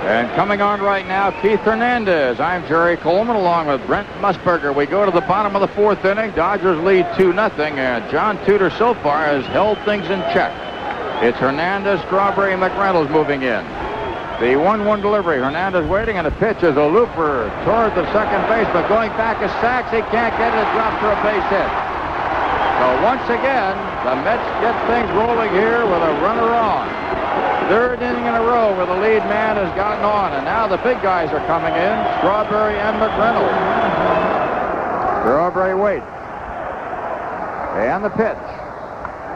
And coming on right now, Keith Fernandez. I'm Jerry Coleman along with Brent Musburger. We go to the bottom of the 4th inning. Dodgers lead 2-0, and John Tudor so far has held things in check. It's Hernandez, Strawberry, and McReynolds moving in. The 1-1 delivery. Hernandez waiting, and the pitch is a looper toward the second baseman. Going back is Sachs. He can't get it. Drops for a base hit. So once again, the Mets get things rolling here with a runner on. 3rd inning in a row where the lead man has gotten on, and now the big guys are coming in, Strawberry and McReynolds. Strawberry waits. And the pitch.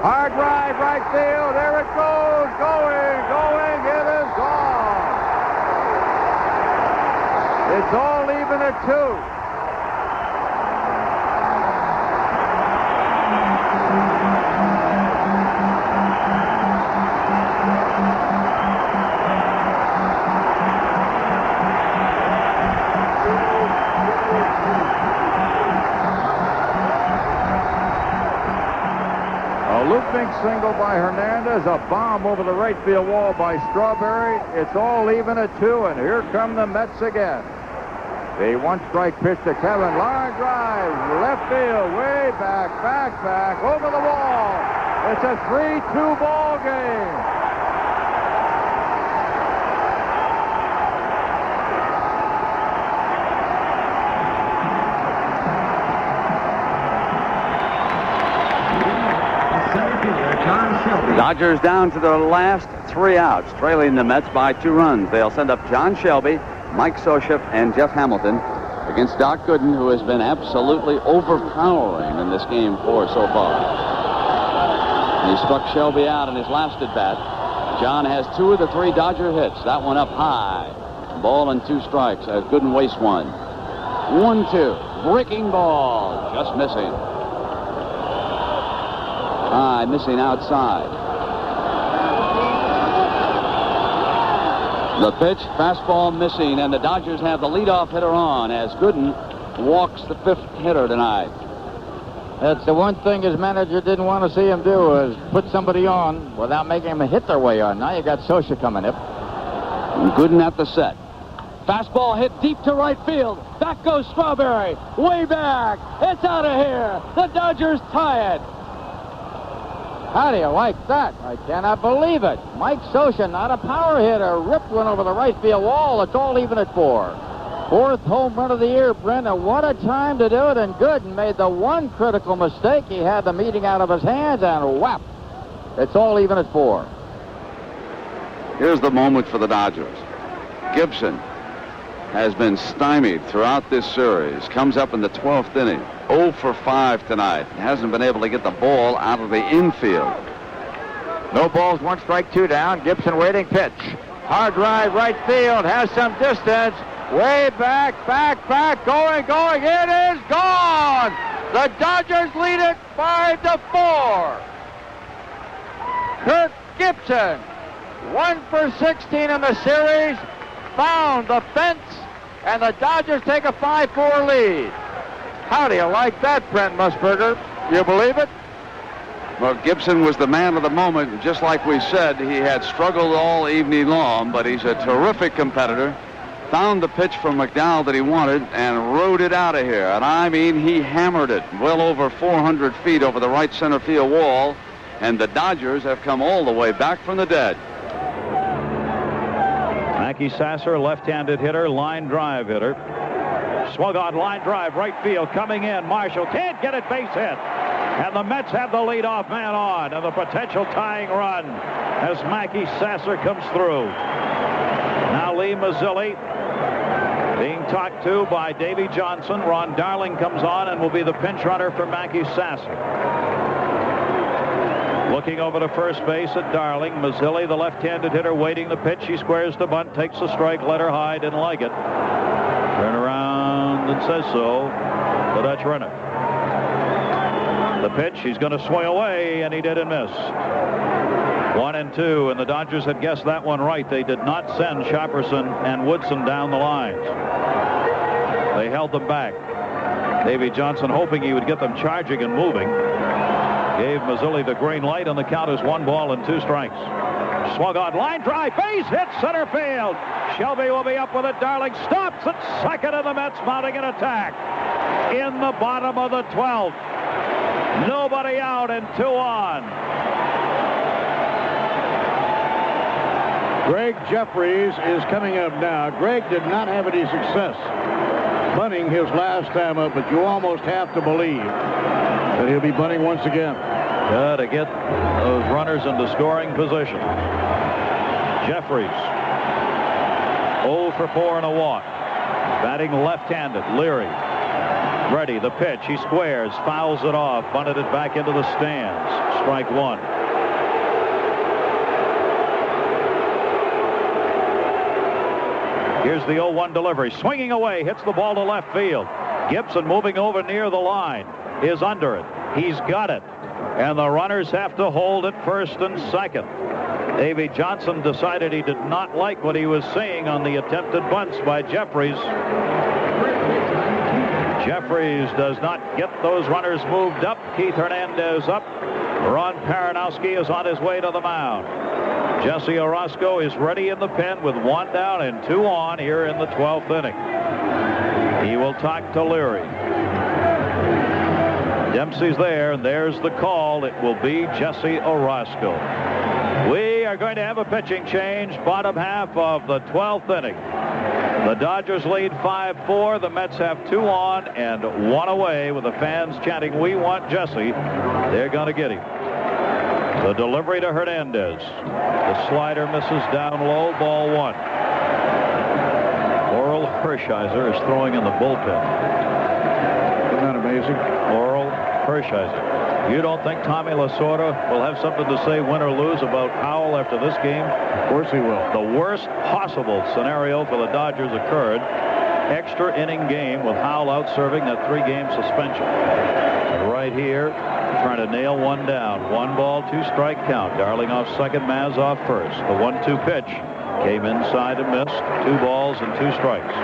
Hard drive, right field. There it goes. Going. It is gone. It's all even at 2. Looping single by Hernandez, a bomb over the right field wall by Strawberry. It's all even at 2, and here come the Mets again. The 1-strike pitch to Kevin. Line drive, left field, way back, over the wall. It's a 3-2 ball game. Dodgers down to their last 3 outs, trailing the Mets by 2 runs. They'll send up John Shelby, Mike Sochip, and Jeff Hamilton against Doc Gooden, who has been absolutely overpowering in this game so far. And he struck Shelby out in his last at bat. John has 2 of the 3 Dodger hits. That one up high. Ball and 2 strikes as Gooden wastes one. 1-2. Breaking ball. Just missing. High, missing outside. The pitch, fastball missing, and the Dodgers have the leadoff hitter on as Gooden walks the 5th hitter tonight. That's the one thing his manager didn't want to see him do, is put somebody on without making them hit their way on. Now you got Socha coming up. And Gooden at the set. Fastball hit deep to right field. Back goes Strawberry. Way back. It's out of here. The Dodgers tie it. How do you like that? I cannot believe it. Mike Socha, not a power hitter, ripped one over the right field wall. It's all even at 4. 4th home run of the year, Brent. And what a time to do it. And Gooden made the one critical mistake. He had the meeting out of his hands, and whap. It's all even at 4. Here's the moment for the Dodgers. Gibson has been stymied throughout this series. Comes up in the 12th inning. 0 for 5 tonight. Hasn't been able to get the ball out of the infield. No balls, 1 strike, 2 down. Gibson waiting, pitch. Hard drive, right field, has some distance. Way back, going. It is gone. The Dodgers lead it 5-4. Kirk Gibson, 1 for 16 in the series, found the fence, and the Dodgers take a 5-4 lead. How do you like that, Brent Musburger? You believe it? Well, Gibson was the man of the moment. Just like we said, he had struggled all evening long, but he's a terrific competitor. Found the pitch from McDowell that he wanted and rode it out of here. And I mean, he hammered it well over 400 feet over the right center field wall. And the Dodgers have come all the way back from the dead. Mackey Sasser, left-handed hitter, line drive hitter. Swung on, line drive, right field, coming in. Marshall can't get it, base hit. And the Mets have the leadoff man on, and the potential tying run as Mackey Sasser comes through. Now Lee Mazzilli being talked to by Davey Johnson. Ron Darling comes on and will be the pinch runner for Mackey Sasser. Looking over to first base at Darling. Mazzilli, the left-handed hitter, waiting the pitch. He squares the bunt, takes the strike, let her high, didn't like it. Turn around and says so. The Dutch runner. The pitch, he's going to swing away, and he didn't miss. 1-2, and the Dodgers had guessed that one right. They did not send Shopperson and Woodson down the lines. They held them back. Davey Johnson, hoping he would get them charging and moving, gave Mazzilli the green light, and the count is 1 ball and 2 strikes. Swung on, line drive, base hit, center field. Shelby will be up with it. Darling stops at second, and the Mets mounting an attack. In the bottom of the 12th. Nobody out and 2 on. Greg Jeffries is coming up now. Greg did not have any success bunting his last time up, but you almost have to believe that he'll be bunting once again. To get those runners into scoring position. Jeffries 0 for 4 and a walk. Batting left-handed. Leary ready. The pitch. He squares, fouls it off, bunted it back into the stands. Strike 1. Here's the 0-1 delivery. Swinging away, hits the ball to left field. Gibson moving over near the line. Is under it. He's got it. And the runners have to hold at first and second. Davey Johnson decided he did not like what he was seeing on the attempted bunts by Jeffries. Jeffries does not get those runners moved up. Keith Hernandez up. Ron Paranowski is on his way to the mound. Jesse Orozco is ready in the pen with 1 down and 2 on here in the 12th inning. He will talk to Leary. Dempsey's there, and there's the call. It will be Jesse Orozco. We are going to have a pitching change, bottom half of the 12th inning. The Dodgers lead 5-4. The Mets have 2 on and 1 away, with the fans chanting, "We want Jesse." They're going to get him. The delivery to Hernandez. The slider misses down low, ball 1. Orel Hershiser is throwing in the bullpen. Isn't that amazing? Orel Hershiser. You don't think Tommy Lasorda will have something to say, win or lose, about Howell after this game? Of course he will. The worst possible scenario for the Dodgers occurred. Extra inning game with Howell out serving that 3-game suspension. Right here, trying to nail one down. 1 ball, 2 strike count. Darling off second, Maz off first. The 1-2 pitch came inside and missed. 2 balls and 2 strikes.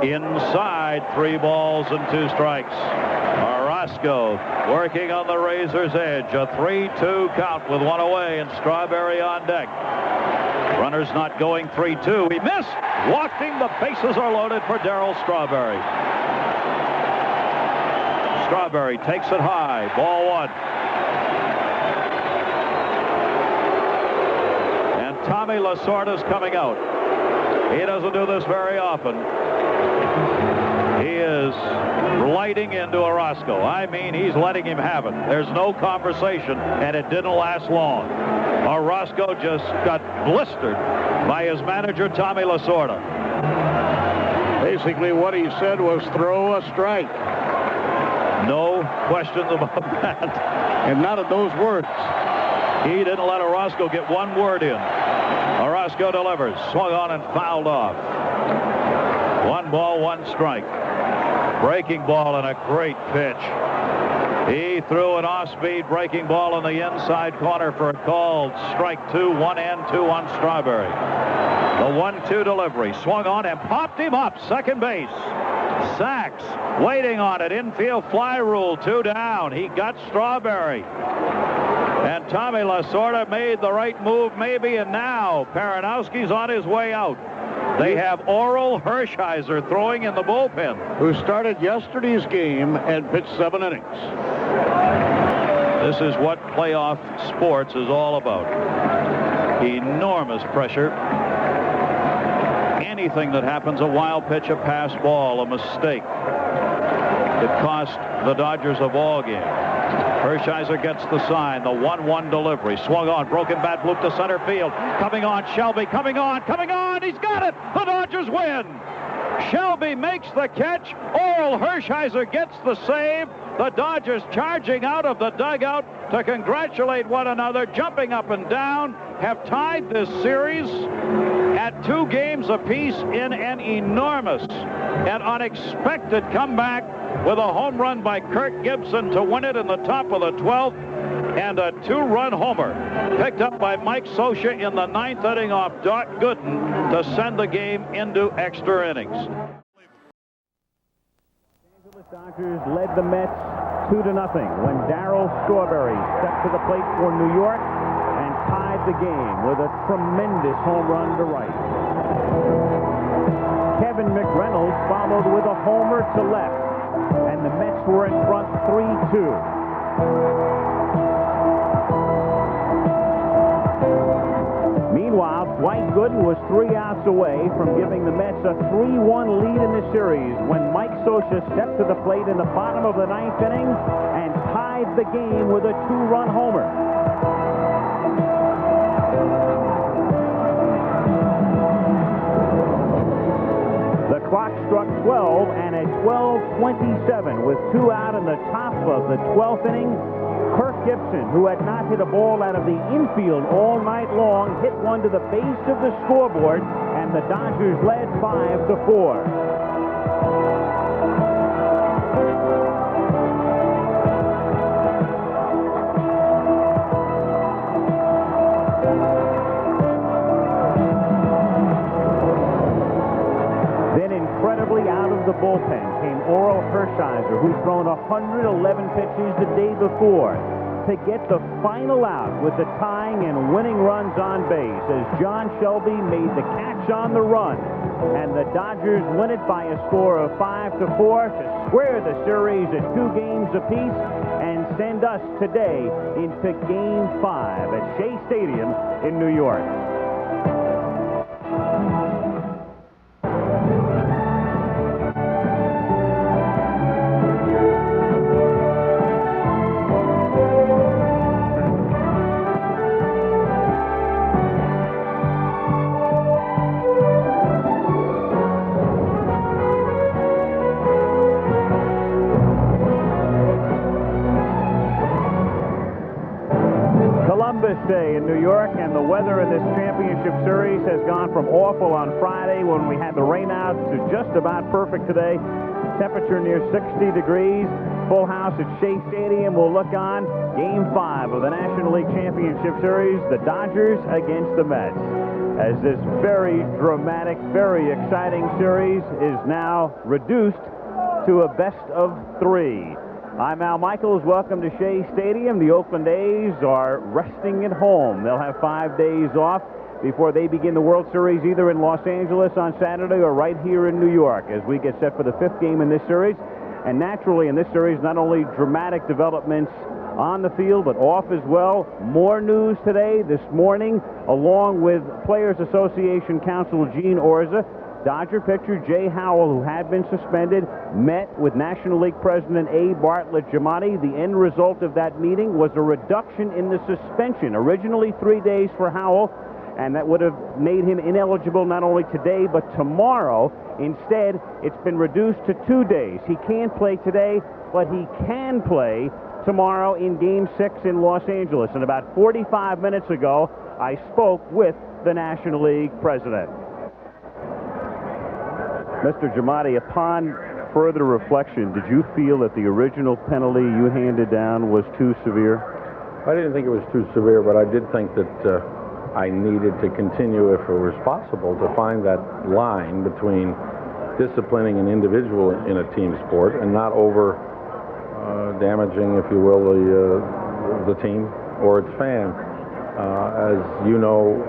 Inside, 3 balls and 2 strikes. Orozco working on the razor's edge. A 3-2 count with 1 away, and Strawberry on deck. Runners not going. 3-2. He missed. Walking. The bases are loaded for Darryl Strawberry. Strawberry takes it high. Ball 1. And Tommy Lasorda's coming out. He doesn't do this very often. He is lighting into Orozco. I mean, he's letting him have it. There's no conversation, and it didn't last long. Orozco just got blistered by his manager, Tommy Lasorda. Basically, what he said was throw a strike. No questions about that. And not of those words. He didn't let Orozco get 1 word in. Orozco delivers. Swung on and fouled off. 1 ball, 1 strike. Breaking ball and a great pitch. He threw an off-speed breaking ball in the inside corner for a called strike 2, 1 and 2 on Strawberry. The 1-2 delivery. Swung on and popped him up. Second base. Sachs waiting on it. Infield fly rule. 2 down. He got Strawberry. And Tommy Lasorda made the right move maybe, and now Paranowski's on his way out. They have Orel Hershiser throwing in the bullpen, who started yesterday's game and pitched 7 innings. This is what playoff sports is all about. Enormous pressure. Anything that happens, a wild pitch, a pass ball, a mistake. It cost the Dodgers a ball game. Hershiser gets the sign. The 1-1 delivery. Swung on. Broken bat loop to center field. Coming on. Shelby. Coming on. Coming on. He's got it. The Dodgers win. Shelby makes the catch. Orel Hershiser gets the save. The Dodgers charging out of the dugout to congratulate one another, jumping up and down, have tied this series at 2 games apiece in an enormous and unexpected comeback with a home run by Kirk Gibson to win it in the top of the 12th, and a 2-run homer picked up by Mike Scioscia in the 9th inning off Doc Gooden to send the game into extra innings. The Dodgers led the Mets 2-0 when Darryl Strawberry stepped to the plate for New York and tied the game with a tremendous home run to right. Kevin McReynolds followed with a homer to left, and the Mets were in front 3-2. Meanwhile, Dwight Gooden was 3 outs away from giving the Mets a 3-1 lead in the series when Mike Scioscia stepped to the plate in the bottom of the 9th inning and tied the game with a 2-run homer. The clock struck 12, and at 12:27, with 2 out in the top of the 12th inning, Kirk Gibson, who had not hit a ball out of the infield all night long, hit one to the base of the scoreboard, and the Dodgers led 5-4. Then incredibly out of the bullpen came Orel Hershiser, who's thrown 111 pitches the day before, to get the final out with the tying and winning runs on base as John Shelby made the catch on the run. And the Dodgers win it by a score of 5-4 to square the series at 2 games apiece and send us today into Game 5 at Shea Stadium in New York. Day in New York, and the weather in this championship series has gone from awful on Friday when we had the rain out to just about perfect today. Temperature near 60 degrees. Full house at Shea Stadium. We'll look on Game 5 of the National League Championship Series, the Dodgers against the Mets, as this very dramatic, very exciting series is now reduced to a best-of-3. I'm Al Michaels. Welcome to Shea Stadium. The Oakland A's are resting at home. They'll have 5 days off before they begin the World Series, either in Los Angeles on Saturday or right here in New York, as we get set for the 5th game in this series. And naturally, in this series, not only dramatic developments on the field, but off as well. More news today, this morning, along with Players Association Counsel Gene Orza. Dodger pitcher Jay Howell, who had been suspended, met with National League President A. Bartlett Giamatti. The end result of that meeting was a reduction in the suspension. Originally 3 days for Howell, and that would have made him ineligible not only today but tomorrow. Instead, it's been reduced to 2 days. He can't play today, but he can play tomorrow in Game 6 in Los Angeles. And about 45 minutes ago, I spoke with the National League president. Mr. Giamatti, upon further reflection, did you feel that the original penalty you handed down was too severe? I didn't think it was too severe, but I did think that I needed to continue, if it was possible, to find that line between disciplining an individual in a team sport and not over damaging, if you will, the team or its fans. As you know,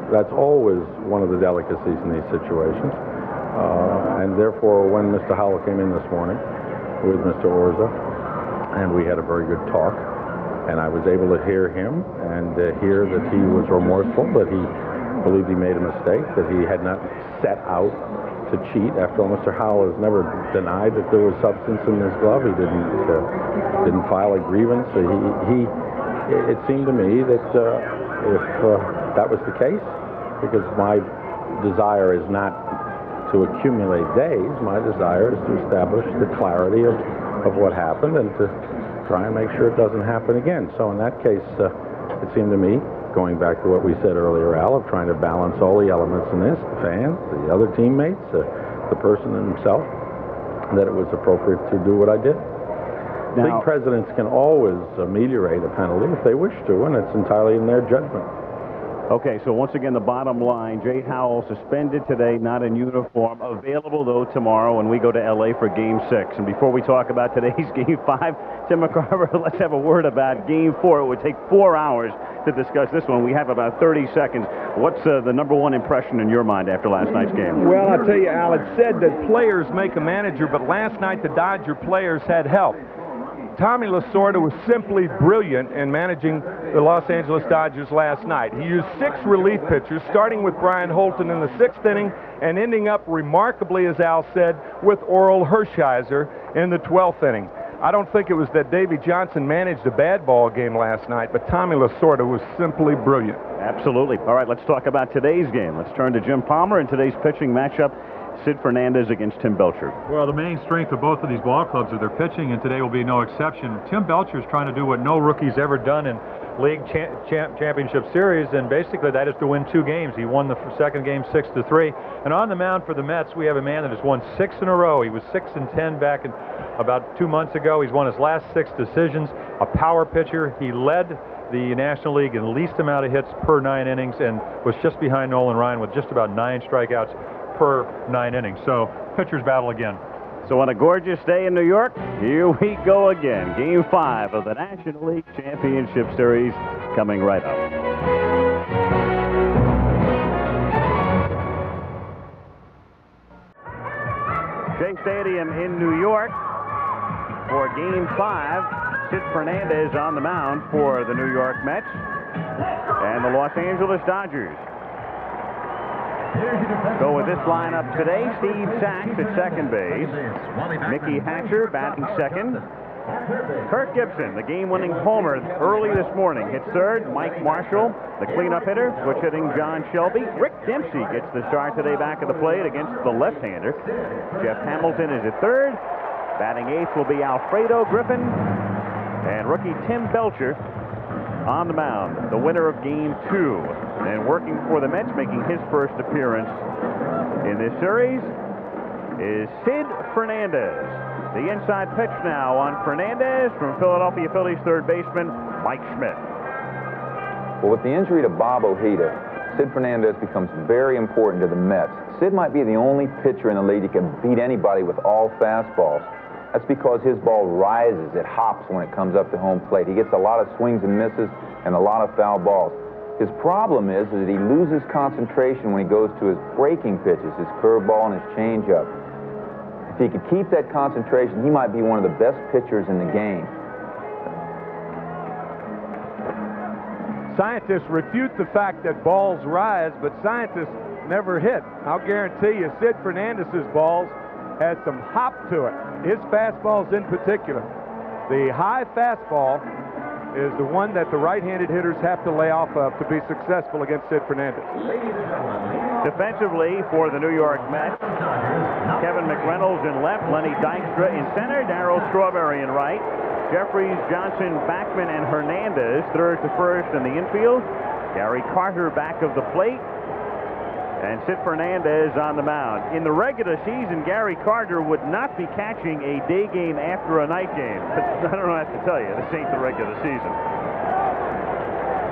that's always one of the delicacies in these situations. And therefore, when Mr. Howell came in this morning with Mr. Orza, and we had a very good talk, and I was able to hear him and hear that he was remorseful, that he believed he made a mistake, that he had not set out to cheat. After all, Mr. Howell has never denied that there was substance in his glove. He didn't file a grievance. It seemed to me that if that was the case, because my desire is not to accumulate days, my desire is to establish the clarity of what happened and to try and make sure it doesn't happen again. So in that case, it seemed to me, going back to what we said earlier, Al, of trying to balance all the elements in this, the fans, the other teammates, the person himself, that it was appropriate to do what I did. League presidents can always ameliorate a penalty if they wish to, and it's entirely in their judgment. Okay, so once again, the bottom line, Jay Howell suspended today, not in uniform, available, though, tomorrow when we go to L.A. for Game 6. And before we talk about today's Game 5, Tim McCarver, let's have a word about Game 4. It would take 4 hours to discuss this one. We have about 30 seconds. What's the number one impression in your mind after last night's game? Well, I'll tell you, Al, it's said that players make a manager, but last night the Dodger players had help. Tommy Lasorda was simply brilliant in managing the Los Angeles Dodgers last night. He used 6 relief pitchers, starting with Brian Holton in the 6th inning and ending up remarkably, as Al said, with Orel Hershiser in the 12th inning. I don't think it was that Davey Johnson managed a bad ball game last night, but Tommy Lasorda was simply brilliant. Absolutely. All right, let's talk about today's game. Let's turn to Jim Palmer in today's pitching matchup. Sid Fernandez against Tim Belcher. Well, the main strength of both of these ball clubs is their pitching, and today will be no exception. Tim Belcher is trying to do what no rookie's ever done in League Championship Series, and basically that is to win 2 games. He won the second game 6-3. And on the mound for the Mets, we have a man that has won 6 in a row. He was 6-10 back in about 2 months ago. He's won his last 6 decisions. A power pitcher. He led the National League in least amount of hits per 9 innings and was just behind Nolan Ryan with just about 9 strikeouts per 9 innings. So pitchers battle again. So on a gorgeous day in New York, here we go again. Game 5 of the National League Championship Series coming right up. Shea Stadium in New York for Game 5. Sid Fernandez on the mound for the New York Mets and the Los Angeles Dodgers. Go with this lineup today. Steve Sachs at second base. Mickey Hatcher batting second. Kirk Gibson, the game-winning homer early this morning, hits third. Mike Marshall, the cleanup hitter, switch hitting John Shelby. Rick Dempsey gets the start today back at the plate against the left-hander. Jeff Hamilton is at third. Batting eighth will be Alfredo Griffin. And rookie Tim Belcher on the mound, the winner of Game 2. And working for the Mets, making his first appearance in this series, is Sid Fernandez. The inside pitch now on Fernandez from Philadelphia Phillies third baseman Mike Schmidt. Well, with the injury to Bob Ojeda, Sid Fernandez becomes very important to the Mets. Sid might be the only pitcher in the league that can beat anybody with all fastballs. That's because his ball rises, it hops when it comes up to home plate. He gets a lot of swings and misses and a lot of foul balls. His problem is that he loses concentration when he goes to his breaking pitches, his curveball and his changeup. If he could keep that concentration, he might be one of the best pitchers in the game. Scientists refute the fact that balls rise, but scientists never hit. I'll guarantee you Sid Fernandez's balls had some hop to it. His fastballs in particular. The high fastball is the one that the right-handed hitters have to lay off of to be successful against Sid Fernandez. Defensively for the New York Mets, Kevin McReynolds in left, Lenny Dykstra in center, Darryl Strawberry in right, Jeffries, Johnson, Backman, and Hernandez third to first in the infield, Gary Carter back of the plate, and Sid Fernandez on the mound. In the regular season, Gary Carter would not be catching a day game after a night game. But I don't have to tell you, this ain't the regular season.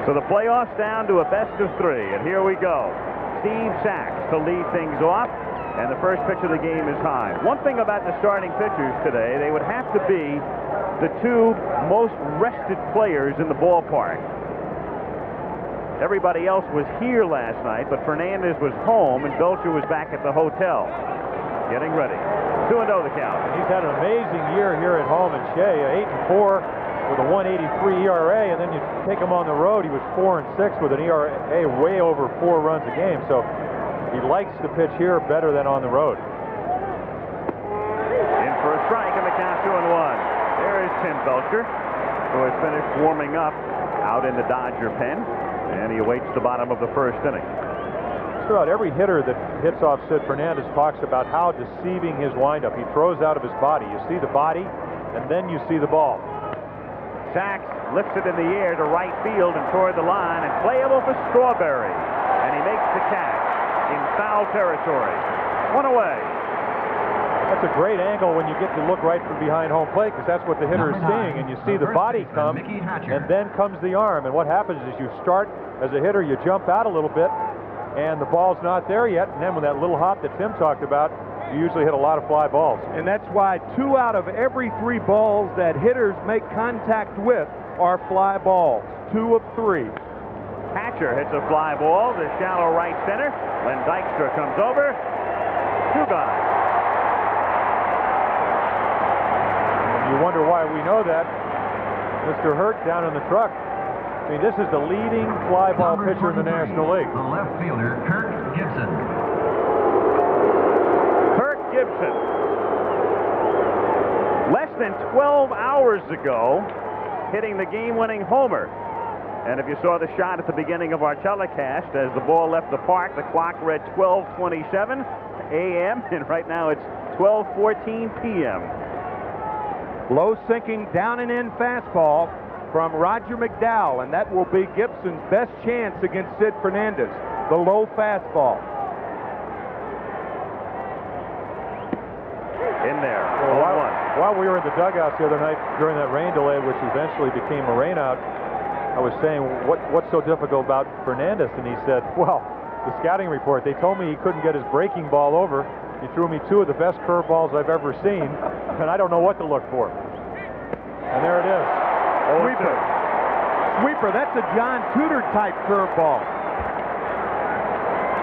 So the playoffs down to a best of 3, and here we go. Steve Sachs to lead things off, and the first pitch of the game is high. One thing about the starting pitchers today, they would have to be the 2 most rested players in the ballpark. Everybody else was here last night, but Fernandez was home, and Belcher was back at the hotel, getting ready. 2-0 the count. He's had an amazing year here at home in Shea, 8-4 with a 1.83 ERA, and then you take him on the road, he was 4-6 with an ERA way over 4 runs a game, so he likes to pitch here better than on the road. In for a strike, and the count 2-1. There is Tim Belcher, who has finished warming up out in the Dodger pen. And he awaits the bottom of the first inning. Just about every hitter that hits off Sid Fernandez talks about how deceiving his windup. He throws out of his body. You see the body, and then you see the ball. Sachs lifts it in the air to right field and toward the line, and playable for Strawberry. And he makes the catch in foul territory. 1 away. That's a great angle when you get to look right from behind home plate, because that's what the hitter is seeing, and you see the body come, and then comes the arm. And what happens is you start as a hitter, you jump out a little bit, and the ball's not there yet, and then with that little hop that Tim talked about, you usually hit a lot of fly balls. And that's why 2 out of every 3 balls that hitters make contact with are fly balls. 2 of 3. Hatcher hits a fly ball to shallow right center. Len Dykstra comes over. 2 gone. You wonder why we know that. Mr. Hurt down in the truck. I mean, this is the leading fly ball pitcher in the National League. The left fielder, Kirk Gibson. Kirk Gibson. Less than 12 hours ago, hitting the game-winning homer. And if you saw the shot at the beginning of our telecast, as the ball left the park, the clock read 12:27 a.m., and right now it's 12:14 p.m. Low sinking down and in fastball from Roger McDowell, and that will be Gibson's best chance against Sid Fernandez. The low fastball. In there. Well, while we were in the dugouts the other night during that rain delay, which eventually became a rainout, I was saying, what's so difficult about Fernandez? And he said, well, the scouting report, they told me he couldn't get his breaking ball over. He threw me 2 of the best curveballs I've ever seen, and I don't know what to look for. And there it is. Sweeper. Sweeper, that's a John Tudor type curveball.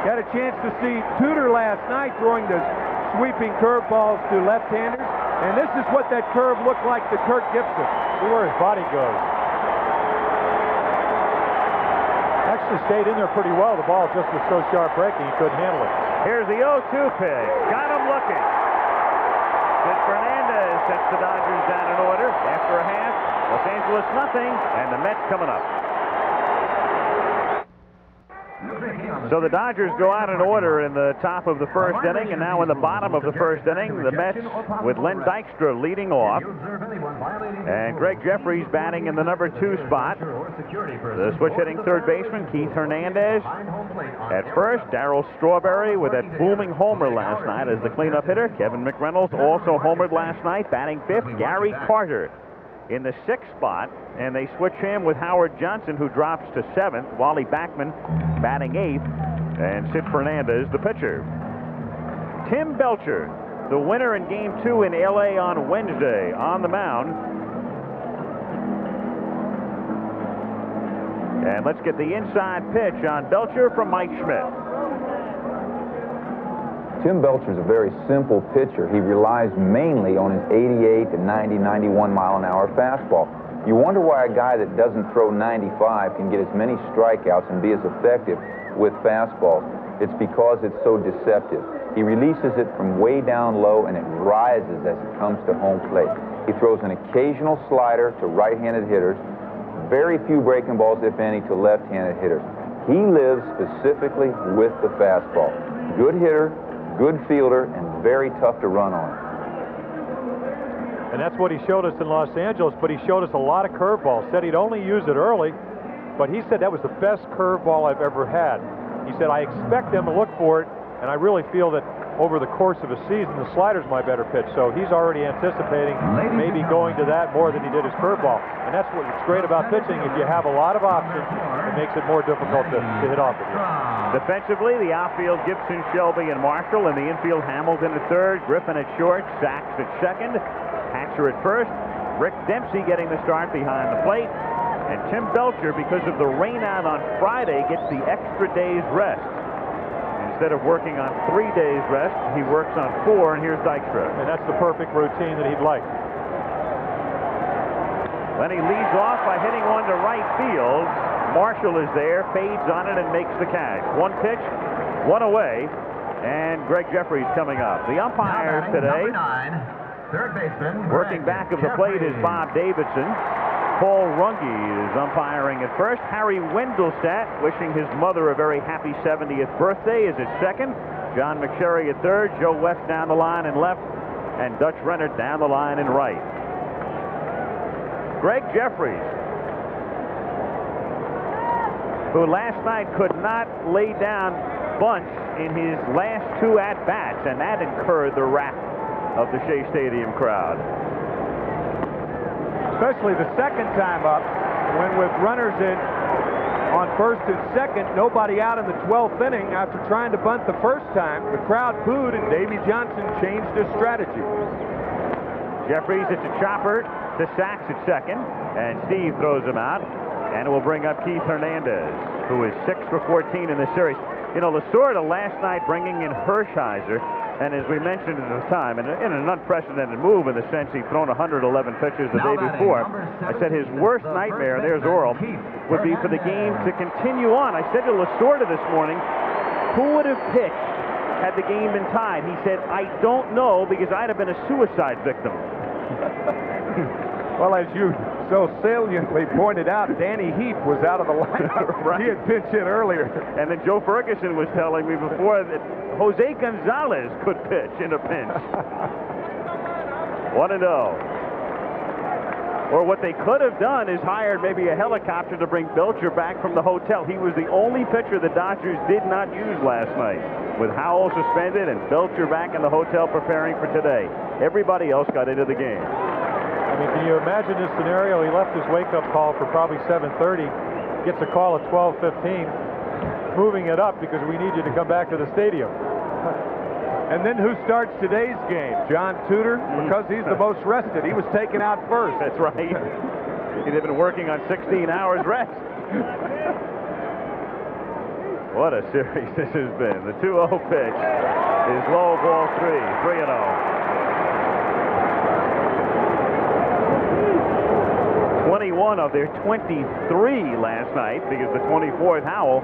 Got a chance to see Tudor last night throwing the sweeping curveballs to left-handers, and this is what that curve looked like to Kirk Gibson. See where his body goes. Actually stayed in there pretty well. The ball just was so sharp breaking he couldn't handle it. Here's the 0-2 pitch. Got him looking. Sid Fernandez sets the Dodgers down in order. After a half, Los Angeles nothing, and the Mets coming up. So the Dodgers go out in order in the top of the first inning, and now in the bottom of the first inning, the Mets with Len Dykstra leading off, and Greg Jeffries batting in the number 2 spot. The switch-hitting third baseman, Keith Hernandez. At first, Darryl Strawberry with that booming homer last night as the cleanup hitter. Kevin McReynolds also homered last night, batting 5th. Gary Carter in the 6th spot, and they switch him with Howard Johnson, who drops to 7th. Wally Backman batting 8th, and Sid Fernandez the pitcher. Tim Belcher, the winner in Game 2 in L.A. on Wednesday, on the mound. And let's get the inside pitch on Belcher from Mike Schmidt. Tim Belcher is a very simple pitcher. He relies mainly on his 88 to 90, 91 mile-an-hour fastball. You wonder why a guy that doesn't throw 95 can get as many strikeouts and be as effective with fastballs. It's because it's so deceptive. He releases it from way down low, and it rises as it comes to home plate. He throws an occasional slider to right-handed hitters, very few breaking balls, if any, to left-handed hitters. He lives specifically with the fastball. Good hitter, good fielder, and very tough to run on. And that's what he showed us in Los Angeles, but he showed us a lot of curveballs. Said he'd only use it early, but he said that was the best curveball I've ever had. He said, I expect them to look for it, and I really feel that over the course of a season, the slider's my better pitch. So he's already anticipating maybe going to that more than he did his curveball. And that's what's great about pitching. If you have a lot of options, it makes it more difficult to hit off of you. Defensively, the outfield, Gibson, Shelby, and Marshall. In the infield, Hamilton at third, Griffin at short, Sachs at second, Hatcher at first, Rick Dempsey getting the start behind the plate. And Tim Belcher, because of the rainout on Friday, gets the extra day's rest. Instead of working on 3 days rest, he works on 4, and here's Dykstra. And that's the perfect routine that he'd like. Then he leads off by hitting one to right field. Marshall is there, fades on it, and makes the catch. 1 pitch, 1 away, and Greg Jeffries coming up. The umpires today, third baseman, working back of the plate is Bob Davidson. Paul Runge is umpiring at first. Harry Wendelstadt, wishing his mother a very happy 70th birthday, is at second. John McSherry at third. Joe West down the line in left, and Dutch Rennert down the line in right. Greg Jeffries, who last night could not lay down bunch in his last 2 at-bats, and that incurred the wrath of the Shea Stadium crowd. Especially the second time up, when with runners in on first and second, nobody out in the 12th inning after trying to bunt the first time. The crowd booed, and Davey Johnson changed his strategy. Jeffries, it's a chopper to Sachs at second, and Steve throws him out, and it will bring up Keith Hernandez, who is 6 for 14 in the series. You know, Lasorda last night bringing in Hershiser, and as we mentioned at the time, in an unprecedented move in the sense he'd thrown 111 pitches the day before, I said his worst nightmare, there's Orel, would be for the game to continue on. I said to Lasorda this morning, who would have pitched had the game been tied? He said, I don't know, because I'd have been a suicide victim. Well, as you so saliently pointed out, Danny Heap was out of the lineup. Right. He had pitched in earlier. And then Joe Ferguson was telling me before that Jose Gonzalez could pitch in a pinch. 1-0. Or what they could have done is hired maybe a helicopter to bring Belcher back from the hotel. He was the only pitcher the Dodgers did not use last night, with Howell suspended and Belcher back in the hotel preparing for today. Everybody else got into the game. I mean, can you imagine this scenario? He left his wake-up call for probably 7:30, gets a call at 12:15, moving it up because we need you to come back to the stadium. And then who starts today's game? John Tudor, because he's the most rested. He was taken out first. That's right. He'd have been working on 16 hours rest. What a series this has been. The 2-0 pitch is low, ball 3, 3-0. 21 of their 23 last night, because the 24th Howell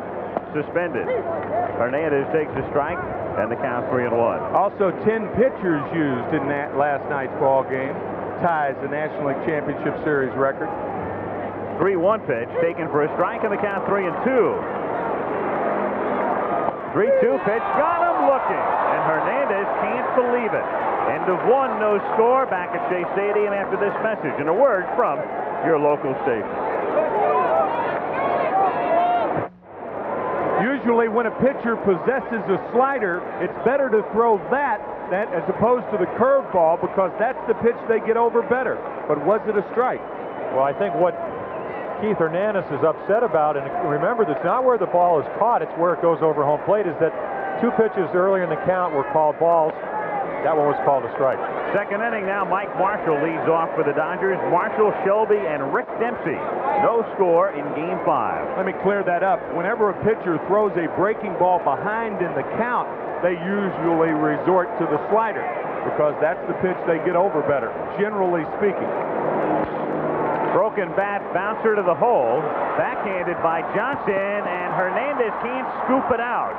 suspended. Hernandez takes a strike, and the count 3-1. Also, 10 pitchers used in that last night's ball game, ties the National League Championship Series record. 3-1 pitch taken for a strike, and the count 3-2. 3-2 pitch, got him looking, and Hernandez can't believe it. End of 1, no score, back at Shea Stadium after this message, and a word from your local station. Usually when a pitcher possesses a slider, it's better to throw that as opposed to the curveball, because that's the pitch they get over better. But was it a strike? Well, I think what Keith Hernandez is upset about, and remember, that's not where the ball is caught, it's where it goes over home plate, is that 2 pitches earlier in the count were called balls. That one was called a strike. Second inning now, Mike Marshall leads off for the Dodgers. Marshall, Shelby, and Rick Dempsey. No score in Game 5. Let me clear that up. Whenever a pitcher throws a breaking ball behind in the count, they usually resort to the slider, because that's the pitch they get over better, generally speaking. Broken bat, bouncer to the hole. Backhanded by Johnson, and Hernandez can't scoop it out.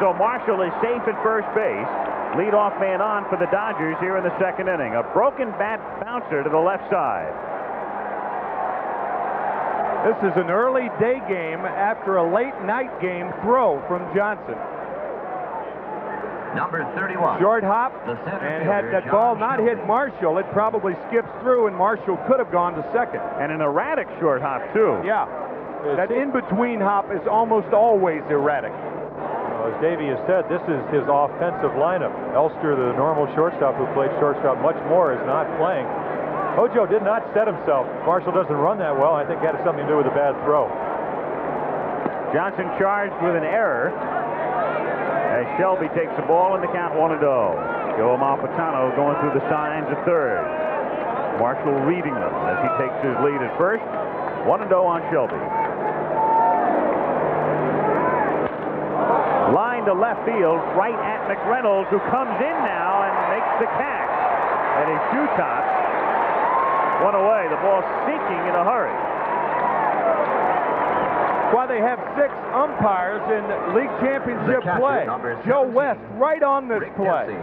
So Marshall is safe at first base. Leadoff man on for the Dodgers here in the second inning. A broken bat bouncer to the left side. This is an early day game after a late night game throw from Johnson. Number 31. Short hop, and had that ball not hit Marshall, it probably skips through, and Marshall could have gone to second. And an erratic short hop, too. Yeah. That in-between hop is almost always erratic. As Davey has said, this is his offensive lineup. Elster, the normal shortstop who played shortstop much more, is not playing. Hojo did not set himself. Marshall doesn't run that well. I think that had something to do with a bad throw. Johnson charged with an error as Shelby takes the ball in the count 1-0. Joe Malpatano going through the signs at third. Marshall reading them as he takes his lead at first. 1-0 on Shelby. Line to left field, right at McReynolds, who comes in now and makes the catch. And his shoe top went away. The ball sinking in a hurry. Why they have 6 umpires in league championship play. Joe West right on this play.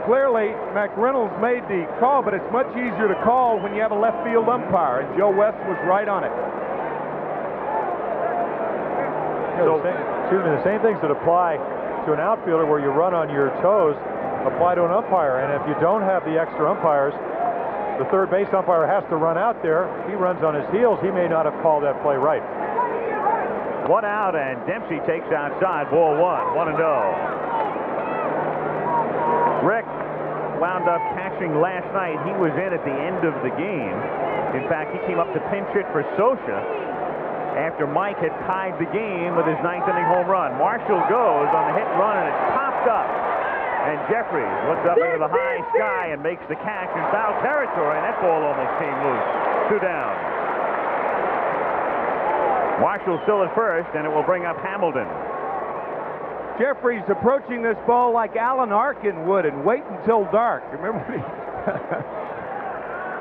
Clearly, McReynolds made the call, but it's much easier to call when you have a left field umpire, and Joe West was right on it. The same things that apply to an outfielder where you run on your toes apply to an umpire. And if you don't have the extra umpires, the third base umpire has to run out there. He runs on his heels. He may not have called that play right. 1 out, and Dempsey takes outside. Ball 1, 1-0. Rick wound up catching last night. He was in at the end of the game. In fact, he came up to pinch hit for Scioscia after Mike had tied the game with his 9th inning home run. Marshall goes on the hit and run, and it's popped up. And Jeffries looks up into the high sky and makes the catch in foul territory, and that ball almost came loose. 2 down. Marshall still at first, and it will bring up Hamilton. Jeffries approaching this ball like Alan Arkin would and wait until dark. Remember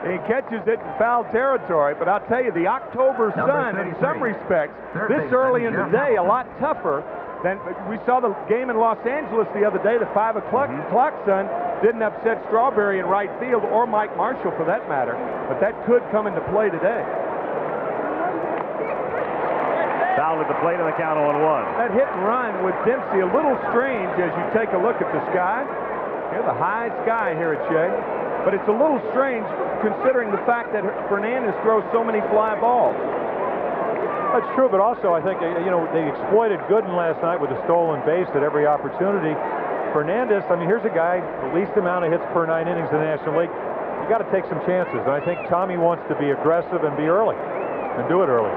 when he catches it in foul territory, but I'll tell you, the October sun, in some respects, this early in the day, a lot tougher than we saw the game in Los Angeles the other day. The 5 o'clock sun didn't upset Strawberry in right field, or Mike Marshall for that matter, but that could come into play today. Foul at the plate on the count 0-1. That hit and run with Dempsey, a little strange as you take a look at the sky. Here's the high sky here at Shea. But it's a little strange considering the fact that Fernandez throws so many fly balls. That's true, but also I think, you know, they exploited Gooden last night with a stolen base at every opportunity. Fernandez, I mean, here's a guy, the least amount of hits per 9 innings in the National League. You got to take some chances, and I think Tommy wants to be aggressive and be early, and do it early.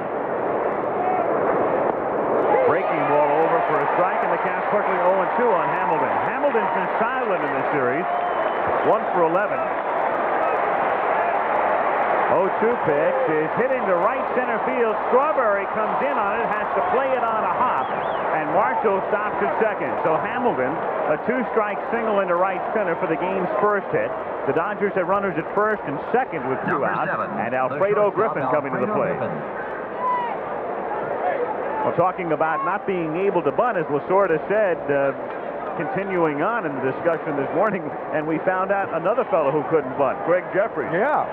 Breaking ball over for a strike, and the count quickly 0-2 on Hamilton. Hamilton's been silent in this series. 1 for 11. 0-2 pitch is hit into right center field. Strawberry comes in on it, has to play it on a hop, and Marshall stops at second. So Hamilton, a 2-strike single into right center for the game's first hit. The Dodgers have runners at first and second with 2 out, and Alfredo Griffin coming to the plate. Well, talking about not being able to bunt, as Lasorda said, continuing on in the discussion this morning, and we found out another fellow who couldn't bunt, Greg Jeffries. Yeah.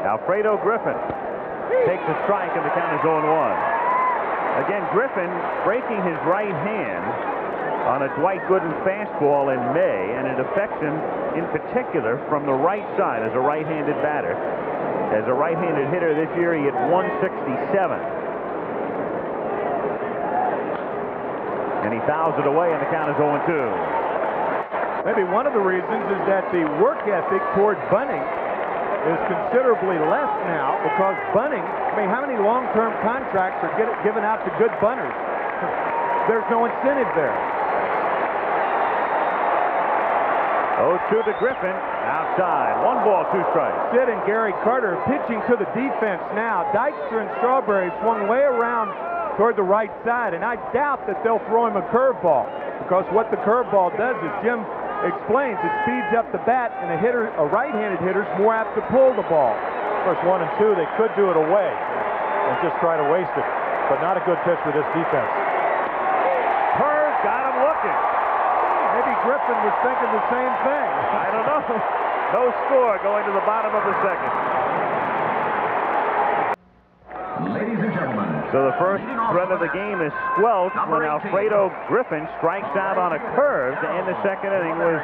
Alfredo Griffin takes a strike, and the count is 0-1. Again, Griffin breaking his right hand on a Dwight Gooden fastball in May, and it affects him in particular from the right side as a right-handed batter. As a right-handed hitter this year, he hit 167. And he fouls it away, and the count is 0-2. Maybe one of the reasons is that the work ethic toward bunting is considerably less now, because bunting, I mean, how many long-term contracts are given out to good bunters? There's no incentive there. 0-2 to Griffin, outside. 1 ball, 2 strikes. Sid and Gary Carter pitching to the defense now. Dykstra and Strawberry swung way around toward the right side, and I doubt that they'll throw him a curveball, because what the curveball does is, Jim explains, it speeds up the bat, and a right-handed hitter's more apt to pull the ball. First 1 and 2, they could do it away and just try to waste it, but not a good pitch for this defense. Purrs got him looking. Maybe Griffin was thinking the same thing. I don't know. No score going to the bottom of the second. Ladies and gentlemen. So the first run of the game is squelched when Alfredo Griffin strikes out on a curve to end the second inning with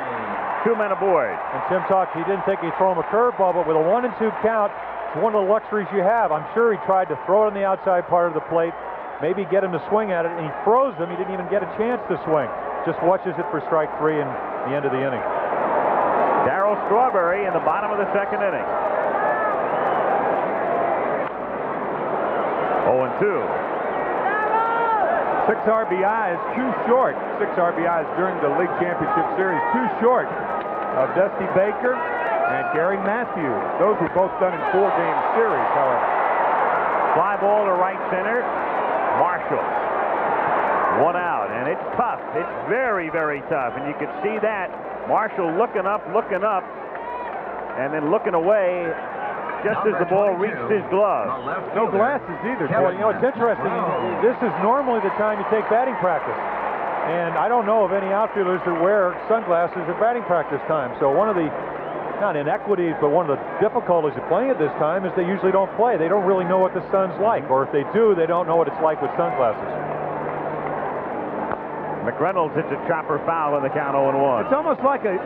2 men aboard. And Tim talked, he didn't think he'd throw him a curveball, but with a 1 and 2 count, it's one of the luxuries you have. I'm sure he tried to throw it on the outside part of the plate, maybe get him to swing at it, and he froze him. He didn't even get a chance to swing. Just watches it for strike 3 and the end of the inning. Darryl Strawberry in the bottom of the second inning. 0-2. 6 RBIs, too short. 6 RBIs during the League Championship Series, too short of Dusty Baker and Gary Matthews. Those were both done in 4-game series, however. Fly ball to right center. Marshall. 1 out, and it's tough. It's very, very tough, and you could see that. Marshall looking up, and then looking away just as the ball reached his glove. No glasses either. Well, you know, it's interesting. This is normally the time you take batting practice. And I don't know of any outfielders that wear sunglasses at batting practice time. So one of the, not inequities, but one of the difficulties of playing at this time is they usually don't play. They don't really know what the sun's like. Or if they do, they don't know what it's like with sunglasses. McReynolds hits a chopper foul in the count 0-1. It's almost like a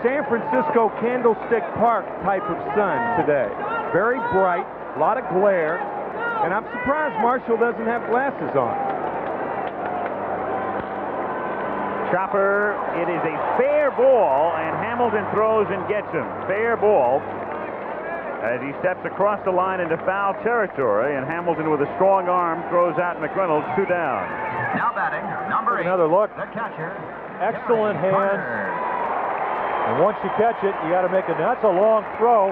San Francisco Candlestick Park type of sun today. Very bright, a lot of glare, and I'm surprised Marshall doesn't have glasses on. Chopper, it is a fair ball, and Hamilton throws and gets him. Fair ball as he steps across the line into foul territory, and Hamilton with a strong arm throws out McReynolds, 2 down. Now batting, number 8. Another look. The catcher. Excellent hands. And once you catch it, you got to make it. That's a long throw.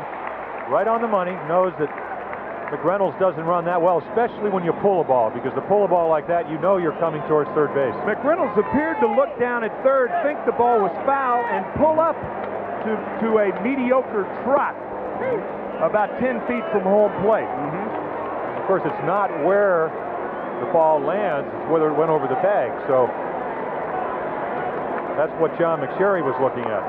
Right on the money. Knows that McReynolds doesn't run that well, especially when you pull a ball, because to pull a ball like that, you know you're coming towards third base. McReynolds appeared to look down at third, think the ball was foul, and pull up to a mediocre trot about 10 feet from home plate. Of course, it's not where the ball lands, it's whether it went over the bag. So that's what John McSherry was looking at.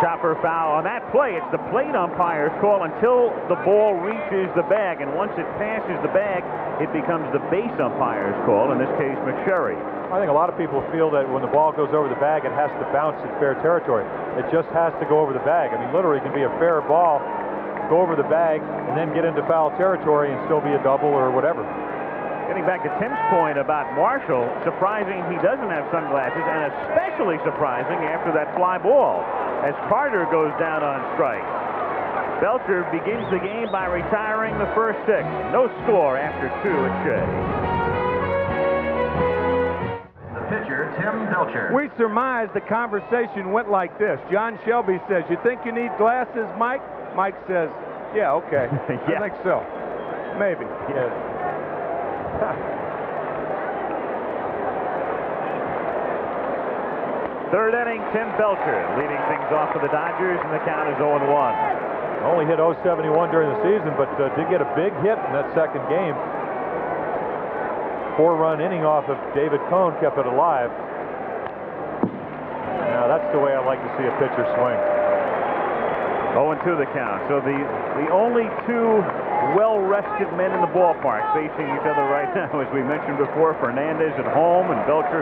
Chopper foul on that play. It's the plate umpire's call until the ball reaches the bag, and once it passes the bag, it becomes the base umpire's call, in this case McSherry. I think a lot of people feel that when the ball goes over the bag, it has to bounce in fair territory. It just has to go over the bag. I mean, literally, it can be a fair ball, go over the bag, and then get into foul territory and still be a double or whatever. Getting back to Tim's point about Marshall, surprising he doesn't have sunglasses, and especially surprising after that fly ball as Carter goes down on strike. Belcher begins the game by retiring the first 6. No score after 2 at Shea. The pitcher, Tim Belcher. We surmise the conversation went like this. John Shelby says, "You think you need glasses, Mike?" Mike says, "Yeah, okay." Yeah. I think so. Maybe. Yeah. Third inning, Tim Belcher leading things off for the Dodgers, and the count is 0-1. Only hit 071 during the season, but did get a big hit in that second game. 4-run inning off of David Cohn kept it alive. Now that's the way I like to see a pitcher swing. 0-2 the count. So the only 2 well-rested men in the ballpark facing each other right now, as we mentioned before, Fernandez at home and Belcher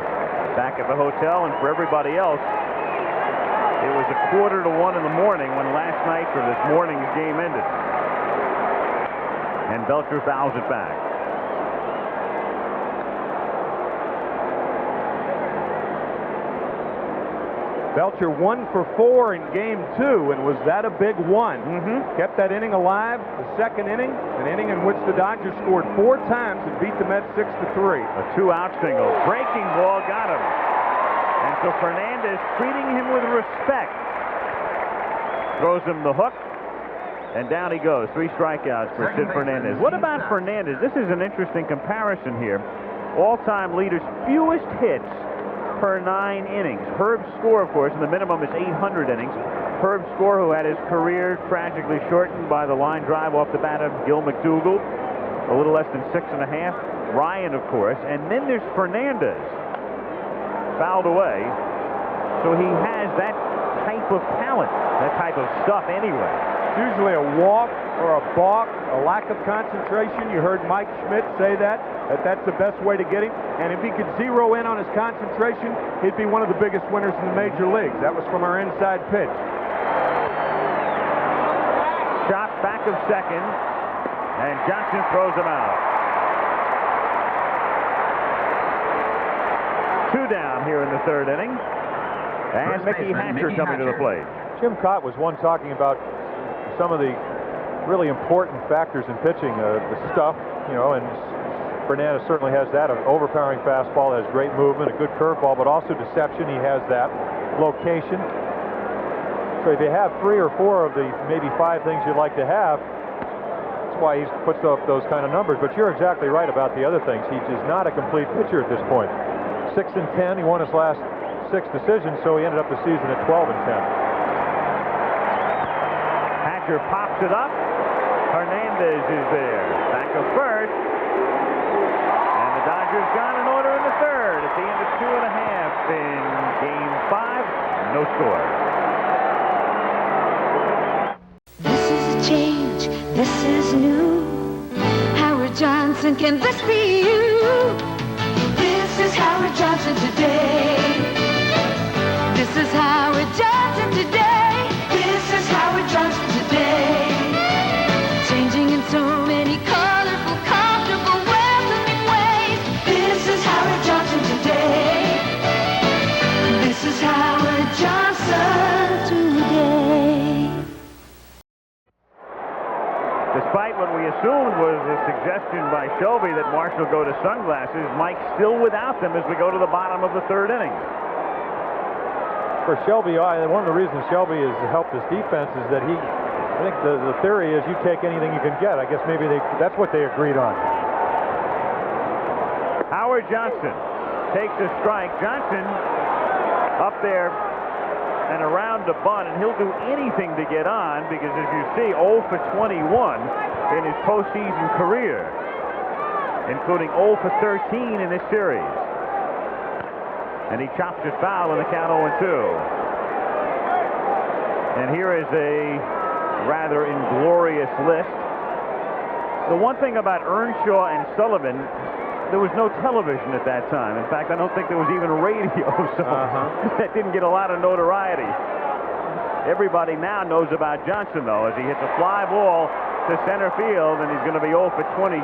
back at the hotel. And for everybody else, it was 1:45 in the morning when last night or this morning's game ended. And Belcher fouls it back. Belcher 1 for 4 in game 2, and was that a big one? Kept that inning alive. The second inning, an inning in which the Dodgers scored 4 times and beat the Mets 6-3. A 2-out single. Breaking ball got him. And so Fernandez, treating him with respect, throws him the hook, and down he goes. 3 strikeouts for Sid Fernandez. What about Fernandez? This is an interesting comparison here. All-time leaders, fewest hits per 9 innings. Herb Score, of course, and the minimum is 800 innings. Herb Score, who had his career tragically shortened by the line drive off the bat of Gil McDougall, a little less than 6.5. Ryan, of course, and then there's Fernandez, fouled away. So he has that type of talent, that type of stuff anyway. It's usually a walk or a balk, a lack of concentration. You heard Mike Schmidt say that's the best way to get him. And if he could zero in on his concentration, he'd be one of the biggest winners in the major leagues. That was from our inside pitch. Shot back of second, and Johnson throws him out. 2 down here in the third inning. And Mickey Hatcher coming to the plate. Jim Cott was one talking about some of the really important factors in pitching, the stuff, you know, and Fernandez certainly has that. An overpowering fastball, has great movement, a good curveball, but also deception. He has that. Location. So if you have 3 or 4 of the maybe 5 things you'd like to have, that's why he puts up those kind of numbers. But you're exactly right about the other things. He's just not a complete pitcher at this point. 6-10. He won his last 6 decisions, so he ended up the season at 12-10. Hatcher pops it up. Hernandez is there. Back to first. And the Dodgers gone in order in the third. At the end of 2.5 in game 5. No score. This is a change. This is new. Howard Johnson, can this be you? This is Howard Johnson today. This is Howard Johnson today. This is Howard Johnson today. Changing in so many colorful, comfortable, welcoming ways. This is Howard Johnson today. This is assumed was a suggestion by Shelby that Marshall go to sunglasses. Mike's still without them as we go to the bottom of the third inning. For Shelby, one of the reasons Shelby has helped his defense is that I think the theory is you take anything you can get. I guess maybe that's what they agreed on. Howard Johnson takes a strike. Johnson up there and around the bunt, and he'll do anything to get on because, as you see, 0 for 21 in his postseason career, including 0 for 13 in this series. And he chops it foul in the count 0-2. And here is a rather inglorious list. The one thing about Earnshaw and Sullivan, there was no television at that time. In fact, I don't think there was even radio, so that didn't get a lot of notoriety. Everybody now knows about Johnson, though, as he hits a fly ball to center field, and he's going to be 0 for 22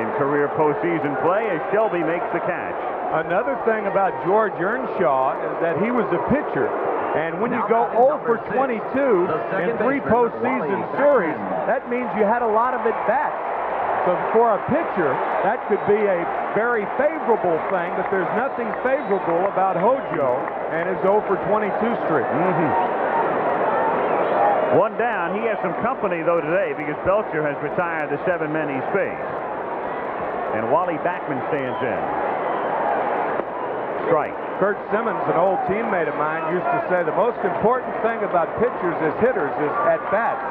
in career postseason play as Shelby makes the catch. Another thing about George Earnshaw is that he was a pitcher. And when you go 0 for 22 in 3 postseason series, that means you had a lot of at-bats. So for a pitcher, that could be a very favorable thing, but there's nothing favorable about Hojo and his 0 for 22 streak. One down. He has some company, though, today because Belcher has retired the 7-man he's faced. And Wally Backman stands in. Strike. Kurt Simmons, an old teammate of mine, used to say the most important thing about pitchers as hitters is at-bats.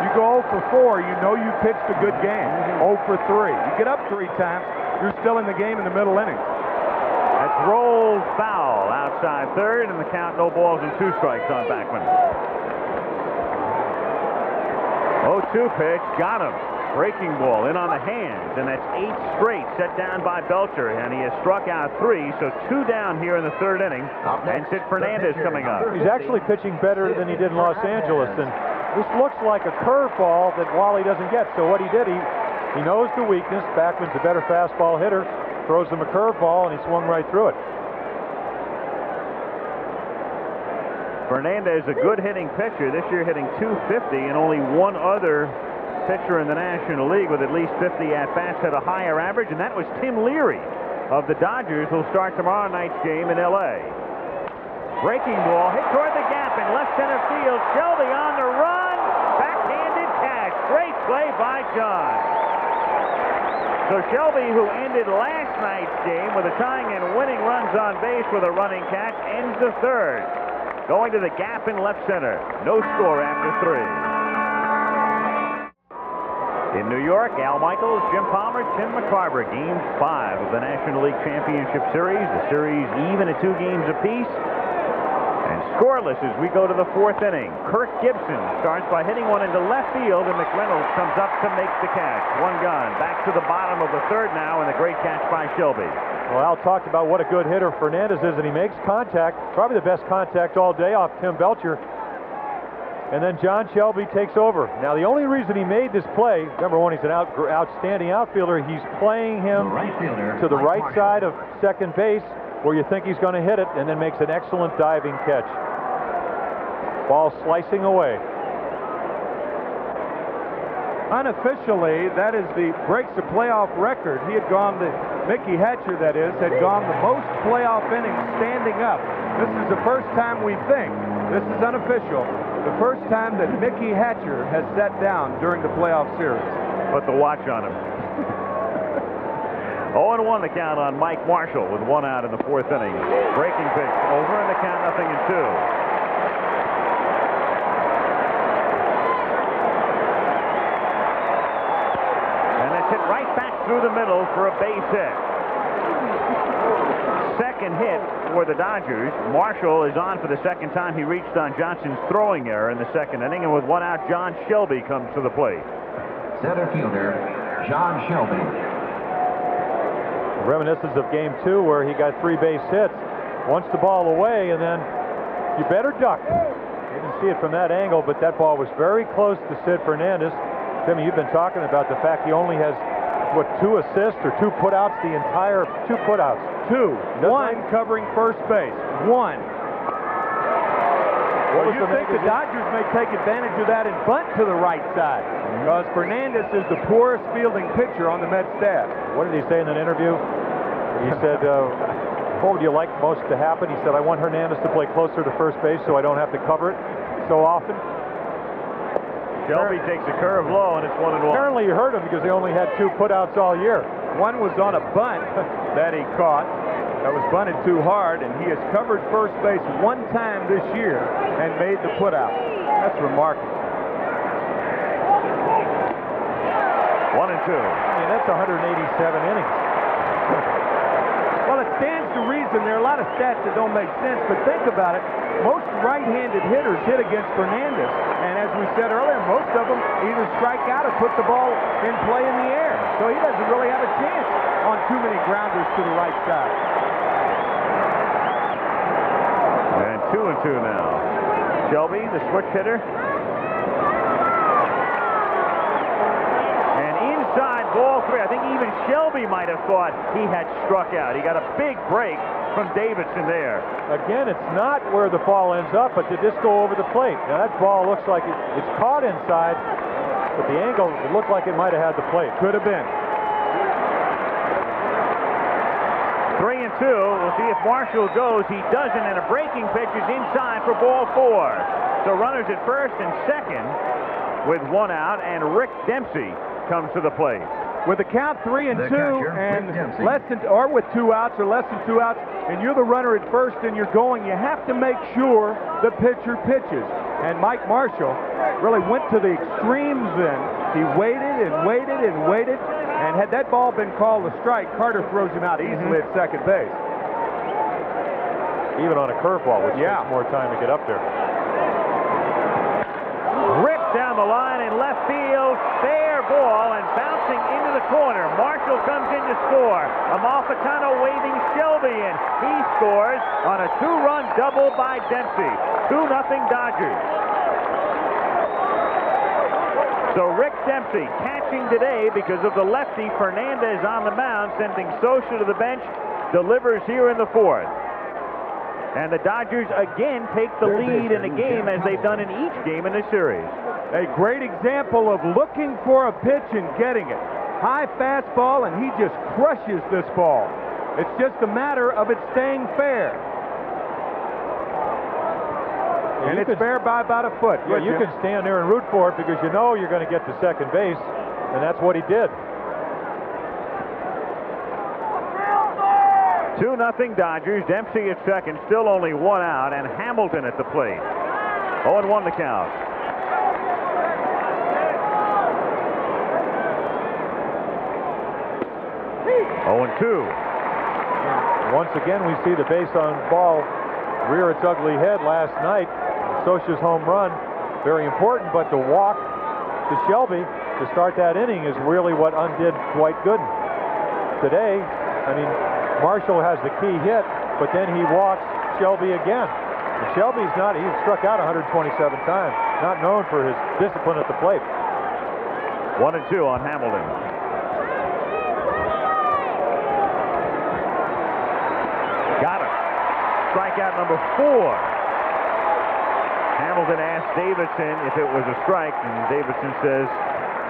You go 0 for 4, you know you pitched a good game. 0 for 3. You get up 3 times, you're still in the game in the middle inning. That's rolled foul outside third, and the count, no balls and 2 strikes on Backman. 0-2 pitch, got him. Breaking ball in on the hands, and that's 8 straight set down by Belcher, and he has struck out 3, so 2 down here in the third inning. And Sid Fernandez coming up. He's actually pitching better than he did in Los Angeles, and this looks like a curveball that Wally doesn't get. So what he did, he knows the weakness. Backman's a better fastball hitter, throws him a curveball, and he swung right through it. Fernandez, a good hitting pitcher, this year hitting .250, and only one other pitcher in the National League with at least 50 at-bats had a higher average, and that was Tim Leary of the Dodgers, who'll start tomorrow night's game in L.A. Breaking ball hit toward the gap in left center field. Shelby on the run. Backhanded catch. Great play by John. So Shelby, who ended last night's game with a tying and winning runs on base with a running catch, ends the third. Going to the gap in left center. No score after 3. In New York, Al Michaels, Jim Palmer, Tim McCarver, Game 5 of the National League Championship Series. The series even at 2 games apiece. And scoreless as we go to the 4th inning. Kirk Gibson starts by hitting one into left field, and McReynolds comes up to make the catch. 1 gone. Back to the bottom of the third now, and a great catch by Shelby. Well, Al talked about what a good hitter Fernandez is, and he makes contact, probably the best contact all day off Tim Belcher. And then John Shelby takes over. Now, the only reason he made this play, number one, he's an outstanding outfielder. He's playing him to the right side of second base where you think he's going to hit it, and then makes an excellent diving catch. Ball slicing away. Unofficially, that is breaks the playoff record. He had gone Mickey Hatcher, that is, had gone the most playoff innings standing up. This is the first time we think, this is unofficial, the first time that Mickey Hatcher has sat down during the playoff series. Put the watch on him. 0-1 the count on Mike Marshall with 1 out in the 4th inning. Breaking pitch over in the count, 0-2. Hit right back through the middle for a base hit. Second hit for the Dodgers. Marshall is on for the second time. He reached on Johnson's throwing error in the 2nd inning, and with 1 out, John Shelby comes to the plate. Center fielder, John Shelby. Reminiscence of Game 2 where he got 3 base hits. Wants the ball away, and then you better duck. You didn't see it from that angle, but that ball was very close to Sid Fernandez. Timmy, you've been talking about the fact he only has, what, 2 assists or 2 putouts the entire 2 putouts. 2. 1 covering first base. 1. Well, you think the Dodgers may take advantage of that and bunt to the right side. because Fernandez is the poorest fielding pitcher on the Mets staff. What did he say in that interview? He said, what would you like most to happen? He said, I want Hernandez to play closer to first base so I don't have to cover it so often. Shelby takes a curve low, and it's 1-1. Apparently you heard him because they only had 2 putouts all year. One was on a bunt that he caught. That was bunted too hard, and he has covered first base 1 time this year and made the putout. That's remarkable. 1-2. I mean, that's 187 innings. Well, it stands to reason. There are a lot of stats that don't make sense, but think about it. Most right-handed hitters hit against Fernandez, and as we said earlier, most of them either strike out or put the ball in play in the air. So he doesn't really have a chance on too many grounders to the right side. And 2-2 now. Shelby, the switch hitter. Ball 3. I think even Shelby might have thought he had struck out. He got a big break from Davidson there. Again, it's not where the ball ends up, but to just go over the plate. Now that ball looks like it's caught inside, but the angle, it looked like it might have had the plate. Could have been. 3-2. We'll see if Marshall goes. He doesn't, and a breaking pitch is inside for ball 4. So runners at first and second with 1 out, and Rick Dempsey comes to the plate. With a count 3-2 and less than, or with 2 outs or less than 2 outs, and you're the runner at first and you're going, you have to make sure the pitcher pitches. And Mike Marshall really went to the extremes then. He waited and waited and waited, and had that ball been called a strike, Carter throws him out easily at second base. Even on a curveball, which takes more time to get up there. Ripped down the line in left field. Fair ball and bouncing into the corner. Marshall comes in to score. Amalfitano waving Shelby in. He scores on a 2-run double by Dempsey. 2-0 Dodgers. So Rick Dempsey catching today because of the lefty Fernandez on the mound, sending Sosa to the bench. Delivers here in the 4th. And the Dodgers again take the lead in the game as they've done in each game in this series. A great example of looking for a pitch and getting it. High fastball, and he just crushes this ball. It's just a matter of it staying fair. And it's fair by about a foot. Yeah, you can stand there and root for it because you know you're going to get to second base, and that's what he did. 2-0 Dodgers. Dempsey at second, still only 1 out, and Hamilton at the plate. 0-1 the count. 0-2. Once again, we see the base on ball rear its ugly head last night. Sosa's home run, very important, but the walk to Shelby to start that inning is really what undid Dwight Gooden. Today, I mean, Marshall has the key hit, but then he walks Shelby again. And Shelby's he's struck out 127 times, not known for his discipline at the plate. 1-2 on Hamilton. Got him. Strikeout number 4. Hamilton asked Davidson if it was a strike, and Davidson says,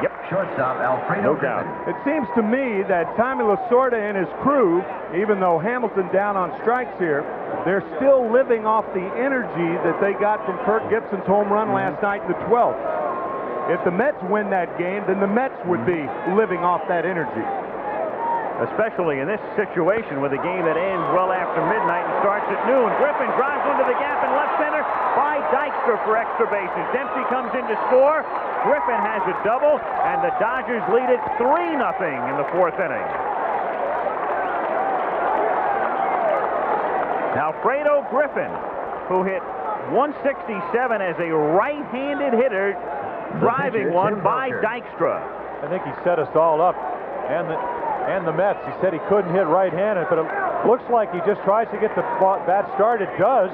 yep. Shortstop Alfredo. No doubt. It seems to me that Tommy Lasorda and his crew, even though Hamilton down on strikes here, they're still living off the energy that they got from Kirk Gibson's home run last night in the 12th. If the Mets win that game, then the Mets would be living off that energy. Especially in this situation with a game that ends well after midnight and starts at noon. Griffin drives into the gap in left center by Dykstra for extra bases. Dempsey comes in to score. Griffin has a double, and the Dodgers lead it 3-0 in the 4th inning. Alfredo Griffin, who hit 167 as a right-handed hitter, driving one by Dykstra. I think he set us all up, and the Mets. He said he couldn't hit right-handed, but it looks like he just tries to get the bat started. Does.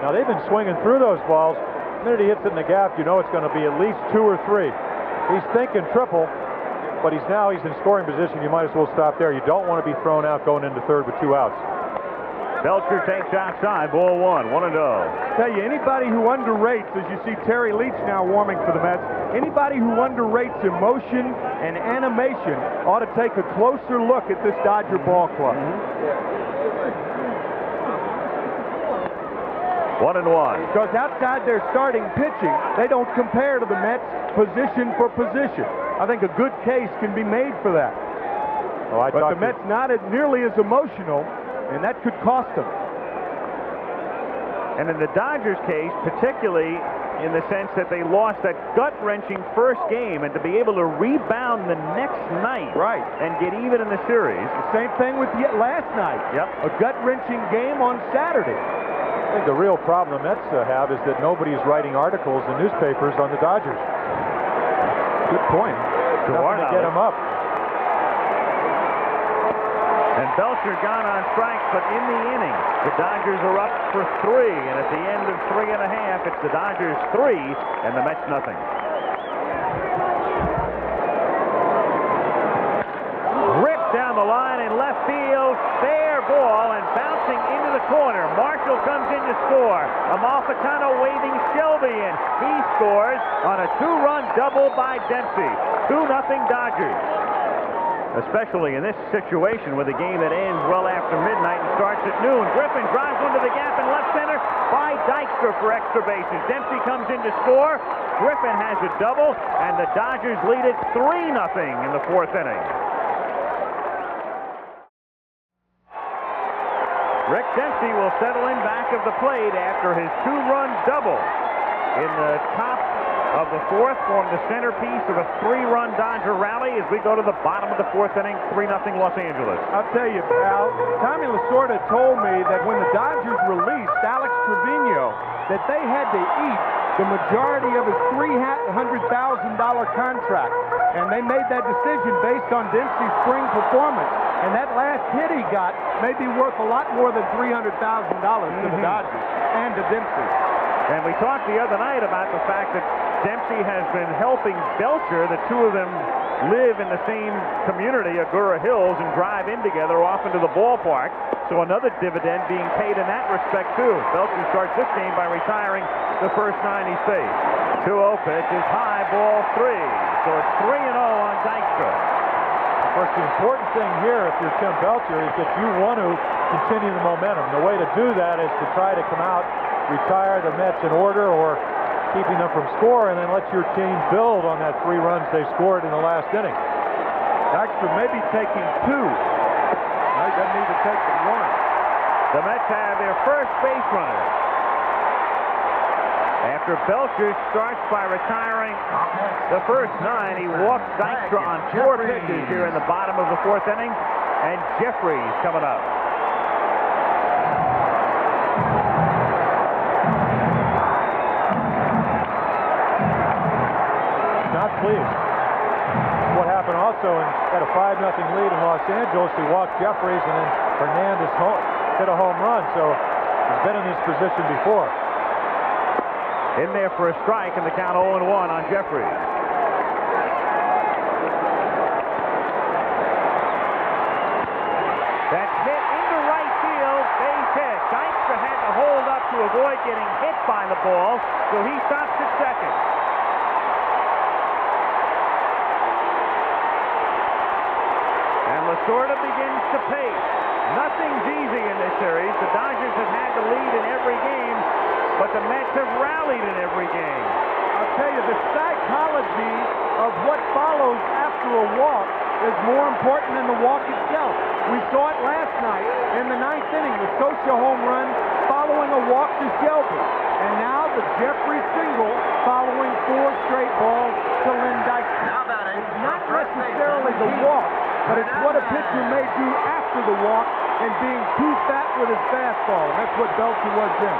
Now they've been swinging through those balls. The minute he hits it in the gap, you know it's going to be at least 2 or 3. He's thinking triple, but he's in scoring position. You might as well stop there. You don't want to be thrown out going into third with 2 outs. Belcher takes outside, ball 1, 1-0. Tell you, anybody who underrates, as you see Terry Leach now warming for the Mets, anybody who underrates emotion and animation ought to take a closer look at this Dodger ball club. 1-1. Because outside their starting pitching, they don't compare to the Mets position for position. I think a good case can be made for that. But the Mets not nearly as emotional, and that could cost them. And in the Dodgers case, particularly in the sense that they lost that gut-wrenching first game, and to be able to rebound the next night and get even in the series. The same thing with last night. Yep. A gut-wrenching game on Saturday. I think the real problem the Mets have is that nobody is writing articles in newspapers on the Dodgers. Good point. Nothing to get them up. And Belcher gone on strikes, but in the inning, the Dodgers are up for 3. And at the end of 3.5, it's the Dodgers 3 and the Mets nothing. Ripped down the line in left field. Fair ball and bouncing into the corner. Marshall comes in to score. Amalfitano waving Shelby in. He scores on a 2-run double by Dempsey. 2-0 Dodgers. Especially in this situation with a game that ends well after midnight and starts at noon. Griffin drives into the gap in left center by Dykstra for extra bases. Dempsey comes in to score. Griffin has a double, and the Dodgers lead it 3-0 in the 4th inning. Rick Dempsey will settle in back of the plate after his 2-run double in the top of the 4th, formed the centerpiece of a 3-run Dodger rally as we go to the bottom of the 4th inning, 3-0 Los Angeles. I'll tell you, pal, Tommy Lasorda told me that when the Dodgers released Alex Trevino, that they had to eat the majority of his $300,000 contract. And they made that decision based on Dempsey's spring performance. And that last hit he got may be worth a lot more than $300,000 to the Dodgers and to Dempsey. And we talked the other night about the fact that Dempsey has been helping Belcher. The two of them live in the same community, Agoura Hills, and drive in together often to the ballpark. So another dividend being paid in that respect, too. Belcher starts this game by retiring the first 9 he's faced. 2-0 pitch is high, ball 3. So it's 3-0 on Dykstra. Of course, the important thing here, if you're Tim Belcher, is that you want to continue the momentum. The way to do that is to try to come out, retire the Mets in order, or keeping them from score, and then let your team build on that 3 runs they scored in the last inning. Dykstra may be taking 2. He doesn't need to take the 1. The Mets have their first base runner. After Belcher starts by retiring the first 9, he walks Dykstra on 4 pitches here in the bottom of the 4th inning, and Jeffries coming up. Not pleased. What happened also, and got a 5-0 lead in Los Angeles. He walked Jeffries, and then Fernandez hit a home run. So he's been in this position before. In there for a strike, and the count 0-1 on Jeffries. That's hit into right field, base hit. Dykstra had to hold up to avoid getting hit by the ball, so he stops at second. And Lasorda begins to pace. Nothing's easy in this series. The Dodgers have had the lead in every game, but the Mets have rallied in every game. I'll tell you, the psychology of what follows after a walk is more important than the walk itself. We saw it last night in the 9th inning, the Scioscia home run following a walk to Shelby. And now the Jeffries single following 4 straight balls to Lynn Dykstra. It's not necessarily the walk, but it's what a pitcher may do after the walk and being too fat with his fastball. And that's what Belcher was then.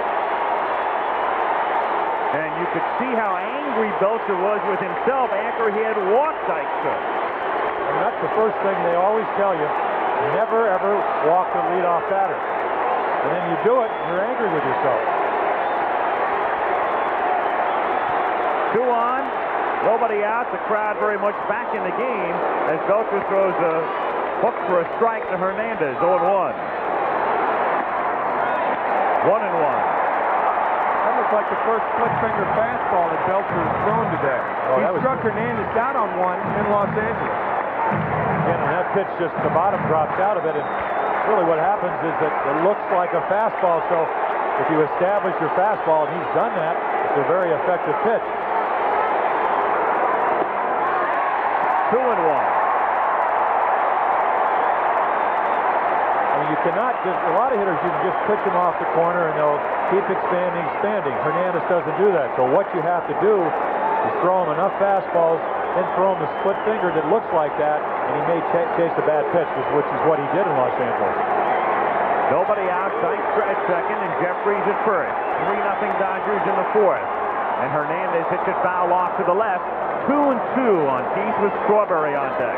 And you could see how angry Belcher was with himself after he had walked Dykstra. And that's the first thing they always tell you. Never, ever walk the leadoff batter. And then you do it, and you're angry with yourself. 2 on, nobody out. The crowd very much back in the game as Belcher throws a hook for a strike to Hernandez, 0-1. 1-1. That looks like the first split-finger fastball that Belcher has thrown today. Oh, He struck Hernandez out on one in Los Angeles. Again, and that pitch just the bottom drops out of it, and really what happens is that it looks like a fastball, so if you establish your fastball, and he's done that, it's a very effective pitch. 2-1. You cannot just, a lot of hitters, you can just pitch them off the corner and they'll keep expanding. Hernandez doesn't do that. So what you have to do is throw him enough fastballs, then throw him a split finger that looks like that, and he may chase a bad pitch, which is what he did in Los Angeles. Nobody out, Dykstra at second, and Jeffries at first. 3-0 Dodgers in the fourth. And Hernandez hits it foul off to the left. 2-2 on Keith with Strawberry on deck.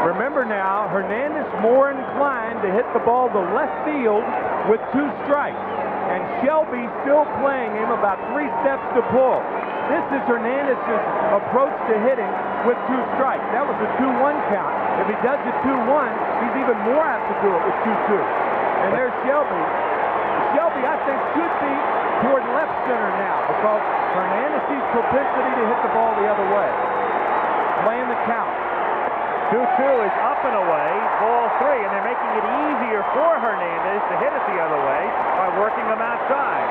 Remember now, Hernandez more inclined to hit the ball to left field with 2 strikes. And Shelby still playing him about 3 steps to pull. This is Hernandez's approach to hitting with 2 strikes. That was a 2-1 count. If he does it 2-1, he's even more apt to do it with 2-2. And there's Shelby. Shelby, I think, should be toward left center now because Hernandez's propensity to hit the ball the other way. Playing the count. 2-2 is up and away, ball 3, and they're making it easier for Hernandez to hit it the other way by working him outside.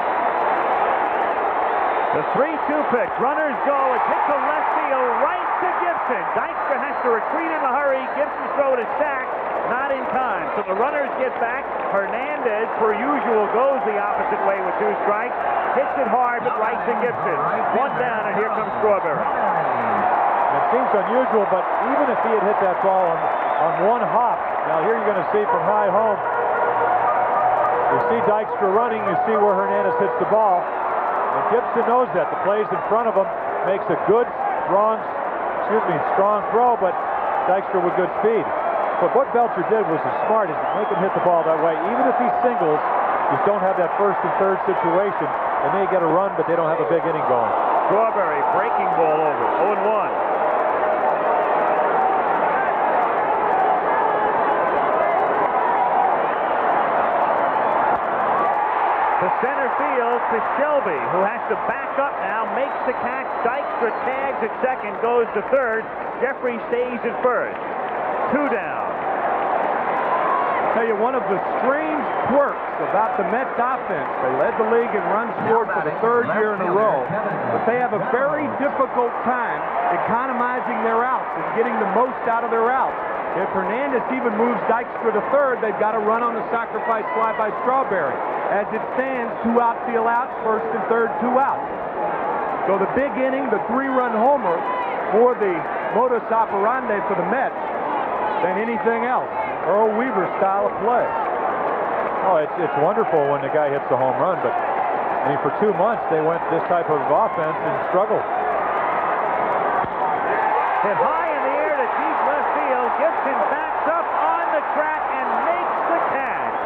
The 3-2 pitch, runners go, it's hit to left field, right to Gibson. Dykstra has to retreat in a hurry, Gibson's throw to Sack, not in time. So the runners get back, Hernandez, per usual, goes the opposite way with 2 strikes, hits it hard, but right to Gibson. 1 down, and here comes Strawberry. It seems unusual, but even if he had hit that ball on 1 hop, now here you're going to see from high home, you see Dykstra running, you see where Hernandez hits the ball, and Gibson knows that. The plays in front of him makes a good, strong throw, but Dykstra with good speed. But what Belcher did was as smart as make him hit the ball that way. Even if he singles, you don't have that first and third situation. They may get a run, but they don't have a big inning going. Strawberry breaking ball over, 0-1. To center field to Shelby, who has to back up now, makes the catch. Dykstra tags at second, goes to third. Jeffrey stays at first. 2 down. I'll tell you, one of the strange quirks about the Mets offense, they led the league in runs scored for the 3rd year in a row, but they have a very difficult time economizing their outs and getting the most out of their outs. If Hernandez even moves Dykstra to third, they've got to run on the sacrifice fly by Strawberry. As it stands, 2 outfield outs, first and third, 2 outs. So the big inning, the 3-run homer for the modus operandi for the Mets than anything else. Earl Weaver style of play. Oh, it's wonderful when the guy hits the home run, but I mean, for 2 months they went this type of offense and struggled. Hit high in the air to deep left field. Gibson backs up on the track and makes the catch.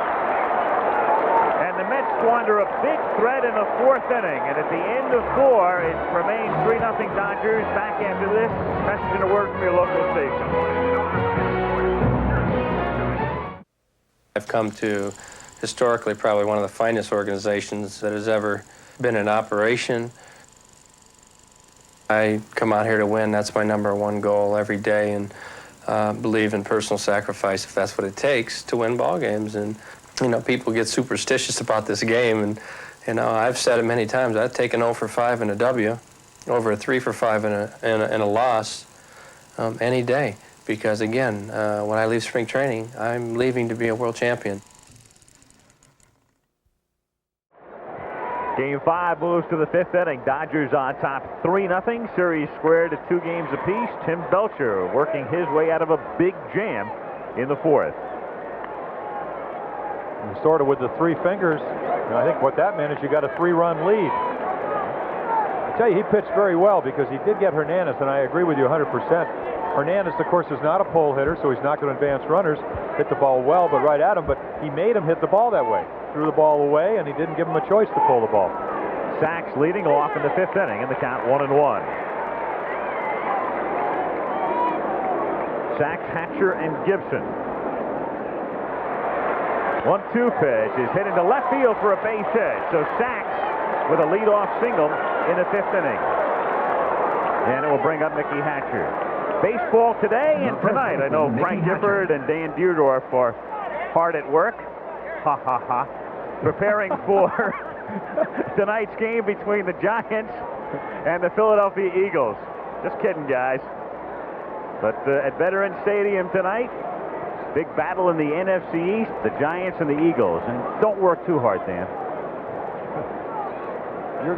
And the Mets squander a big threat in the 4th inning. And at the end of 4, it remains 3-0 Dodgers. Back after this, message and a word from your local station. I've come to historically probably one of the finest organizations that has ever been in operation. I come out here to win. That's my #1 goal every day, and believe in personal sacrifice if that's what it takes to win ball games. And you know, people get superstitious about this game, and you know, I've said it many times. I'd take an 0 for 5 in a W over a 3 for 5 in a loss any day. Because again, when I leave spring training, I'm leaving to be a world champion. Game 5 moves to the 5th inning. Dodgers on top 3-0. Series squared at 2 games apiece. Tim Belcher working his way out of a big jam in the 4th. And sort of with the 3 fingers, and I think what that meant is you got a 3-run lead. I tell you, he pitched very well because he did get Hernandez, and I agree with you 100%. Hernandez, of course, is not a pole hitter, so he's not going to advance runners. Hit the ball well, but right at him, but he made him hit the ball that way. Threw the ball away, and he didn't give him a choice to pull the ball. Sachs leading off in the 5th inning in the count 1-1. Sachs, Hatcher, and Gibson. 1-2 pitch is hit into left field for a base hit. So Sachs with a leadoff single in the 5th inning. And it will bring up Mickey Hatcher. Baseball today and tonight. I know Frank Gifford and Dan Deerdorf are hard at work. Ha ha ha. Preparing for tonight's game between the Giants and the Philadelphia Eagles. Just kidding, guys. But at Veterans Stadium tonight, big battle in the NFC East, the Giants and the Eagles. And don't work too hard, Dan.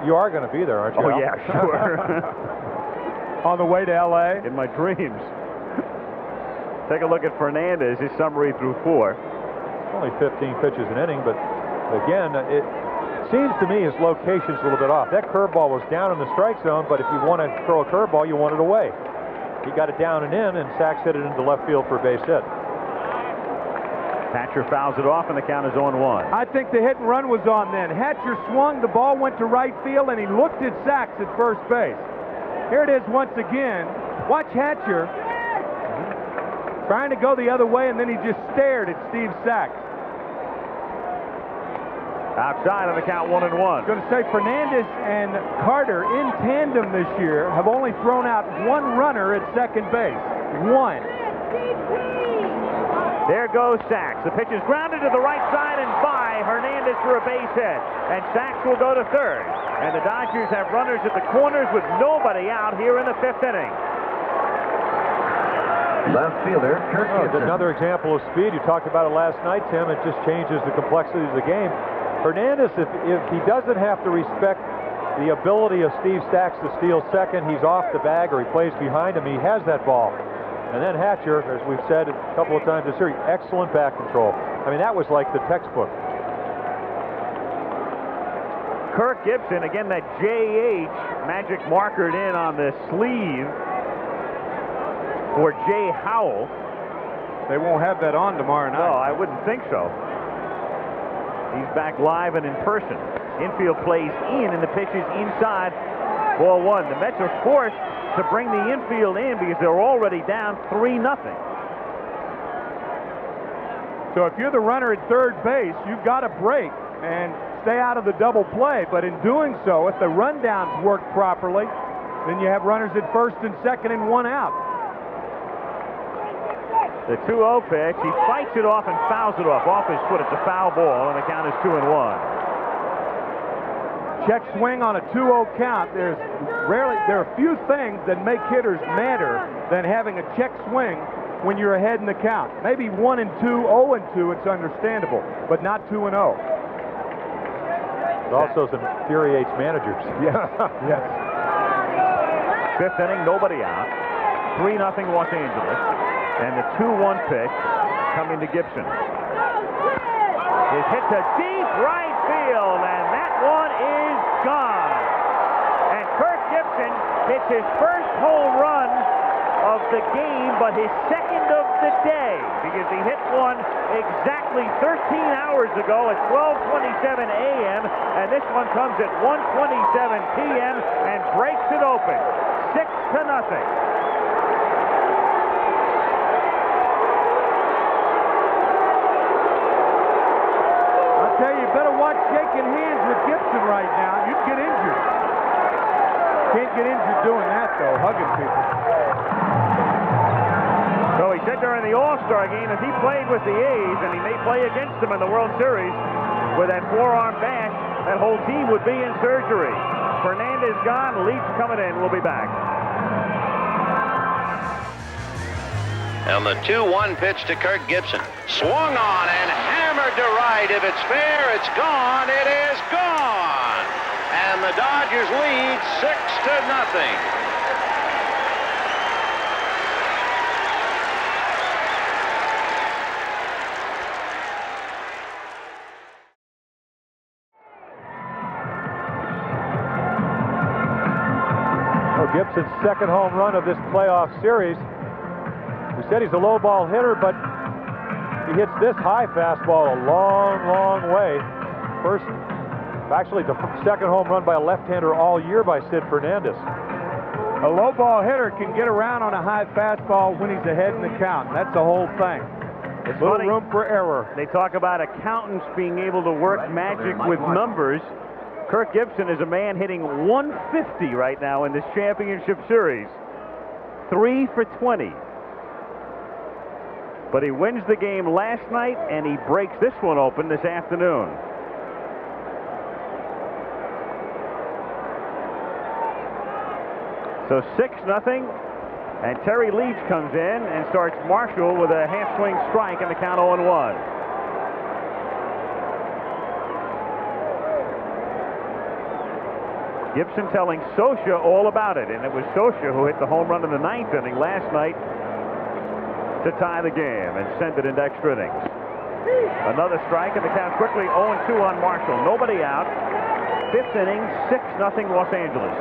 You are going to be there, aren't you? Oh, Al? yeah, sure. On the way to L.A.? In my dreams. Take a look at Fernandez, his summary through 4. Only 15 pitches an inning, but again, it seems to me his location's a little bit off. That curveball was down in the strike zone, but if you want to throw a curveball, you want it away. He got it down and in, and Sachs hit it into left field for a base hit. Hatcher fouls it off, and the count is 0-1. I think the hit and run was on then. Hatcher swung, the ball went to right field, and he looked at Sachs at first base. Here it is once again. Watch Hatcher trying to go the other way, and then he just stared at Steve Sachs. Outside on the count, 1-1. I was going to say Fernandez and Carter in tandem this year have only thrown out one runner at second base. One. There goes Sachs. The pitch is grounded to the right side and by Hernandez for a base hit. And Sachs will go to third. And the Dodgers have runners at the corners with nobody out here in the 5th inning. Left fielder, Kirk Gibson. Another example of speed. You talked about it last night, Tim. It just changes the complexity of the game. Hernandez, if he doesn't have to respect the ability of Steve Sachs to steal second, he's off the bag or he plays behind him, he has that ball. And then Hatcher, as we've said a couple of times this series, excellent back control. I mean, that was like the textbook. Kirk Gibson, again, that JH magic markered in on the sleeve for Jay Howell. They won't have that on tomorrow night. No, I wouldn't think so. He's back live and in person. Infield plays in, and the pitch is inside. Ball 1. The Mets are forced to bring the infield in because they're already down 3-0. So if you're the runner at third base, you've got to break and stay out of the double play. But in doing so, if the rundowns work properly, then you have runners at first and second and one out. The 2-0 pitch, he fights it off and fouls it off his foot. It's a foul ball, and the count is 2-1. Check swing on a 2-0 count. There are few things that make hitters madder than having a check swing when you're ahead in the count. Maybe 1-2, 0-2, it's understandable, but not 2-0. It also infuriates managers. Yes. Yes. 5th inning, nobody out. 3-0 Los Angeles. And the 2-1 pitch coming to Gibson. Is hit to deep right field, and that one is gone. And Kirk Gibson hits his first home run of the game, but his second of the day, because he hit one exactly 13 hours ago at 12:27 a.m., and this one comes at 1:27 p.m. and breaks it open. 6-0. Tell you, better watch shaking hands with Gibson right now. You'd get injured. Can't get injured doing that, though, hugging people. So he said during the All-Star game, if he played with the A's, and he may play against them in the World Series, with that forearm bash, that whole team would be in surgery. Fernandez gone, Leach coming in. We'll be back. And the 2-1 pitch to Kirk Gibson. Swung on and hammered to right. If it's fair, it's gone. It is gone. And the Dodgers lead 6-0. Well, Gibson's second home run of this playoff series. We said he's a low ball hitter, but he hits this high fastball a long, long way. Actually, the second home run by a left-hander all year by Sid Fernandez. A low ball hitter can get around on a high fastball when he's ahead in the count. That's the whole thing. It's little funny. room for error. They talk about accountants being able to work magic with numbers. Kirk Gibson is a man hitting 150 right now in this championship series. 3 for 20. But he wins the game last night, and he breaks this one open this afternoon. So 6-0, and Terry Leach comes in and starts Marshall with a half-swing strike and the count 0-1. Gibson telling Scioscia all about it, and it was Scioscia who hit the home run in the 9th inning last night to tie the game and send it into extra innings. Another strike, and the count quickly 0-2 on Marshall. Nobody out. 5th inning, 6-0 Los Angeles.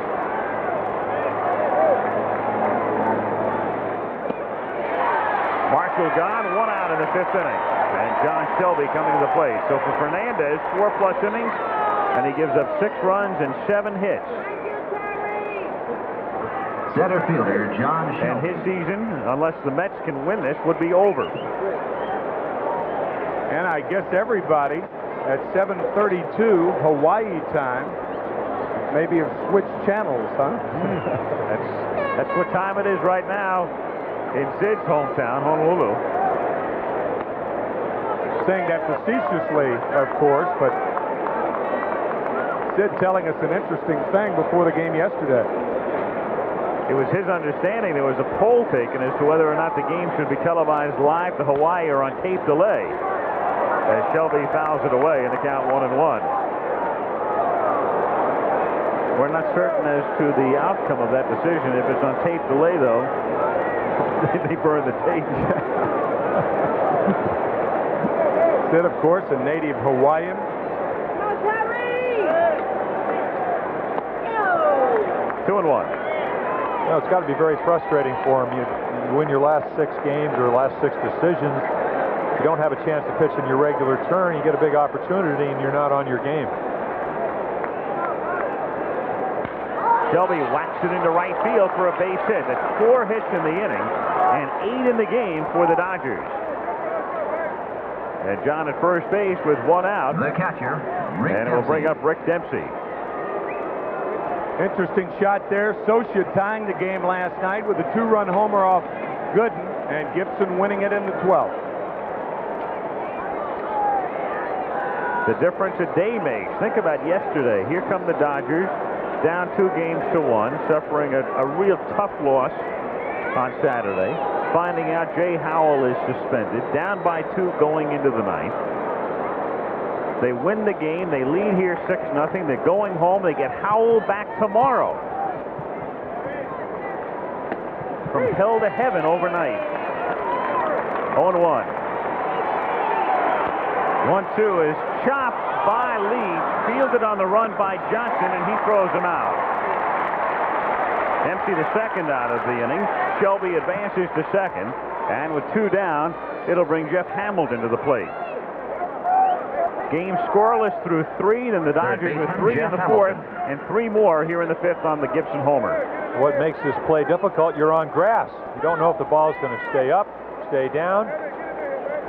Marshall gone, 1 out in the 5th inning. And John Shelby coming to the plate. So for Fernandez, 4+ innings, and he gives up 6 runs and 7 hits. Center fielder John Shelby. And his season, unless the Mets can win this, would be over. And I guess everybody at 7:32 Hawaii time maybe have switched channels, huh? That's what time it is right now in Sid's hometown, Honolulu. Saying that facetiously, of course, but Sid telling us an interesting thing before the game yesterday. It was his understanding there was a poll taken as to whether or not the game should be televised live to Hawaii or on tape delay. As Shelby fouls it away in the count 1-1. We're not certain as to the outcome of that decision. If it's on tape delay, though, they burn the tape. Sid, of course, a native Hawaiian. 2-1. No, it's got to be very frustrating for him. You win your last 6 games or last 6 decisions. You don't have a chance to pitch in your regular turn. You get a big opportunity, and you're not on your game. Shelby whacks it into right field for a base hit. That's 4 hits in the inning and 8 in the game for the Dodgers. And John at first base with 1 out. The catcher, Rick And it will bring up Rick Dempsey. Interesting shot there. Scioscia tying the game last night with a 2-run homer off Gooden, and Gibson winning it in the 12th. The difference a day makes. Think about yesterday. Here come the Dodgers, down 2-1, suffering a real tough loss on Saturday. Finding out Jay Howell is suspended, down by 2 going into the 9th. They win the game. They lead here 6-0. They're going home. They get Howell back tomorrow. From hell to heaven overnight. 0-1. 1-2 is chopped by Leach, fielded on the run by Johnson, and he throws him out. Dempsey the second out of the inning. Shelby advances to second, and with 2 down, it'll bring Jeff Hamilton to the plate. Game scoreless through 3, then the Dodgers with 3 in the 4th, and 3 more here in the 5th on the Gibson homer. What makes this play difficult, you're on grass. You don't know if the ball's going to stay up, stay down.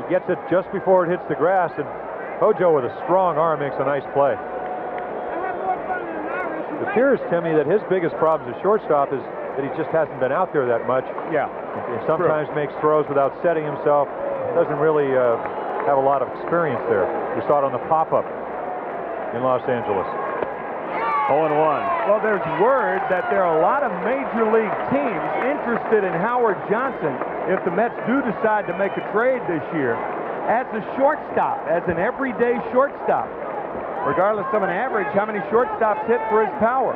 He gets it just before it hits the grass, and Hojo with a strong arm makes a nice play. It appears, Timmy, that his biggest problem as shortstop is that he just hasn't been out there that much. Yeah. He sometimes makes throws without setting himself. Doesn't really have a lot of experience there. We saw it on the pop-up in Los Angeles. 0-1. Well, there's word that there are a lot of major league teams interested in Howard Johnson if the Mets do decide to make a trade this year as a shortstop, as an everyday shortstop. Regardless of an average, how many shortstops hit for his power?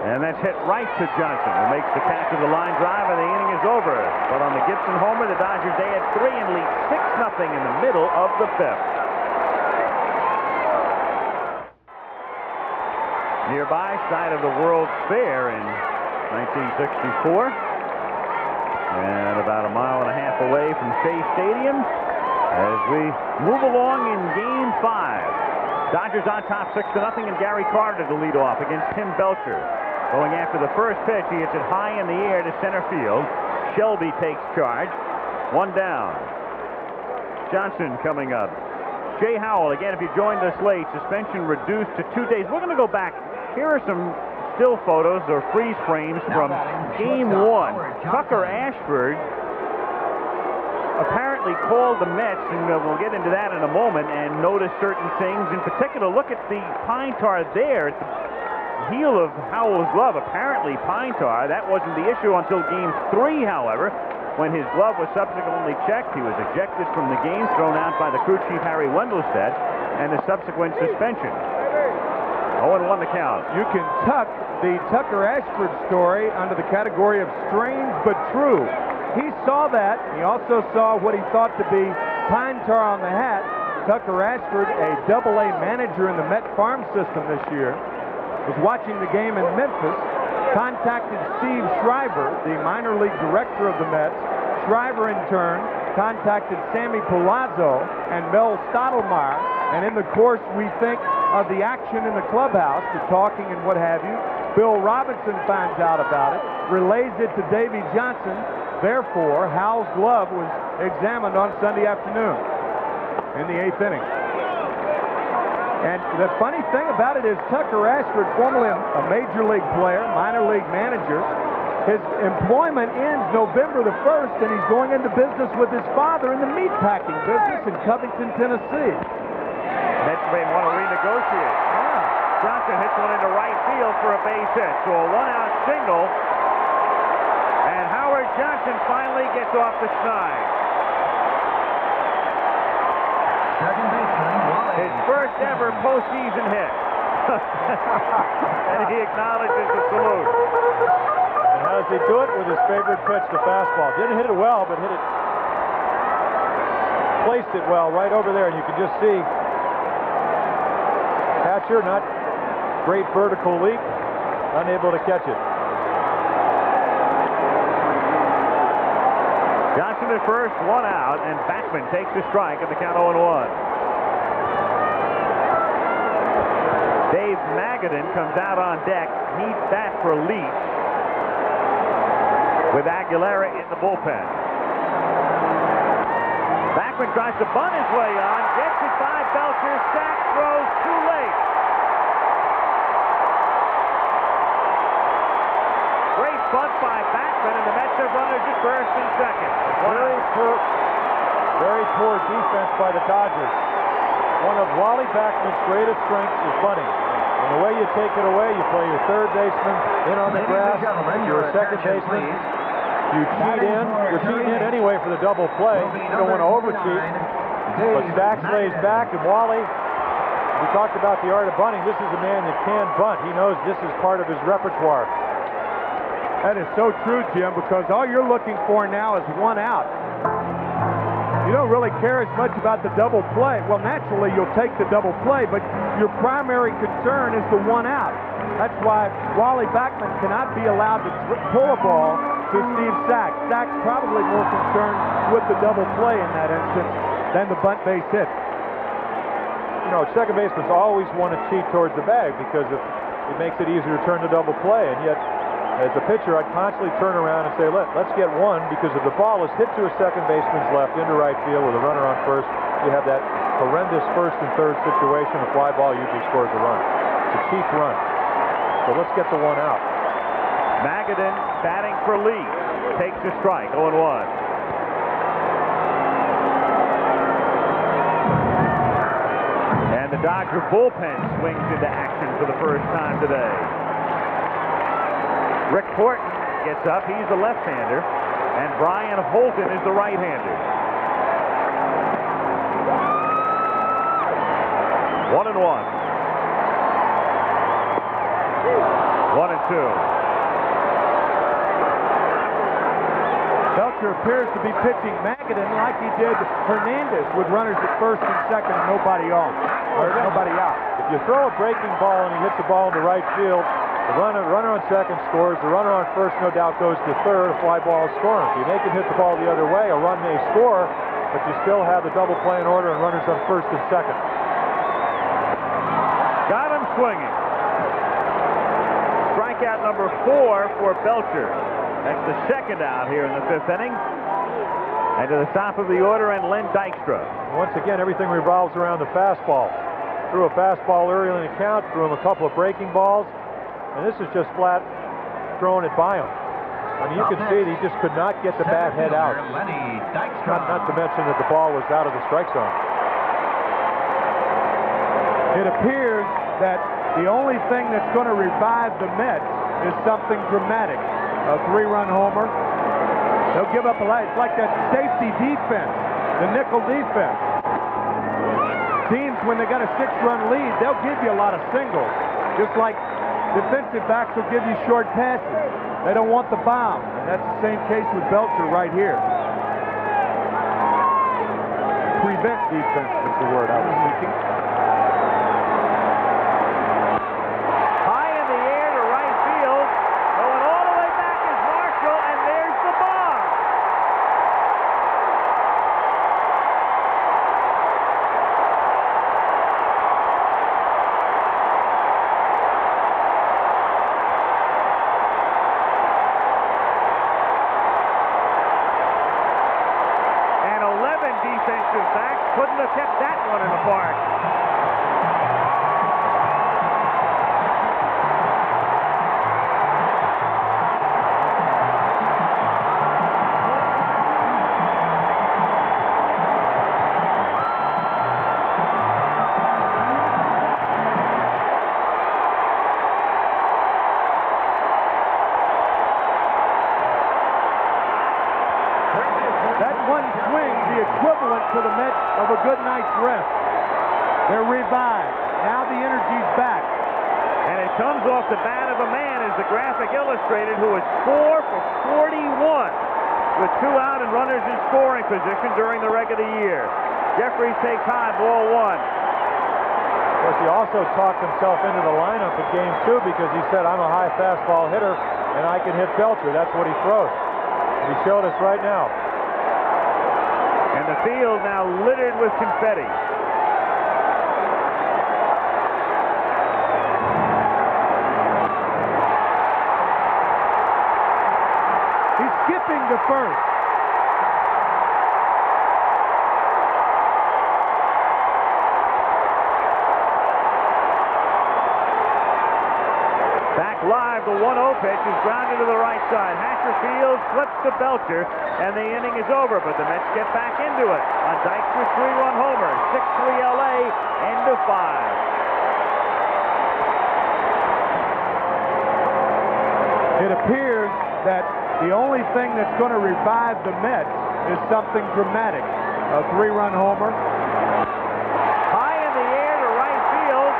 And that's hit right to Johnson, who makes the catch of the line drive, and the inning is over. But on the Gibson homer, the Dodgers, they had 3 and lead 6-0 in the middle of the 5th. Nearby side of the World's Fair in 1964. And about 1.5 miles away from Shea Stadium as we move along in Game 5. Dodgers on top 6-0, and Gary Carter to lead off against Tim Belcher. Going after the first pitch, he hits it high in the air to center field. Shelby takes charge. One down. Johnson coming up. Jay Howell, again, if you joined us late, suspension reduced to 2 days. We're going to go back. Here are some still photos or freeze frames from Game 1. Tucker Ashford apparently called the Mets, and we'll get into that in a moment, and noticed certain things. In particular, look at the pine tar there at the heel of Howell's glove. Apparently pine tar. That wasn't the issue until Game 3, however, when his glove was subsequently checked. He was ejected from the game, thrown out by the crew chief Harry Wendelstedt, and the subsequent suspension. 0-1 the count. You can tuck the Tucker Ashford story under the category of strange but true. He saw that. He also saw what he thought to be pine tar on the hat. Tucker Ashford, a Double-A manager in the Met farm system this year, was watching the game in Memphis, contacted Steve Shriver, the minor league director of the Mets. Shriver, in turn, contacted Sammy Palazzo and Mel Stottlemyre, and in the course, we think, of the action in the clubhouse, the talking and what have you, Bill Robinson finds out about it, relays it to Davey Johnson. Therefore, Howell's glove was examined on Sunday afternoon in the 8th inning. And the funny thing about it is Tucker Ashford, formerly a major league player, minor league manager, his employment ends November the 1st, and he's going into business with his father in the meatpacking business in Covington, Tennessee. Mets may want to renegotiate. Johnson hits one into right field for a base hit. So a one-out single. And Howard Johnson finally gets off the snide. Second baseman, Wally. His first ever postseason hit. And he acknowledges the salute. And how does he do it? With his favorite pitch, the fastball. Didn't hit it well, but placed it well right over there, and you can just see catcher, not great vertical leap, unable to catch it. Johnson at first, one out, and Backman takes the strike at the count 0-1. Dave Magadan comes out on deck. He's back for Leach with Aguilera in the bullpen. Backman tries to bunt his way on, gets it by Belcher, sack, throws too late. Great bunt by Backman, and the Mets have runners at first and second. Very poor defense by the Dodgers. One of Wally Backman's greatest strengths is bunting. And the way you take it away, you play your third baseman in on the grass, your second baseman. You cheat in. You're cheating in anyway for the double play. You don't want to overcheat. But Stax lays back, and Wally, we talked about the art of bunting. This is a man that can bunt. He knows this is part of his repertoire. That is so true, Jim, because all you're looking for now is one out. You don't really care as much about the double play. Well, naturally, you'll take the double play, but your primary concern is the one out. That's why Wally Backman cannot be allowed to pull a ball to Steve Sax. Sax probably more concerned with the double play in that instance than the bunt base hit. You know, second basemen always want to cheat towards the bag because it makes it easier to turn the double play, and yet as a pitcher, I'd constantly turn around and say, let's get one, because if the ball is hit to a second baseman's left into right field with a runner on first, you have that horrendous first and third situation. A fly ball usually scores a run. It's a cheap run. So let's get the one out. Magadan batting for Lee. Takes the strike, 0-1. And the Dodger bullpen swings into action for the first time today. Rick Horton gets up. He's the left-hander. And Brian Holton is the right-hander. 1-1. 1-2. Belcher appears to be pitching Magadan like he did Hernandez with runners at first and second and nobody on, or nobody out. If you throw a breaking ball and he hits the ball into right field, the runner on second scores. The runner on first, no doubt, goes to third. A fly ball is scoring. If you make him hit the ball the other way, a run may score, but you still have the double play in order and runners on first and second. Got him swinging. Strikeout number 4 for Belcher. That's the second out here in the 5th inning. And to the top of the order, and Len Dykstra. Once again, everything revolves around the fastball. Threw a fastball early in the count, threw him a couple of breaking balls, and this is just flat throwing it by him. I mean, you can see that he just could not get the bat head out. Not to mention that the ball was out of the strike zone. It appears that the only thing that's going to revive the Mets is something dramatic. A 3-run homer. They'll give up a lot. It's like that safety defense, the nickel defense. Teams, when they got a 6-run lead, they'll give you a lot of singles. Just like defensive backs will give you short passes. They don't want the bomb. And that's the same case with Belcher right here. Prevent defense is the word I was seeking. Couldn't have kept that one in the park. That one swing, the equivalent to the Mets of a good night's rest. They're revived. Now the energy's back. And it comes off the bat of a man, as the graphic illustrated, who was 4 for 41 with 2 out and runners in scoring position during the reg of the year. Jeffries takes high, ball 1. Of course, he also talked himself into the lineup in game 2 because he said, I'm a high fastball hitter and I can hit Belcher. That's what he throws. He showed us right now. And the field now littered with confetti. He's skipping to first. Back live, the 1-0 pitch is grounded to the right side. Hatcher fields, flips to Belcher, and the inning is over, but the Mets get back into it on Dykstra's 3-run homer. 6-3 LA, end of 5. It appears that the only thing that's going to revive the Mets is something dramatic. A 3-run homer. High in the air to right field.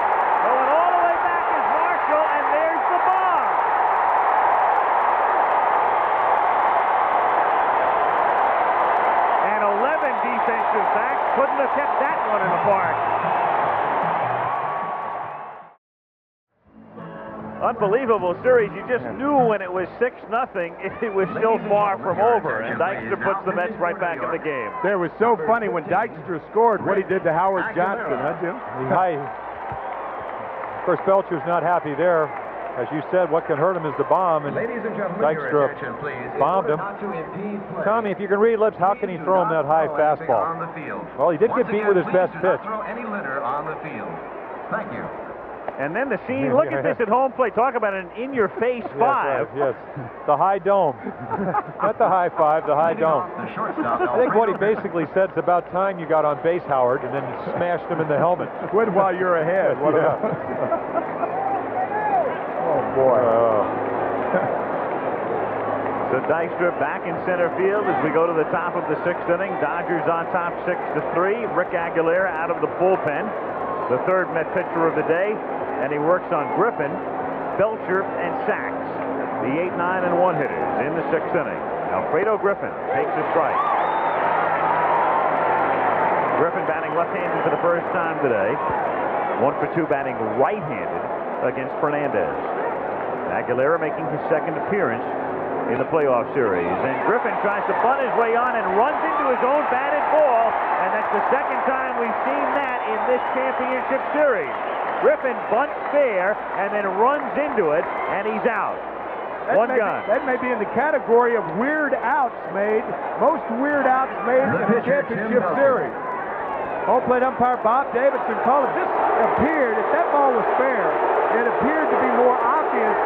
Going all the way back is Marshall, and there's the bomb. And 11 defensive backs couldn't have kept that one in the park. Unbelievable series. You just knew when it was 6-0, it was still far from over. And Dykstra puts the Mets right back in the game. It was so funny when Dykstra scored what he did to Howard Johnson, huh, Jim? Of course, Belcher's not happy there. As you said, what can hurt him is the bomb, and Dykstra bombed him. Tommy, if you can read lips, how can he throw him that high fastball? Well, he did get beat with his best pitch. Thank you. And then the scene, look at this at home plate. Talk about an in-your-face 5. Yes, the high dome. Not the high 5, the high dome. I think what he basically said, it's about time you got on base, Howard, and then smashed him in the helmet. Quit while you're ahead. What yeah. Oh, boy. So Dykstra back in center field as we go to the top of the 6th inning. Dodgers on top 6-3. Rick Aguilera out of the bullpen, the third Met pitcher of the day, and he works on Griffin, Belcher, and Sachs, the 8, 9, and 1 hitters in the 6th inning. Alfredo Griffin takes a strike. Griffin batting left-handed for the first time today. 1 for 2 batting right-handed against Fernandez. Aguilera making his second appearance in the playoff series. And Griffin tries to bunt his way on and runs into his own batted ball. And that's the second time we've seen that in this championship series. Griffin bunts fair and then runs into it, and he's out. That may be in the category of weird outs made. Most weird outs made in the championship series. Home plate umpire Bob Davidson called it. This appeared, if that ball was fair, it appeared to be more obvious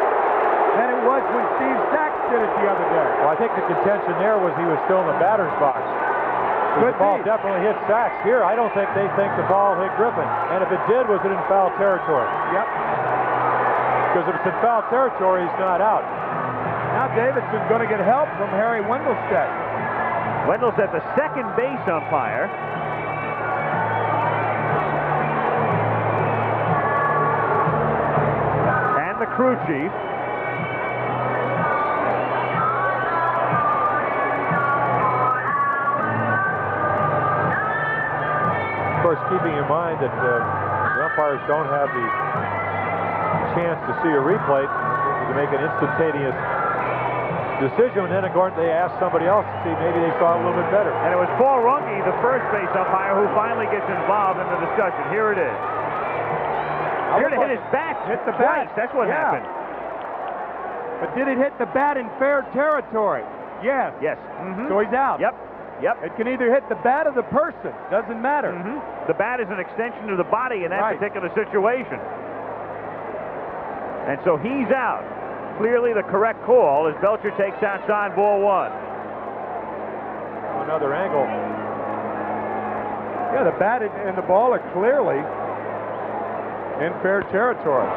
than it was when Steve Sachs did it the other day. Well, I think the contention there was he was still in the batter's box. The ball definitely hit Sachs. Here, I don't think they think the ball hit Griffin. And if it did, was it in foul territory? Yep. Because if it's in foul territory, he's not out. Now Davidson's going to get help from Harry Wendelstedt. Wendelstedt, the second base umpire. And the crew chief. Of course, keeping in mind that the umpires don't have the chance to see a replay to make an instantaneous decision, and then they asked somebody else to see maybe they saw it a little bit better. And it was Paul Runge, the first base umpire, who finally gets involved in the discussion. Here it is. Here to hit his bat. Hit the twice. bat. That's what happened. But did it hit the bat in fair territory? Yes. Yes. So he's out. Yep. It can either hit the bat or the person. Doesn't matter. The bat is an extension of the body in that particular situation. And so he's out. Clearly the correct call as Belcher takes outside ball one. Another angle. Yeah, the bat and the ball are clearly in fair territory.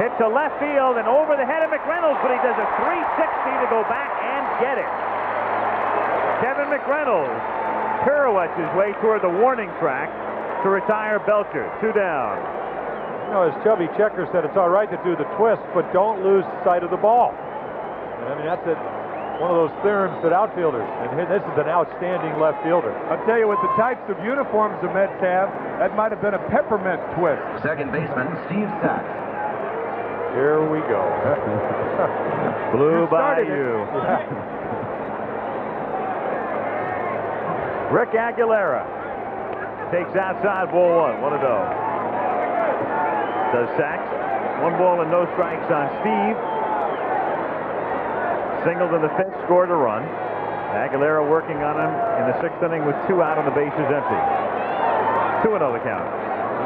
Hit to left field and over the head of McReynolds, but he does a 360 to go back and get it. Kevin McReynolds pirouettes his way toward the warning track to retire Belcher. 2 down. You know, as Chubby Checker said, it's all right to do the twist, but don't lose sight of the ball. And I mean, that's one of those theorems that outfielders, and this is an outstanding left fielder. I'll tell you, with the types of uniforms the Mets have, that might have been a peppermint twist. Second baseman, Steve Sachs. Here we go. Blue Bayou. Rick Aguilera takes outside ball one. 1-0. Does Sachs. 1 ball and no strikes on Steve. Singled in the 5th, scored a run. Aguilera working on him in the 6th inning with 2 out and the bases empty. 2-0 the count.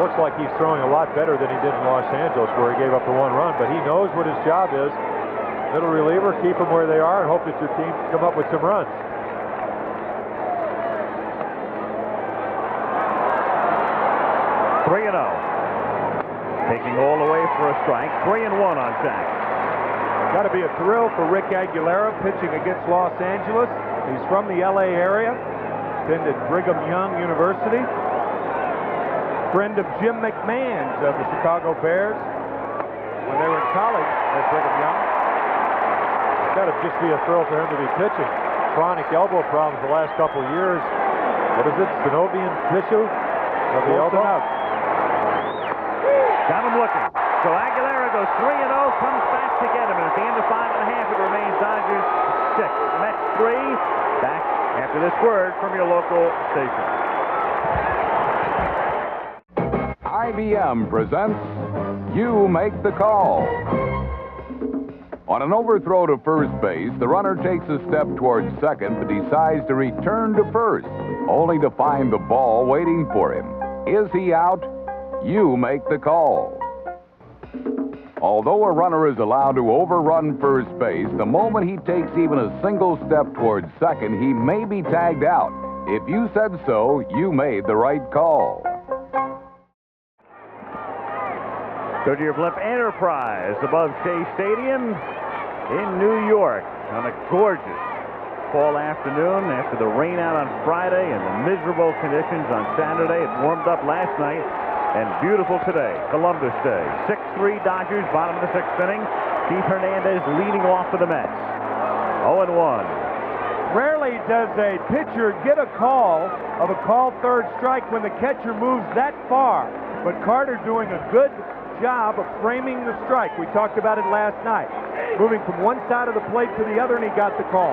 Looks like he's throwing a lot better than he did in Los Angeles, where he gave up the 1 run, but he knows what his job is. Middle reliever, keep them where they are and hope that your team come up with some runs. 3-0. Taking all the way for a strike. 3-1 on Sachs. Got to be a thrill for Rick Aguilera pitching against Los Angeles. He's from the LA area. Attended Brigham Young University. Friend of Jim McMahon's of the Chicago Bears when they were in college at Brigham Young. It's got to just be a thrill for him to be pitching. Chronic elbow problems the last couple of years. What is it? Synovial tissue of the elbow? Got him looking. So Aguilera goes 3-0, comes back to get him. And at the end of 5 1/2, it remains Dodgers 6, Mets 3. Back after this word from your local station. IBM presents You Make the Call. On an overthrow to first base, the runner takes a step towards second but decides to return to first, only to find the ball waiting for him. Is he out? You make the call. Although a runner is allowed to overrun first base, the moment he takes even a single step towards second, he may be tagged out. If you said so, you made the right call. Goodyear Blimp Enterprise above Shea Stadium in New York on a gorgeous fall afternoon after the rain out on Friday and the miserable conditions on Saturday. It warmed up last night and beautiful today, Columbus Day. 6-3 Dodgers, bottom of the 6th inning. Keith Hernandez leading off for the Mets. 0-1. Rarely does a pitcher get a call of a called third strike when the catcher moves that far. But Carter doing a good job of framing the strike. We talked about it last night. Moving from one side of the plate to the other, and he got the call.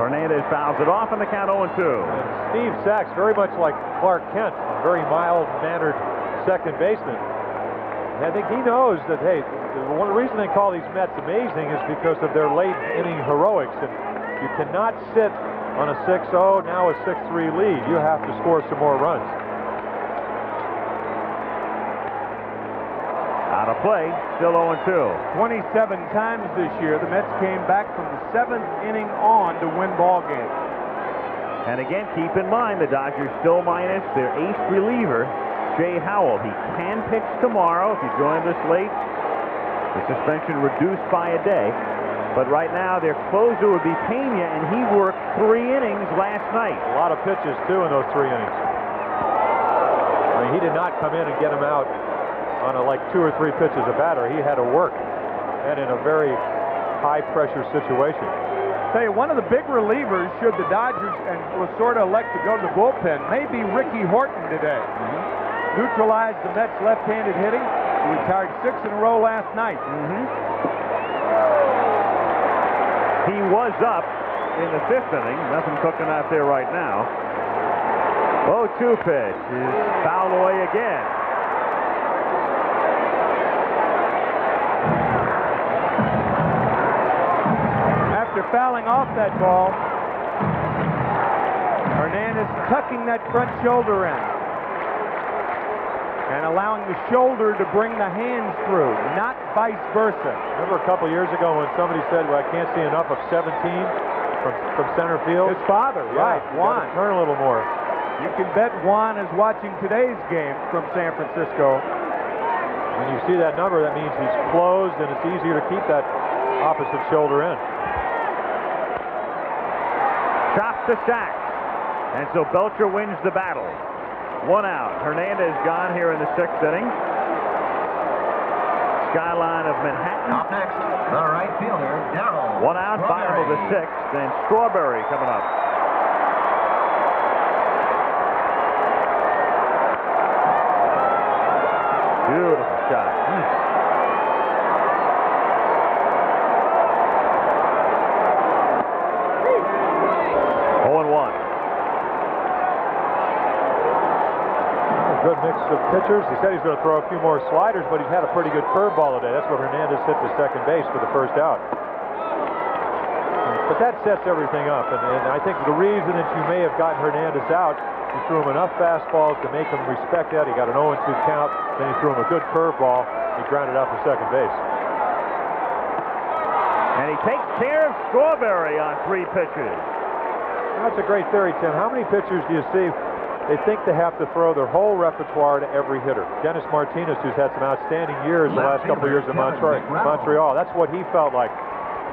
Hernandez fouls it off, and the count 0-2. Steve Sachs, very much like Clark Kent, a very mild-mannered second baseman. I think he knows that, hey, one of the reasons they call these Mets amazing is because of their late inning heroics. And you cannot sit on a 6-0, now a 6-3 lead. You have to score some more runs. Out of play, still 0-2. 27 times this year, the Mets came back from the 7th inning on to win ball games. And again, keep in mind, the Dodgers still minus their ace reliever, Jay Howell. He can pitch tomorrow if he joined us late. The suspension reduced by a day. But right now, their closer would be Pena, and he worked 3 innings last night. A lot of pitches, too, in those 3 innings. I mean, he did not come in and get him out on like 2 or 3 pitches a batter. He had to work, and in a very high-pressure situation. Tell you, one of the big relievers, should the Dodgers and Lasorda elect to go to the bullpen, may be Ricky Horton today. Neutralized the Mets' left-handed hitting. He retired 6 in a row last night. He was up in the 5th inning. Nothing cooking out there right now. 0-2 pitch is fouled away again. After fouling off that ball, Hernandez tucking that front shoulder in and allowing the shoulder to bring the hands through, not vice versa. Remember a couple years ago when somebody said, well, I can't see enough of 17 from center field? His father, right, Juan. Turn a little more. You can bet Juan is watching today's game from San Francisco. When you see that number, that means he's closed, and it's easier to keep that opposite shoulder in. Chops to sack. And so Belcher wins the battle. 1 out. Hernandez gone here in the 6th inning. Skyline of Manhattan. Up next, the right fielder, Darryl. 1 out, bottom of the 6th. And Strawberry coming up. Beautiful shot. 0-1. Good mix of pitchers. He said he's going to throw a few more sliders, but he's had a pretty good curveball today. That's what Hernandez hit to second base for the 1st out. But that sets everything up, and I think the reason that you may have gotten Hernandez out, he threw him enough fastballs to make him respect that. He got an 0-2 count, then he threw him a good curveball. He grounded out to second base. And he takes care of Strawberry on 3 pitches. That's a great theory, Tim. How many pitchers do you see? They think they have to throw their whole repertoire to every hitter. Dennis Martinez, who's had some outstanding years the last couple of years in Montreal. That's what he felt like.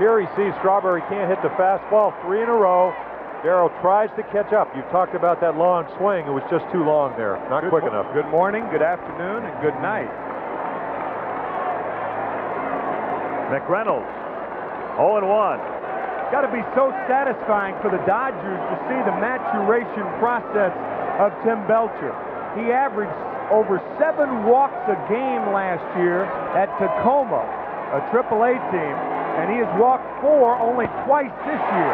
Here he sees Strawberry can't hit the fastball 3 in a row. Darryl tries to catch up. You talked about that long swing. It was just too long there. Not quick enough. Good morning, good afternoon, and good night. McReynolds, 0-1. Got to be so satisfying for the Dodgers to see the maturation process of Tim Belcher. He averaged over 7 walks a game last year at Tacoma, a AAA team, and he has walked 4 only twice this year.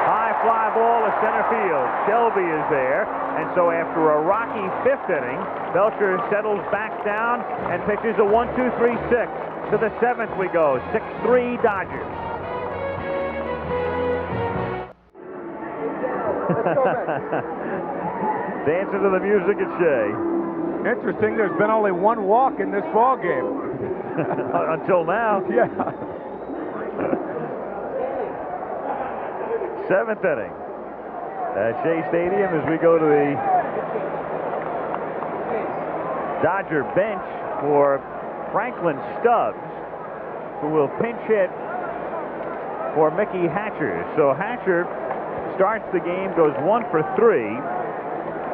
High fly ball to center field. Shelby is there, and so after a rocky 5th inning, Belcher settles back down and pitches a 1-2-3-6. To the 7th we go. 6-3 Dodgers. Dancing to the music at Shea. Interesting, there's been only 1 walk in this ball game. Until now. Yeah. 7th inning at Shea Stadium as we go to the Dodger bench for Franklin Stubbs, who will pinch hit for Mickey Hatcher. So Hatcher starts the game, goes 1 for 3.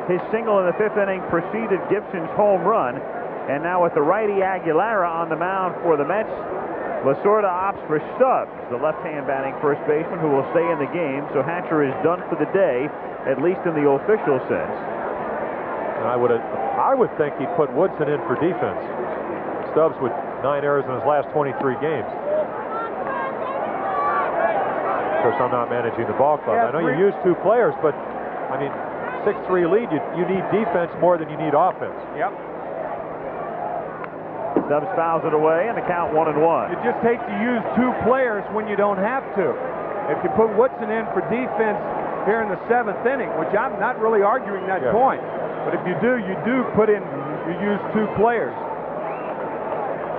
His single in the 5th inning preceded Gibson's home run. And now with the righty Aguilera on the mound for the Mets, Lasorda opts for Stubbs, the left-hand batting first baseman who will stay in the game. So Hatcher is done for the day, at least in the official sense. And I would think he'd put Woodson in for defense. Stubbs with 9 errors in his last 23 games. Of course, I'm not managing the ball club. I know you use 2 players, but I mean, 6-3 lead, you need defense more than you need offense. Yep. Stubbs fouls it away, and the count 1-1. You just hate to use two players when you don't have to. If you put Woodson in for defense here in the 7th inning, which I'm not really arguing that point, but if you do you use two players.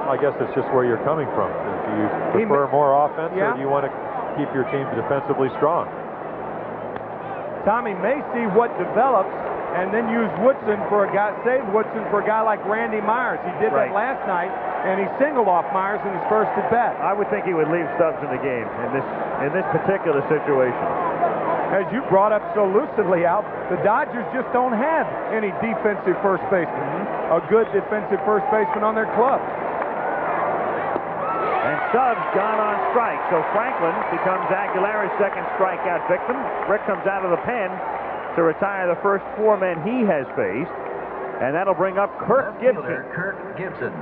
I guess it's just where you're coming from. Do you prefer more offense, or do you want to keep your team defensively strong? Tommy may see what develops and then use Woodson for a guy, save Woodson for a guy like Randy Myers. He did that last night, and he singled off Myers in his first at bat. I would think he would leave Stubbs in the game in this particular situation. As you brought up so lucidly, Al, the Dodgers just don't have any defensive first baseman, a good defensive first baseman on their club. And Stubbs gone on strike, so Franklin becomes Aguilera's second strikeout victim. Rick comes out of the pen to retire the first 4 men he has faced, and that'll bring up Kirk Gibson. Kirk Gibson.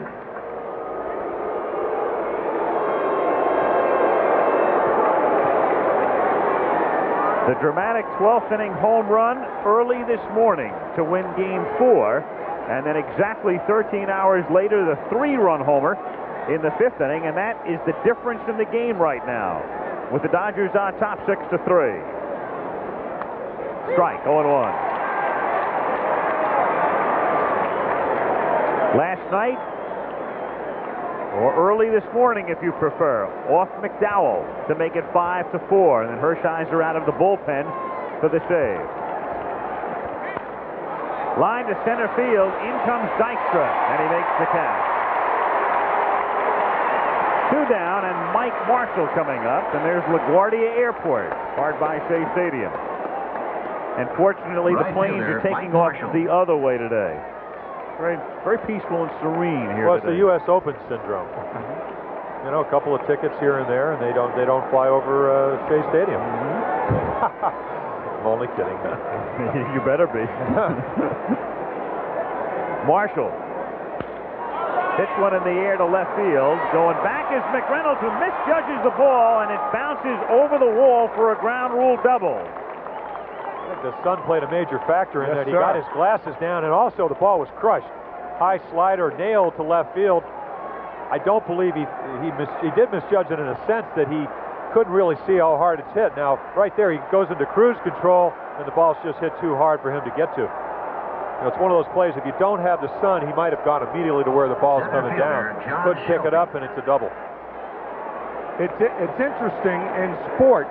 The dramatic 12th inning home run early this morning to win Game 4, and then exactly 13 hours later, the 3-run homer in the 5th inning, and that is the difference in the game right now, with the Dodgers on top 6-3. Strike, 0-1. Last night, or early this morning if you prefer, off McDowell to make it 5-4, and then Hershiser out of the bullpen for the save. Line to center field, in comes Dykstra, and he makes the catch. 2 down, and Mike Marshall coming up, and there's LaGuardia Airport, hard by Shea Stadium. And fortunately, the planes are taking off the other way today. Very, very peaceful and serene here Well, today. it's the U.S. Open syndrome. You know, a couple of tickets here and there, and they don't fly over Shea Stadium. I'm only kidding. You better be. Marshall hits one in the air to left field. Going back is McReynolds, who misjudges the ball, and it bounces over the wall for a ground rule double. I think the sun played a major factor in that. He got his glasses down, and also the ball was crushed. High slider nailed to left field. I don't believe he did misjudge it in a sense that he couldn't really see how hard it's hit. Now, right there, he goes into cruise control, and the ball's just hit too hard for him to get to. You know, it's one of those plays, if you don't have the sun, he might have gone immediately to where the ball's coming down. Couldn't pick it up, and it's a double. It's interesting in sport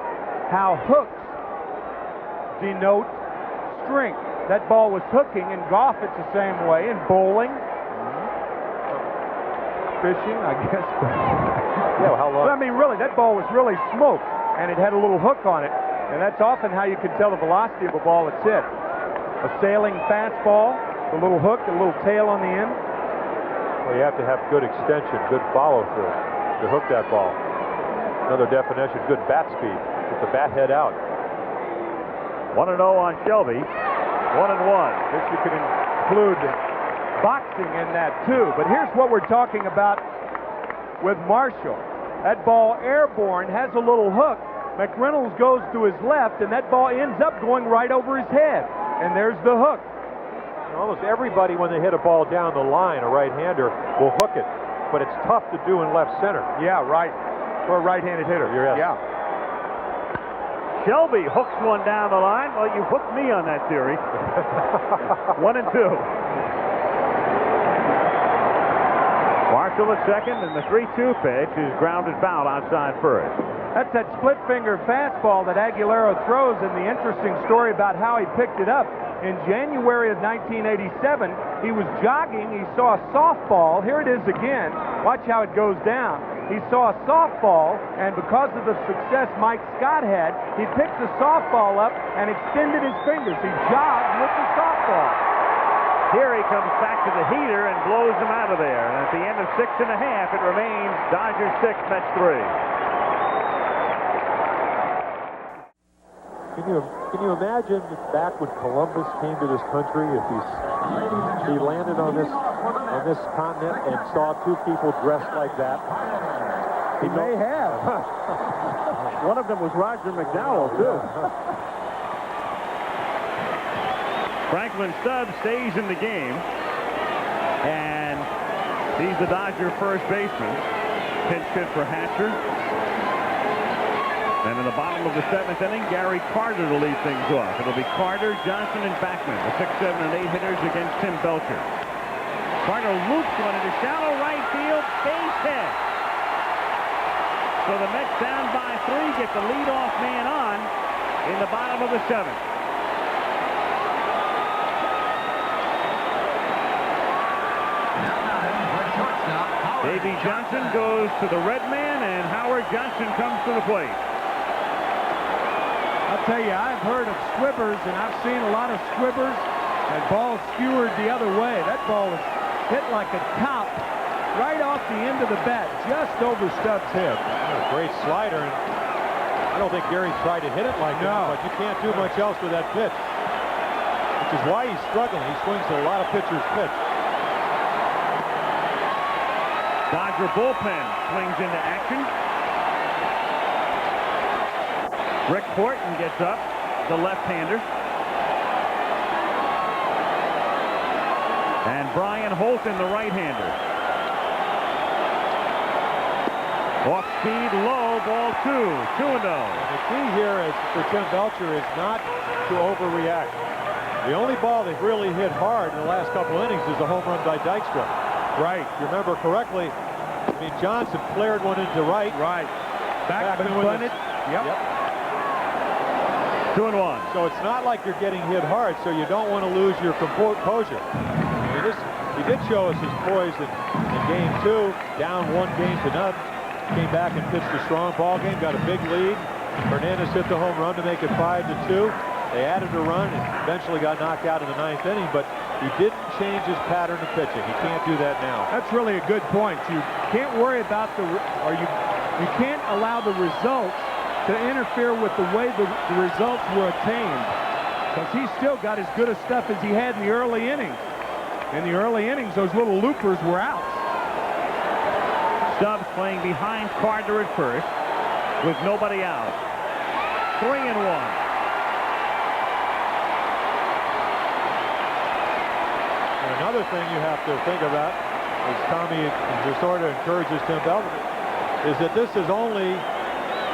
how hooks denote strength. That ball was hooking. In golf, it's the same way. In bowling, fishing, I guess. Yeah, how long? But I mean, really, that ball was really smoked, and it had a little hook on it, and that's often how you can tell the velocity of a ball that's hit. A sailing fastball, the little hook, the little tail on the end. Well, you have to have good extension, good follow-through to hook that ball. Another definition, good bat speed with the bat head out. 1-0 on Shelby. 1-1. Guess you can include boxing in that too. But here's what we're talking about with Marshall. That ball airborne has a little hook. McReynolds goes to his left, and that ball ends up going right over his head. And there's the hook. Almost everybody, when they hit a ball down the line, a right-hander, will hook it. But it's tough to do in left center. Yeah, right. For a right-handed hitter. Yeah. Shelby hooks one down the line. Well, you hooked me on that theory. 1-2. Marshall at second, and the 3-2 pitch is grounded foul outside first. That's that split finger fastball that Aguilera throws, and the interesting story about how he picked it up. In January of 1987, he was jogging. He saw a softball. Here it is again. Watch how it goes down. He saw a softball, and because of the success Mike Scott had, he picked the softball up and extended his fingers. He jogged with the softball. Here he comes back to the heater and blows him out of there. And at the end of 6.5, it remains Dodgers 6, Mets 3. Can you imagine back when Columbus came to this country, if he landed on this continent and saw two people dressed like that? He may have. One of them was Roger McDowell, too. Franklin Stubbs stays in the game. And He's the Dodger first baseman. Pinch hit for Hatcher. And in the bottom of the 7th inning, Gary Carter to lead things off. It'll be Carter, Johnson, and Backman, the 6, 7, and 8 hitters against Tim Belcher. Carter loops one into shallow right field, base hit. So the Mets down by 3, get the leadoff man on in the bottom of the 7th. Davey Johnson goes to the red man, and Howard Johnson comes to the plate. I'll tell you, I've heard of squibbers, and I've seen a lot of squibbers and balls skewered the other way. That ball was hit like a top right off the end of the bat, just over Stubbs' head. A great slider, and I don't think Gary tried to hit it like that, but you can't do much else with that pitch, which is why he's struggling. He swings a lot of pitchers' pitch. Dodger bullpen swings into action. Rick Horton gets up, the left-hander. And Brian Holton, the right-hander. Off speed, low, ball 2, 2-0. The key here is for Tim Belcher is not to overreact. The only ball they've really hit hard in the last couple innings is a home run by Dykstra. Right. If you remember correctly, I mean, Johnson flared one into right. Right. Backman bunted. Yep. 2-1. So it's not like you're getting hit hard, so you don't want to lose your composure. I mean, he did show us his poise in game 2, down 1 game to none. Came back and pitched a strong ball game, got a big lead. Fernandez hit the home run to make it 5-2. They added a run and eventually got knocked out in the 9th inning, but he didn't change his pattern of pitching. He can't do that now. That's really a good point. You can't worry about you can't allow the results to interfere with the way the results were attained, because he's still got as good a stuff as he had in the early innings. In the early innings, those little loopers were out. Stubbs playing behind Carter at first with nobody out. 3-1. Another thing you have to think about, as Tommy Lasorda encourages Tim Belcher, is that this is only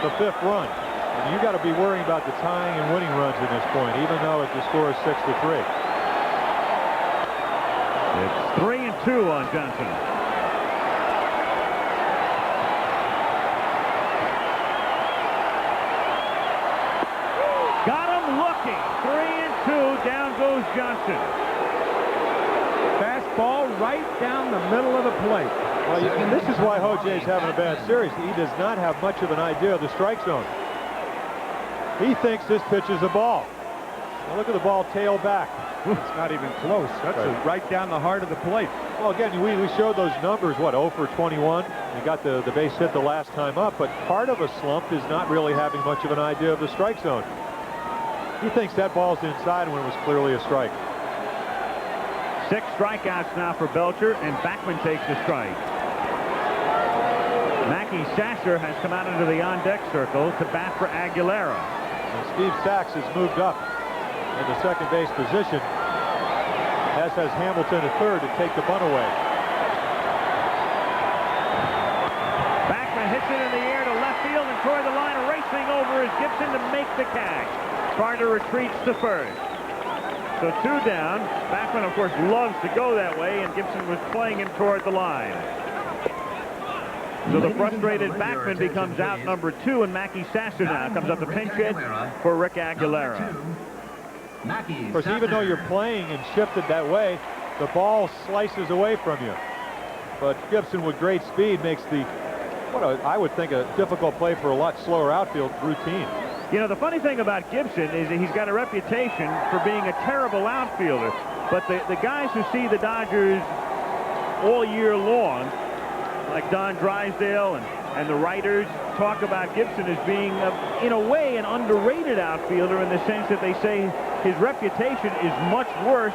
the 5th run. And you got to be worrying about the tying and winning runs at this point, even though the score is 6-3. It's 3-2 on Johnson. Got him looking. 3-2. Down goes Johnson. Fastball right down the middle of the plate. Well, and this is why Jay's having a bad series. He does not have much of an idea of the strike zone. He thinks this pitch is a ball. Now look at the ball tail back. It's not even close. That's right down the heart of the plate. Well, again, we showed those numbers, what, 0 for 21? He got the base hit the last time up, but part of a slump is not really having much of an idea of the strike zone. He thinks that ball's inside when it was clearly a strike. 6 strikeouts now for Belcher, and Backman takes the strike. Mackey Sasser has come out into the on-deck circle to bat for Aguilera. And Steve Sachs has moved up in the second base position, as has Hamilton at third to take the bunt away. Backman hits it in the air to left field, and toward the line, racing over is Gibson to make the catch. Carter retreats to first. So 2 down. Backman, of course, loves to go that way, and Gibson was playing him toward the line. So the frustrated Backman becomes out number 2, and Mackey Sasser now comes up the pinch hit for Rick Aguilera. Of course, even though you're playing and shifted that way, the ball slices away from you. But Gibson, with great speed, makes I would think, a difficult play for a lot slower outfield routine. You know, the funny thing about Gibson is that he's got a reputation for being a terrible outfielder. But the guys who see the Dodgers all year long, like Don Drysdale and the writers, talk about Gibson as being, in a way, an underrated outfielder, in the sense that they say his reputation is much worse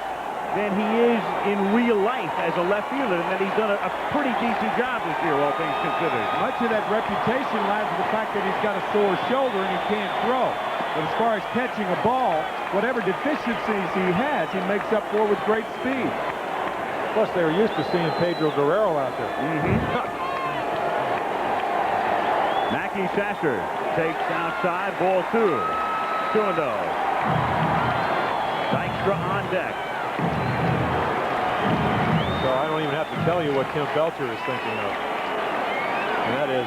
than he is in real life as a left fielder, and that he's done a pretty decent job this year, all things considered. Much of that reputation lies in the fact that he's got a sore shoulder and he can't throw. But as far as catching a ball, whatever deficiencies he has, he makes up for with great speed. Plus, they were used to seeing Pedro Guerrero out there. Mackey Sasser takes outside, ball 2. 2-0. Dykstra on deck. So I don't even have to tell you what Tim Belcher is thinking of. And that is,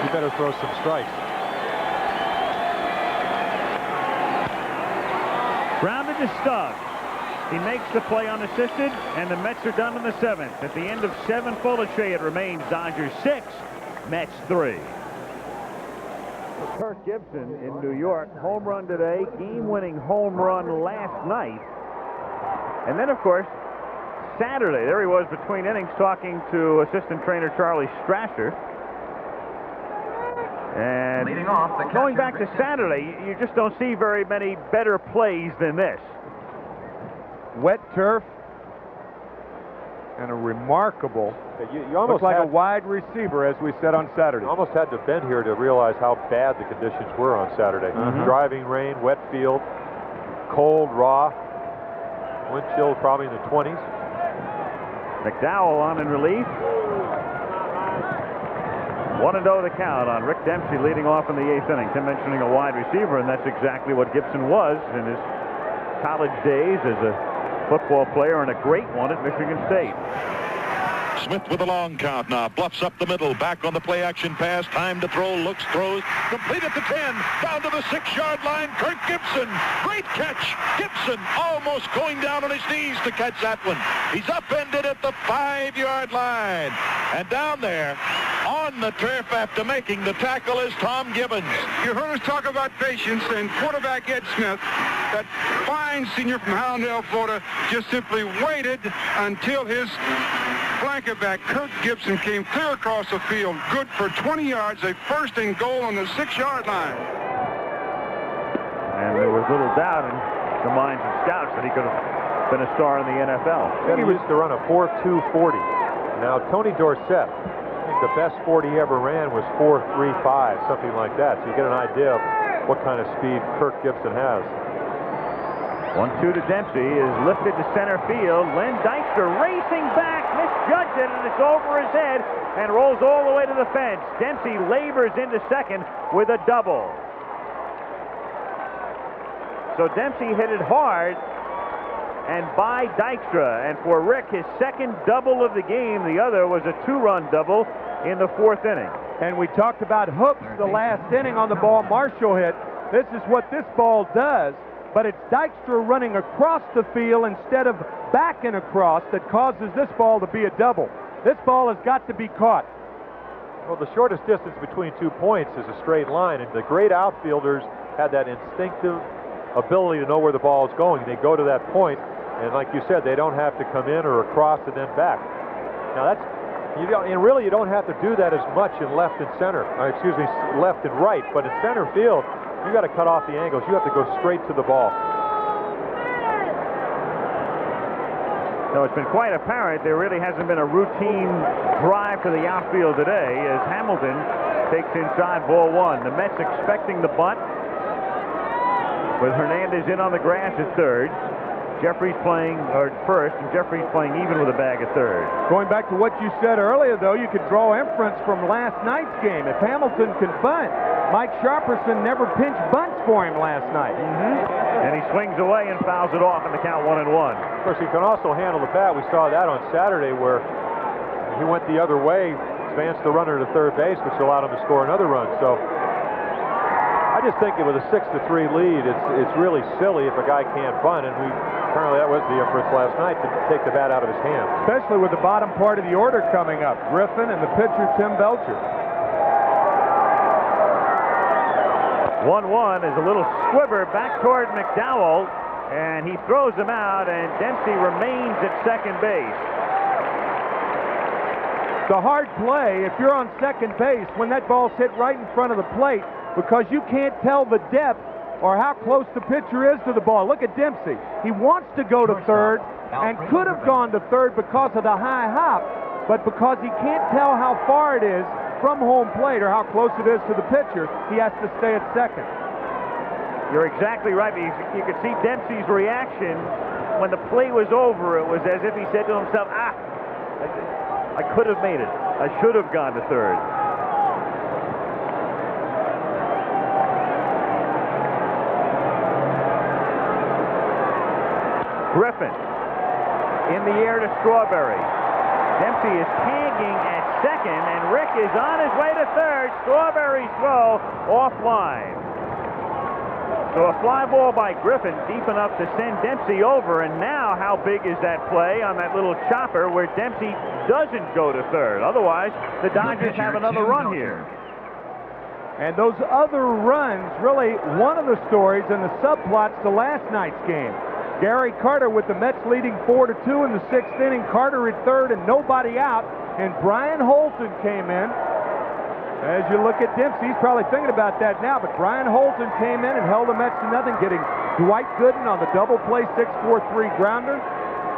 you better throw some strikes. Grounded to Stuggs. He makes the play unassisted, and the Mets are done in the 7th. At the end of 7 full it remains Dodgers 6, Mets 3. Kirk Gibson in New York, home run today, game-winning home run last night. And then, of course, Saturday, there he was between innings talking to assistant trainer Charlie Strasser. And leading off, the going back to Saturday, you just don't see very many better plays than this. Wet turf and a remarkable, you almost looks like had, a wide receiver, as we said on Saturday. You almost had to bend here to realize how bad the conditions were on Saturday. Driving rain, wet field, cold, raw, wind chill probably in the 20s. McDowell on in relief. 1-0 the count on Rick Dempsey leading off in the 8th inning. Tim mentioning a wide receiver, and that's exactly what Gibson was in his college days as a football player, and a great one at Michigan State. Smith with a long count now. Bluffs up the middle. Back on the play action pass. Time to throw. Looks, throws. Complete at the 10. Down to the 6-yard line. Kirk Gibson. Great catch. Gibson almost going down on his knees to catch that one. He's upended at the 5-yard line. And down there on the turf after making the tackle is Tom Gibbons. You heard us talk about patience, and quarterback Ed Smith, that fine senior from Hallandale, Florida, just simply waited until his flanker back, Kirk Gibson, came clear across the field. Good for 20 yards, a first and goal on the 6-yard line. And there was little doubt in the minds of scouts that he could have been a star in the NFL. He used to run a 4.2 40. Now, Tony Dorsett, I think the best 40 he ever ran was 4.35, something like that. So you get an idea of what kind of speed Kirk Gibson has. 1-2 to Dempsey is lifted to center field. Len Dykstra racing back, misjudged it, and it's over his head and rolls all the way to the fence. Dempsey labors into second with a double. So Dempsey hit it hard and by Dykstra. And for Rick, his second double of the game. The other was a 2-run double in the 4th inning. And we talked about hooks the last inning on the ball Marshall hit. This is what this ball does. But it's Dykstra running across the field instead of backing across that causes this ball to be a double. This ball has got to be caught. Well, the shortest distance between 2 points is a straight line, and the great outfielders had that instinctive ability to know where the ball is going. They go to that point, and like you said, they don't have to come in or across and then back. Now that's, and really you don't have to do that as much in left and center, left and right, but in center field, you got to cut off the angles. You have to go straight to the ball. So it's been quite apparent there really hasn't been a routine drive to the outfield today as Hamilton takes inside ball 1. The Mets expecting the bunt with Hernandez in on the grass at third. Jeffries playing first, and Jeffries playing even with a bag at third. Going back to what you said earlier, though, you could draw inference from last night's game. If Hamilton can bunt, Mike Sharperson never pinched bunts for him last night. And he swings away and fouls it off in the count 1-1. Of course, he can also handle the bat. We saw that on Saturday where he went the other way, advanced the runner to third base, which allowed him to score another run. So I just think with a 6-3 lead, it's really silly if a guy can't bunt, and apparently that was the inference last night, to take the bat out of his hand. Especially with the bottom part of the order coming up, Griffin and the pitcher Tim Belcher. 1-1 is a little squibber back toward McDowell, and he throws him out, and Dempsey remains at second base. It's a hard play if you're on second base when that ball's hit right in front of the plate, because you can't tell the depth or how close the pitcher is to the ball. Look at Dempsey. He wants to go to third and could have gone to third because of the high hop, but because he can't tell how far it is from home plate or how close it is to the pitcher, he has to stay at second. You're exactly right. You could see Dempsey's reaction when the play was over, it was as if he said to himself, I could have made it. I should have gone to third. Griffin in the air to Strawberry. Dempsey is tagging at second, and Rick is on his way to third. Strawberry's throw offline. So a fly ball by Griffin deep enough to send Dempsey over, and now how big is that play on that little chopper where Dempsey doesn't go to third? Otherwise, the Dodgers have another run here. And those other runs, really one of the stories and the subplots to last night's game. Gary Carter with the Mets leading 4-2 in the 6th inning. Carter at third and nobody out, and Brian Holton came in. As you look at Dempsey, he's probably thinking about that now, but Brian Holton came in and held the Mets to nothing, getting Dwight Gooden on the double play 6-4-3 grounder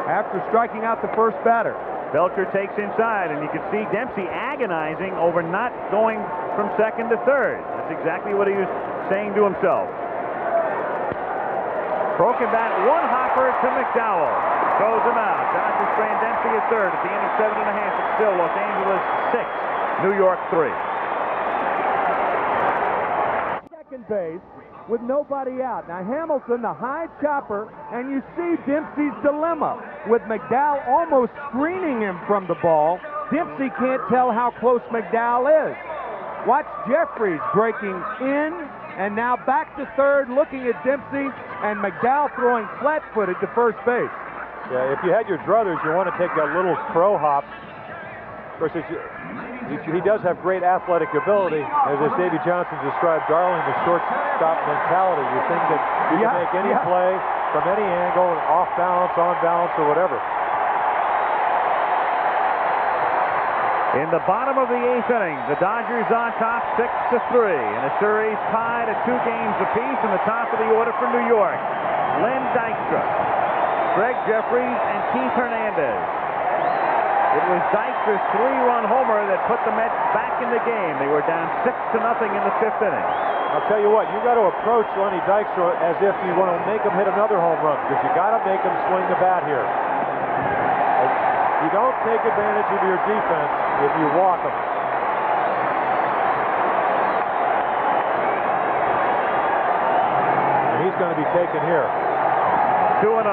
after striking out the first batter. Belcher takes inside, and you can see Dempsey agonizing over not going from second to third. That's exactly what he was saying to himself. Broken bat, one hopper to McDowell. Throws him out. Dodgers strand Dempsey at third. At the end of 7.5, it's still Los Angeles 6, New York 3. Second base with nobody out. Now Hamilton, the high chopper, and you see Dempsey's dilemma with McDowell almost screening him from the ball. Dempsey can't tell how close McDowell is. Watch Jeffries breaking in, and now back to third, looking at Dempsey, and McDowell throwing flat-footed to first base. Yeah, if you had your druthers, you want to take that little crow hop. Of course, he does have great athletic ability. As Davey Johnson described, Darling, the shortstop mentality. You think that you can make any play from any angle, off balance, on balance, or whatever. In the bottom of the 8th inning, the Dodgers on top 6-3 in a series tied at 2 games apiece. In the top of the order for New York, Len Dykstra, Greg Jeffries, and Keith Hernandez. It was Dykstra's 3-run homer that put the Mets back in the game. They were down 6-0 in the 5th inning. I'll tell you what, you got to approach Lenny Dykstra as if you want to make him hit another home run, because you got to make him swing the bat here. You don't take advantage of your defense if you walk them. And he's going to be taken here. 2-0.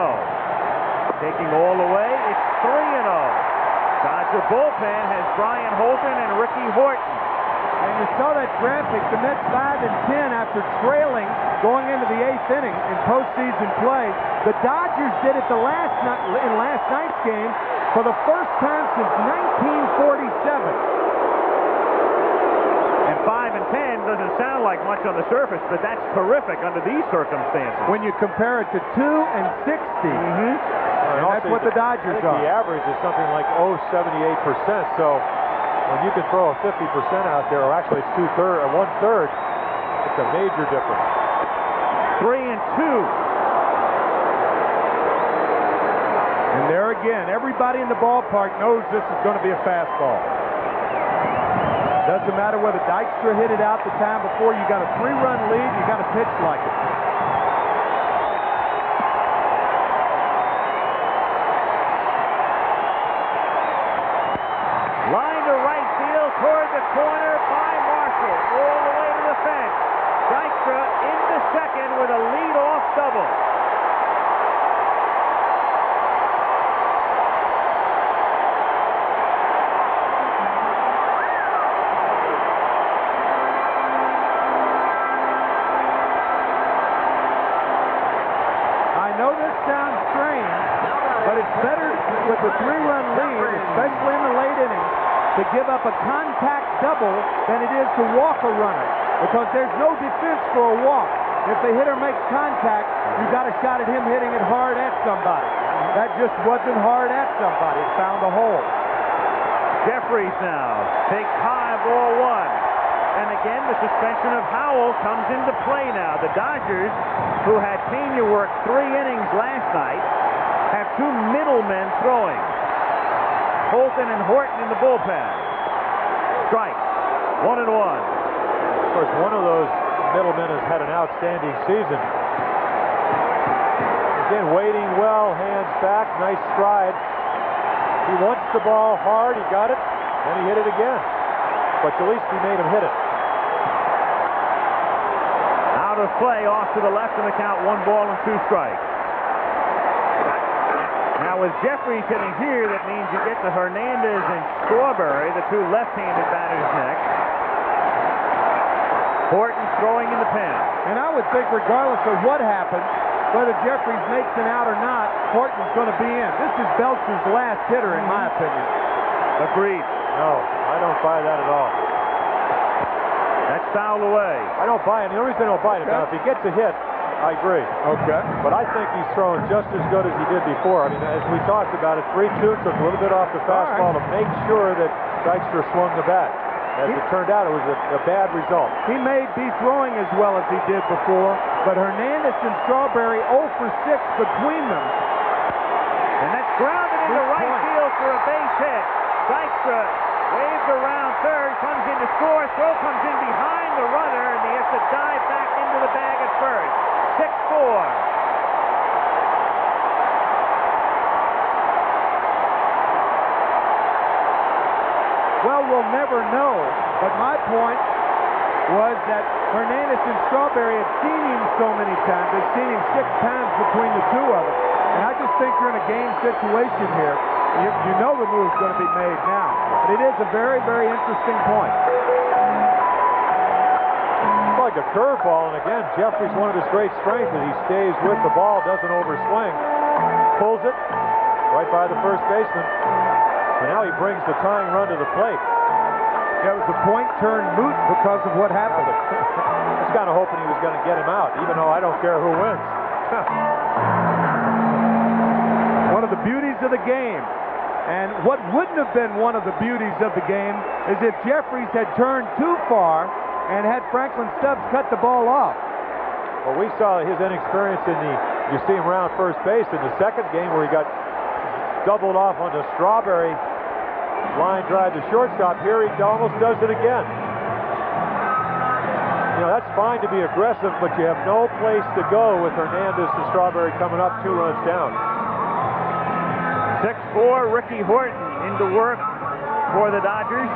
Taking all the way, it's 3-0. Dodger bullpen has Brian Holton and Ricky Horton. And you saw that graphic, the Mets 5-10 after trailing going into the 8th inning in postseason play. The Dodgers did it in last night's game for the first time since 1947. And 5-10 doesn't sound like much on the surface, but that's terrific under these circumstances. When you compare it to 2-60, and that's what the Dodgers are. The average is something like 78%. So when you can throw a 50% out there, or actually it's 1/3, it's a major difference. 3-2. And there again, everybody in the ballpark knows this is going to be a fastball. Doesn't matter whether Dykstra hit it out the time before. You got a 3-run lead, you got to pitch like it. Line to right field toward the corner by Marshall. All the way to the fence. Dykstra into second with a lead-off double. I know this sounds strange, but it's better with the 3-run lead, especially in the late innings, to give up a contact double than it is to walk a runner, because there's no defense for a walk. If the hitter makes contact, you got a shot at him hitting it hard at somebody. That just wasn't hard at somebody. It found a hole. Jeffries now takes high, ball 1. And again, the suspension of Howell comes into play now. The Dodgers, who had Pena work 3 innings last night, have 2 middlemen throwing. Holton and Horton in the bullpen. Strike. 1-1. Of course, one of those middlemen has had an outstanding season. Again, waiting well, hands back, nice stride. He wants the ball hard, he got it, and he hit it again. But at least he made him hit it. Out of play, off to the left in the count, 1 ball and 2 strikes. Now with Jeffries hitting here, that means you get to Hernandez and Strawberry, the 2 left-handed batters next. Horton throwing in the pen. And I would think regardless of what happens, whether Jeffries makes an out or not, Horton's going to be in. This is Belcher's last hitter, in my opinion. Agreed. No, I don't buy that at all. That's fouled away. I don't buy it. The only reason I don't buy it, now, if he gets a hit, I agree. Okay. But I think he's throwing just as good as he did before. I mean, as we talked about it, 3-2, took a little bit off the fastball to make sure that Dykstra swung the bat. As it turned out, it was a bad result. He may be throwing as well as he did before, but Hernandez and Strawberry 0 for 6 between them. And that's grounded into right field for a base hit. Dykstra waves around third, comes in to score, throw comes in behind the runner, and he has to dive back into the bag at first. 6-4. Well, we'll never know, but my point was that Hernandez and Strawberry had seen him so many times. They've seen him 6 times between the 2 of them. And I just think you're in a game situation here. You know the move's going to be made now. But it is a very, very interesting point. It's like a curveball, and again, Jeffries, one of his great strengths is he stays with the ball, doesn't overswing, pulls it right by the first baseman. And now he brings the tying run to the plate. It was a point turned moot because of what happened. I was kind of hoping he was going to get him out, even though I don't care who wins. One of the beauties of the game. And what wouldn't have been one of the beauties of the game is if Jeffries had turned too far and had Franklin Stubbs cut the ball off. Well, we saw his inexperience in you see him around first base in the second game where he got doubled off on the Strawberry line drive to shortstop. Here he almost does it again. You know, that's fine to be aggressive, but you have no place to go with Hernandez and Strawberry coming up 2 runs down. 6-4, Ricky Horton into work for the Dodgers.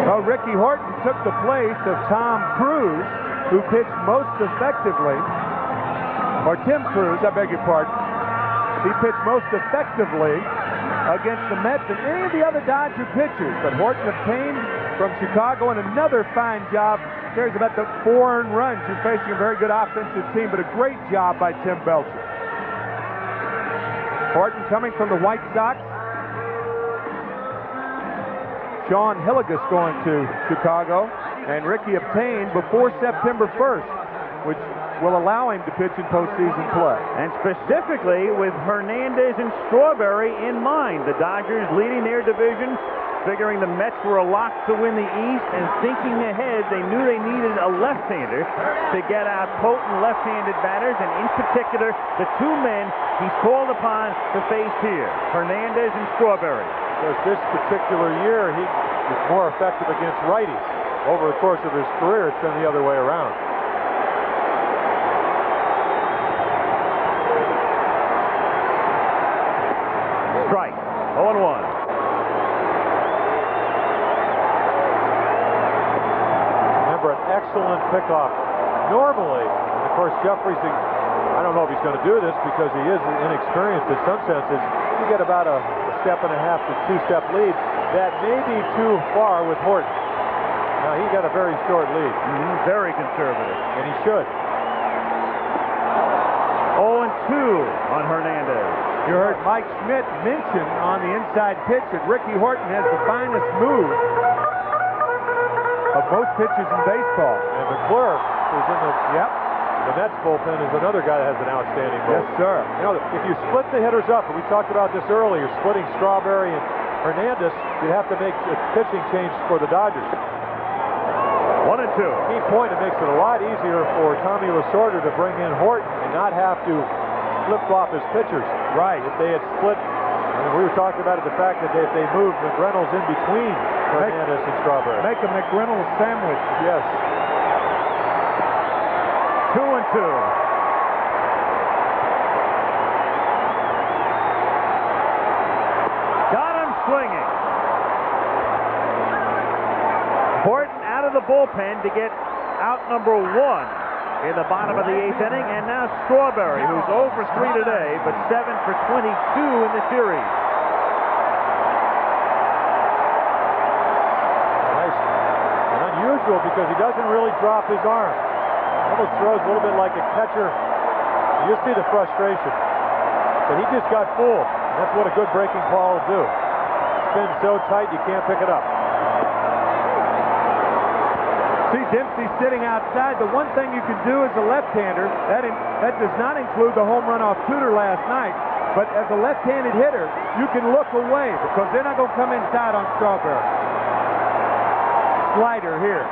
Well, Ricky Horton took the place of Tom Cruise, who pitched most effectively, or Tim Cruz, I beg your pardon. He pitched most effectively against the Mets and any of the other Dodger pitchers. But Horton obtained from Chicago and another fine job. Cares about the 4 earned runs. You're facing a very good offensive team, but a great job by Tim Belcher. Horton coming from the White Sox. Sean Hilligus going to Chicago. And Ricky obtained before September 1st, which will allow him to pitch in postseason play. And specifically with Hernandez and Strawberry in mind. The Dodgers leading their division, figuring the Mets were a lock to win the East, and thinking ahead, they knew they needed a left-hander to get out potent left-handed batters, and in particular, the 2 men he's called upon to face here, Hernandez and Strawberry. Because this particular year, he was more effective against righties. Over the course of his career, it's been the other way around. Strike, 0-1. Remember, an excellent pickoff. Normally, and of course, Jeffries, I don't know if he's going to do this because he is inexperienced in some senses. You get about a 1.5 to 2-step lead. That may be too far with Horton. Now, he got a very short lead. Very conservative. And he should. 0-2 on Hernandez. You heard Mike Schmidt mention on the inside pitch that Ricky Horton has the finest move of most pitchers in baseball. And McClure, who's in the Mets bullpen, is another guy that has an outstanding move. Yes, sir. You know, if you split the hitters up, and we talked about this earlier, splitting Strawberry and Hernandez, you'd have to make a pitching change for the Dodgers. 1-2. Key point, it makes it a lot easier for Tommy Lasorda to bring in Horton and not have to flip-flop his pitchers. Right. If they had split, we were talking about it, the fact that if they moved McReynolds in between Hernandez and Strawberry. Make a McReynolds sandwich. Yes. 2-2. Got him swinging. Horton out of the bullpen to get out number 1 in the bottom of the 8th inning, and now Strawberry, who's 0 for 3 today, but 7 for 22 in the series. Nice and unusual because he doesn't really drop his arm. Almost throws a little bit like a catcher. You see the frustration, but he just got fooled. And that's what a good breaking ball will do. Spins so tight you can't pick it up. See Dempsey sitting outside. The one thing you can do as a left-hander, that does not include the home run off Tudor last night, but as a left-handed hitter, you can look away because they're not going to come inside on Strawberry. Slider here.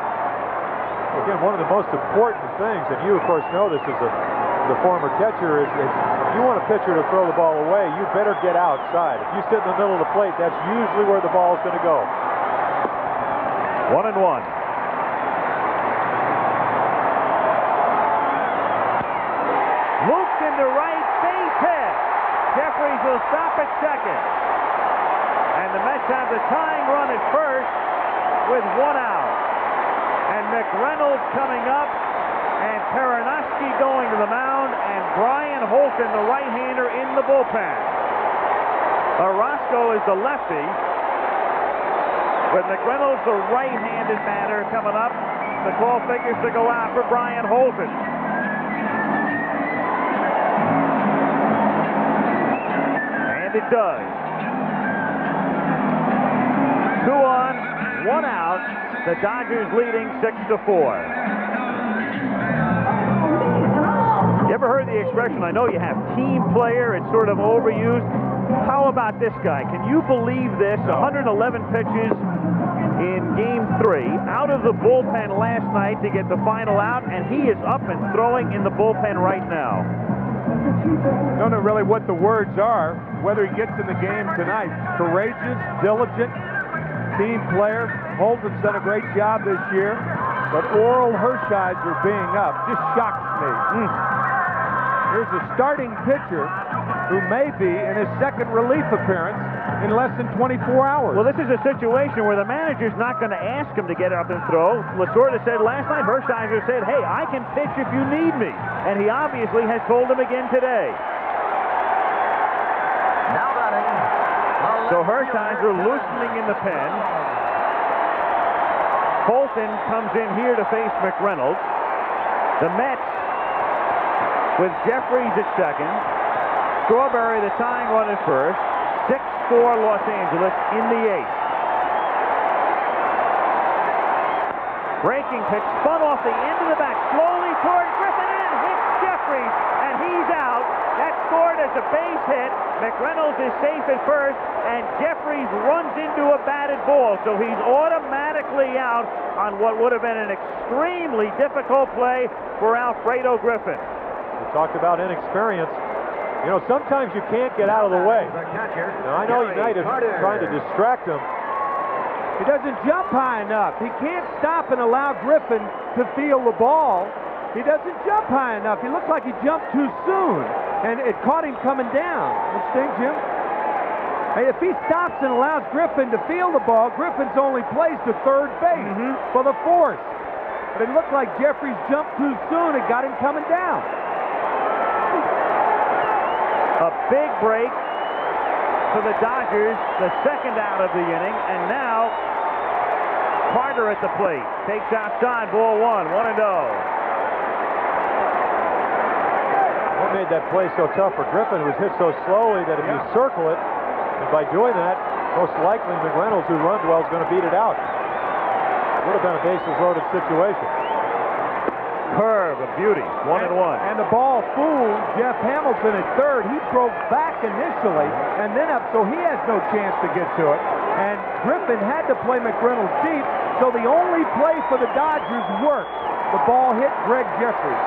Again, one of the most important things, and you of course know this as a former catcher, is that if you want a pitcher to throw the ball away, you better get outside. If you sit in the middle of the plate, that's usually where the ball is going to go. 1-1. Looped into right, base hit. Jeffries will stop at second. And the Mets have the tying run at first with 1 out. And McReynolds coming up, and Peronoski going to the mound, and Brian Holton, the right-hander, in the bullpen. Orozco is the lefty, with McReynolds, the right-handed batter, coming up. The call figures to go out for Brian Holton. And it does. 2 on, 1 out. The Dodgers leading 6-4. You ever heard the expression, I know you have team player, it's sort of overused. How about this guy? Can you believe this? 111 pitches in Game 3, out of the bullpen last night to get the final out, and he is up and throwing in the bullpen right now. Don't know really what the words are, whether he gets in the game tonight. Courageous, diligent, team player. Holton's done a great job this year, but Orel Hershiser being up just shocks me. Here's a starting pitcher who may be in his second relief appearance in less than 24 hours. Well, this is a situation where the manager's not going to ask him to get up and throw. Lasorda said last night, Hershiser said, hey, I can pitch if you need me. And he obviously has told him again today. Now batting. So Hershiser loosening in the pen. Holton comes in here to face McReynolds. The Mets with Jeffries at second. Strawberry, the tying run at first. 6-4 Los Angeles in the 8th. Breaking pitch, spun off the end of the back, slowly toward Griffin, and hits Jeffries, and he's out. That's scored as a base hit. McReynolds is safe at first, and Jeffries runs into a batted ball, so he's automatically out on what would have been an extremely difficult play for Alfredo Griffin. We talked about inexperience. You know, sometimes you can't get out of the way. Now, I know United is trying to distract him. He doesn't jump high enough. He can't stop and allow Griffin to feel the ball. He doesn't jump high enough. He looked like he jumped too soon, and it caught him coming down. Understand, Jim? Hey, if he stops and allows Griffin to feel the ball, Griffin's only placed to third base for the fourth. But it looked like Jeffries jumped too soon. It got him coming down. A big break for the Dodgers, the second out of the inning, and now Carter at the plate. Takes outside, ball 1, 1-0. What made that play so tough for Griffin was hit so slowly that if you circle it, and by doing that, most likely McReynolds, who runs well, is going to beat it out. It would have been a bases-loaded situation. Curve, a beauty, 1-1. And the ball fooled Jeff Hamilton at third. He drove back initially and then up, so he has no chance to get to it. And Griffin had to play McReynolds deep, so the only play for the Dodgers worked. The ball hit Greg Jeffries.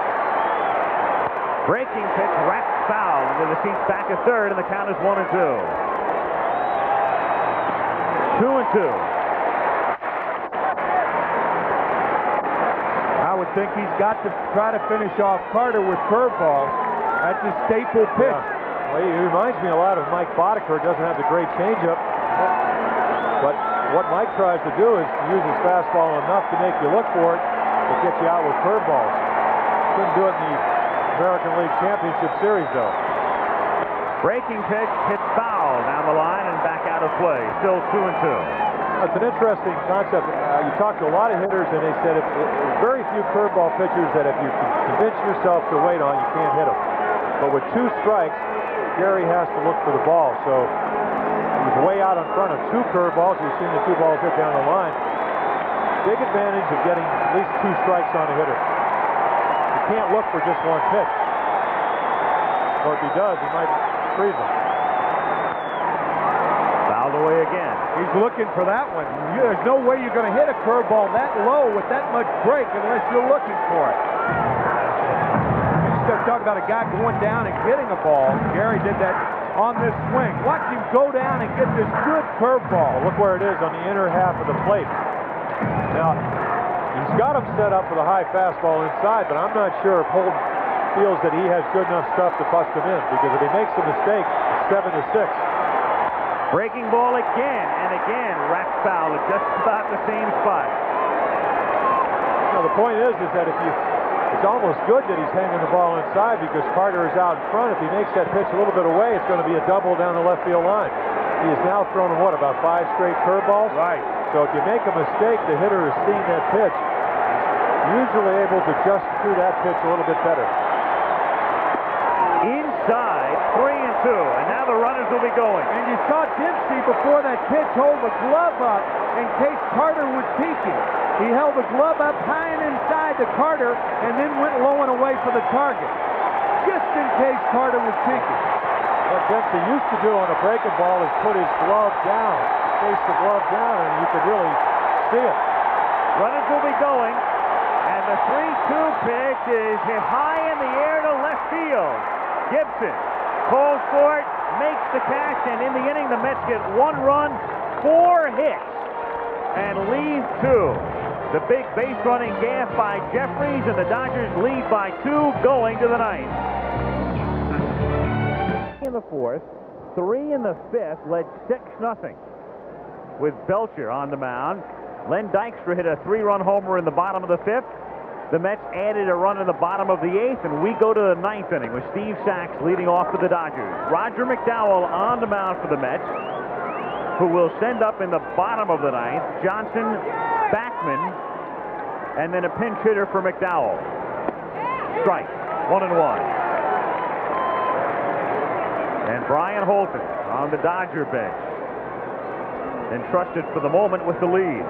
Breaking pitch, wrapped foul into the seats back at third, and the count is 1-2. 2-2. I would think he's got to try to finish off Carter with curveballs. That's his staple pitch. Yeah. Well, he reminds me a lot of Mike Boddicker. Doesn't have the great changeup. But what Mike tries to do is use his fastball enough to make you look for it, to get you out with curveballs. Couldn't do it in the American League Championship Series, though. Breaking pitch, hit foul down the line and back out of play. Still 2-2. It's an interesting concept. You talk to a lot of hitters, and they said there's very few curveball pitchers that if you convince yourself to wait on, you can't hit them. But with 2 strikes, Gary has to look for the ball. So he was way out in front of 2 curveballs. We've seen the 2 balls hit down the line. Big advantage of getting at least 2 strikes on a hitter. You can't look for just 1 pitch. Or if he does, he might freeze him. Fouled away again. He's looking for that one. There's no way you're going to hit a curveball that low with that much break unless you're looking for it. You start talking about a guy going down and getting a ball. Gary did that on this swing. Watch him go down and get this good curveball. Look where it is on the inner half of the plate. Now, he's got him set up for the high fastball inside, but I'm not sure if Holden feels that he has good enough stuff to bust him in, because if he makes a mistake, it's 7-6. Breaking ball again and again. Racked foul at just about the same spot. Now, the point is that it's almost good that he's hanging the ball inside, because Carter is out in front. If he makes that pitch a little bit away, it's going to be a double down the left field line. He has now thrown, what, about 5 straight curveballs? Right. So if you make a mistake, the hitter is seeing that pitch, usually able to adjust through that pitch a little bit better. Inside, 3-2, and now the runners will be going. And you saw Dempsey before that pitch hold the glove up in case Carter was peeking. He held the glove up high and inside to Carter and then went low and away for the target, just in case Carter was peeking. What Dempsey used to do on a breaking ball is put his glove down, face the glove down, and you could really see it. Runners will be going, and the 3-2 pitch is hit high in the air to left field. Gibson calls for it, makes the catch, and in the inning the Mets get 1 run, 4 hits, and lead 2. The big base running gaff by Jeffries, and the Dodgers lead by 2 going to the 9th. In the 4th, 3 in the 5th, led 6-0 with Belcher on the mound. Len Dykstra hit a 3-run homer in the bottom of the 5th. The Mets added a run in the bottom of the 8th, and we go to the 9th inning with Steve Sachs leading off for the Dodgers. Roger McDowell on the mound for the Mets, who will send up in the bottom of the 9th Johnson, Backman, and then a pinch hitter for McDowell. Strike, 1-1. And Brian Holton on the Dodger bench, entrusted for the moment with the lead.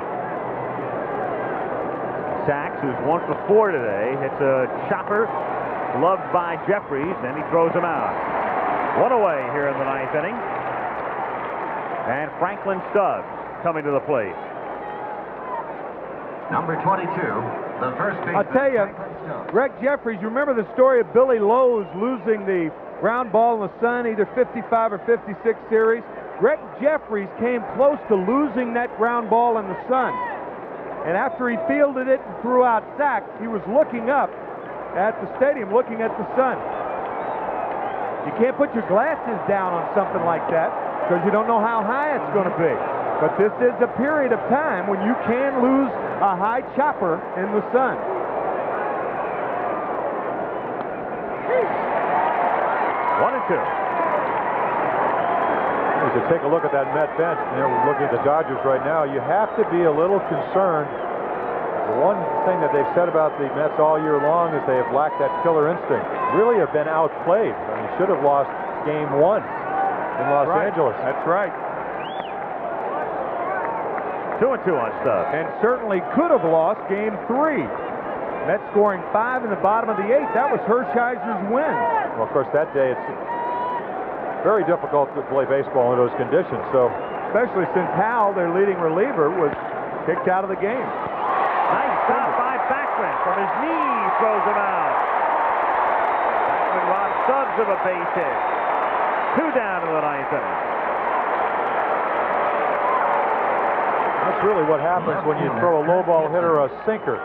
Sachs, who's 1 for 4 today, hits a chopper, loved by Jeffries, then he throws him out. 1 away here in the 9th inning. And Franklin Stubbs coming to the plate. Number 22, the first baseman. I'll tell you, Greg Jeffries, you remember the story of Billy Lowe's losing the ground ball in the Sun, either 55 or 56 series? Greg Jeffries came close to losing that ground ball in the Sun. And after he fielded it and threw out sacks, he was looking up at the stadium, looking at the sun. You can't put your glasses down on something like that because you don't know how high it's going to be. But this is a period of time when you can lose a high chopper in the sun. One and 2. As you take a look at that Met bench, and we're looking at the Dodgers right now, you have to be a little concerned. The one thing that they've said about the Mets all year long is they have lacked that killer instinct. Really have been outplayed. I mean, should have lost game 1 in Los Angeles. That's right. 2-2 on Stubbs. And certainly could have lost game 3. Mets scoring 5 in the bottom of the 8th. That was Hershiser's win. Well, of course, that day it's very difficult to play baseball in those conditions. So, especially since Howell, their leading reliever, was kicked out of the game. Nice stop by Backman from his knee, throws him out. Backman robs Stubbs of a base hit. 2 down in the 9th inning. That's really what happens when you throw a low ball hitter a sinker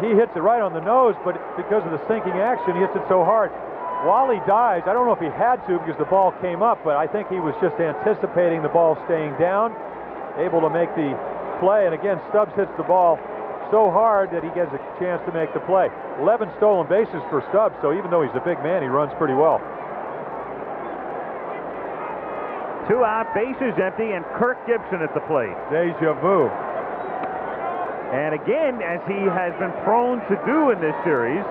He hits it right on the nose, but because of the sinking action, he hits it so hard. While he dives, I don't know if he had to because the ball came up, but I think he was just anticipating the ball staying down, able to make the play. And again, Stubbs hits the ball so hard that he gets a chance to make the play. 11 stolen bases for Stubbs, so even though he's a big man, he runs pretty well. 2 out, bases empty, and Kirk Gibson at the plate. Deja vu. And again, as he has been prone to do in this series,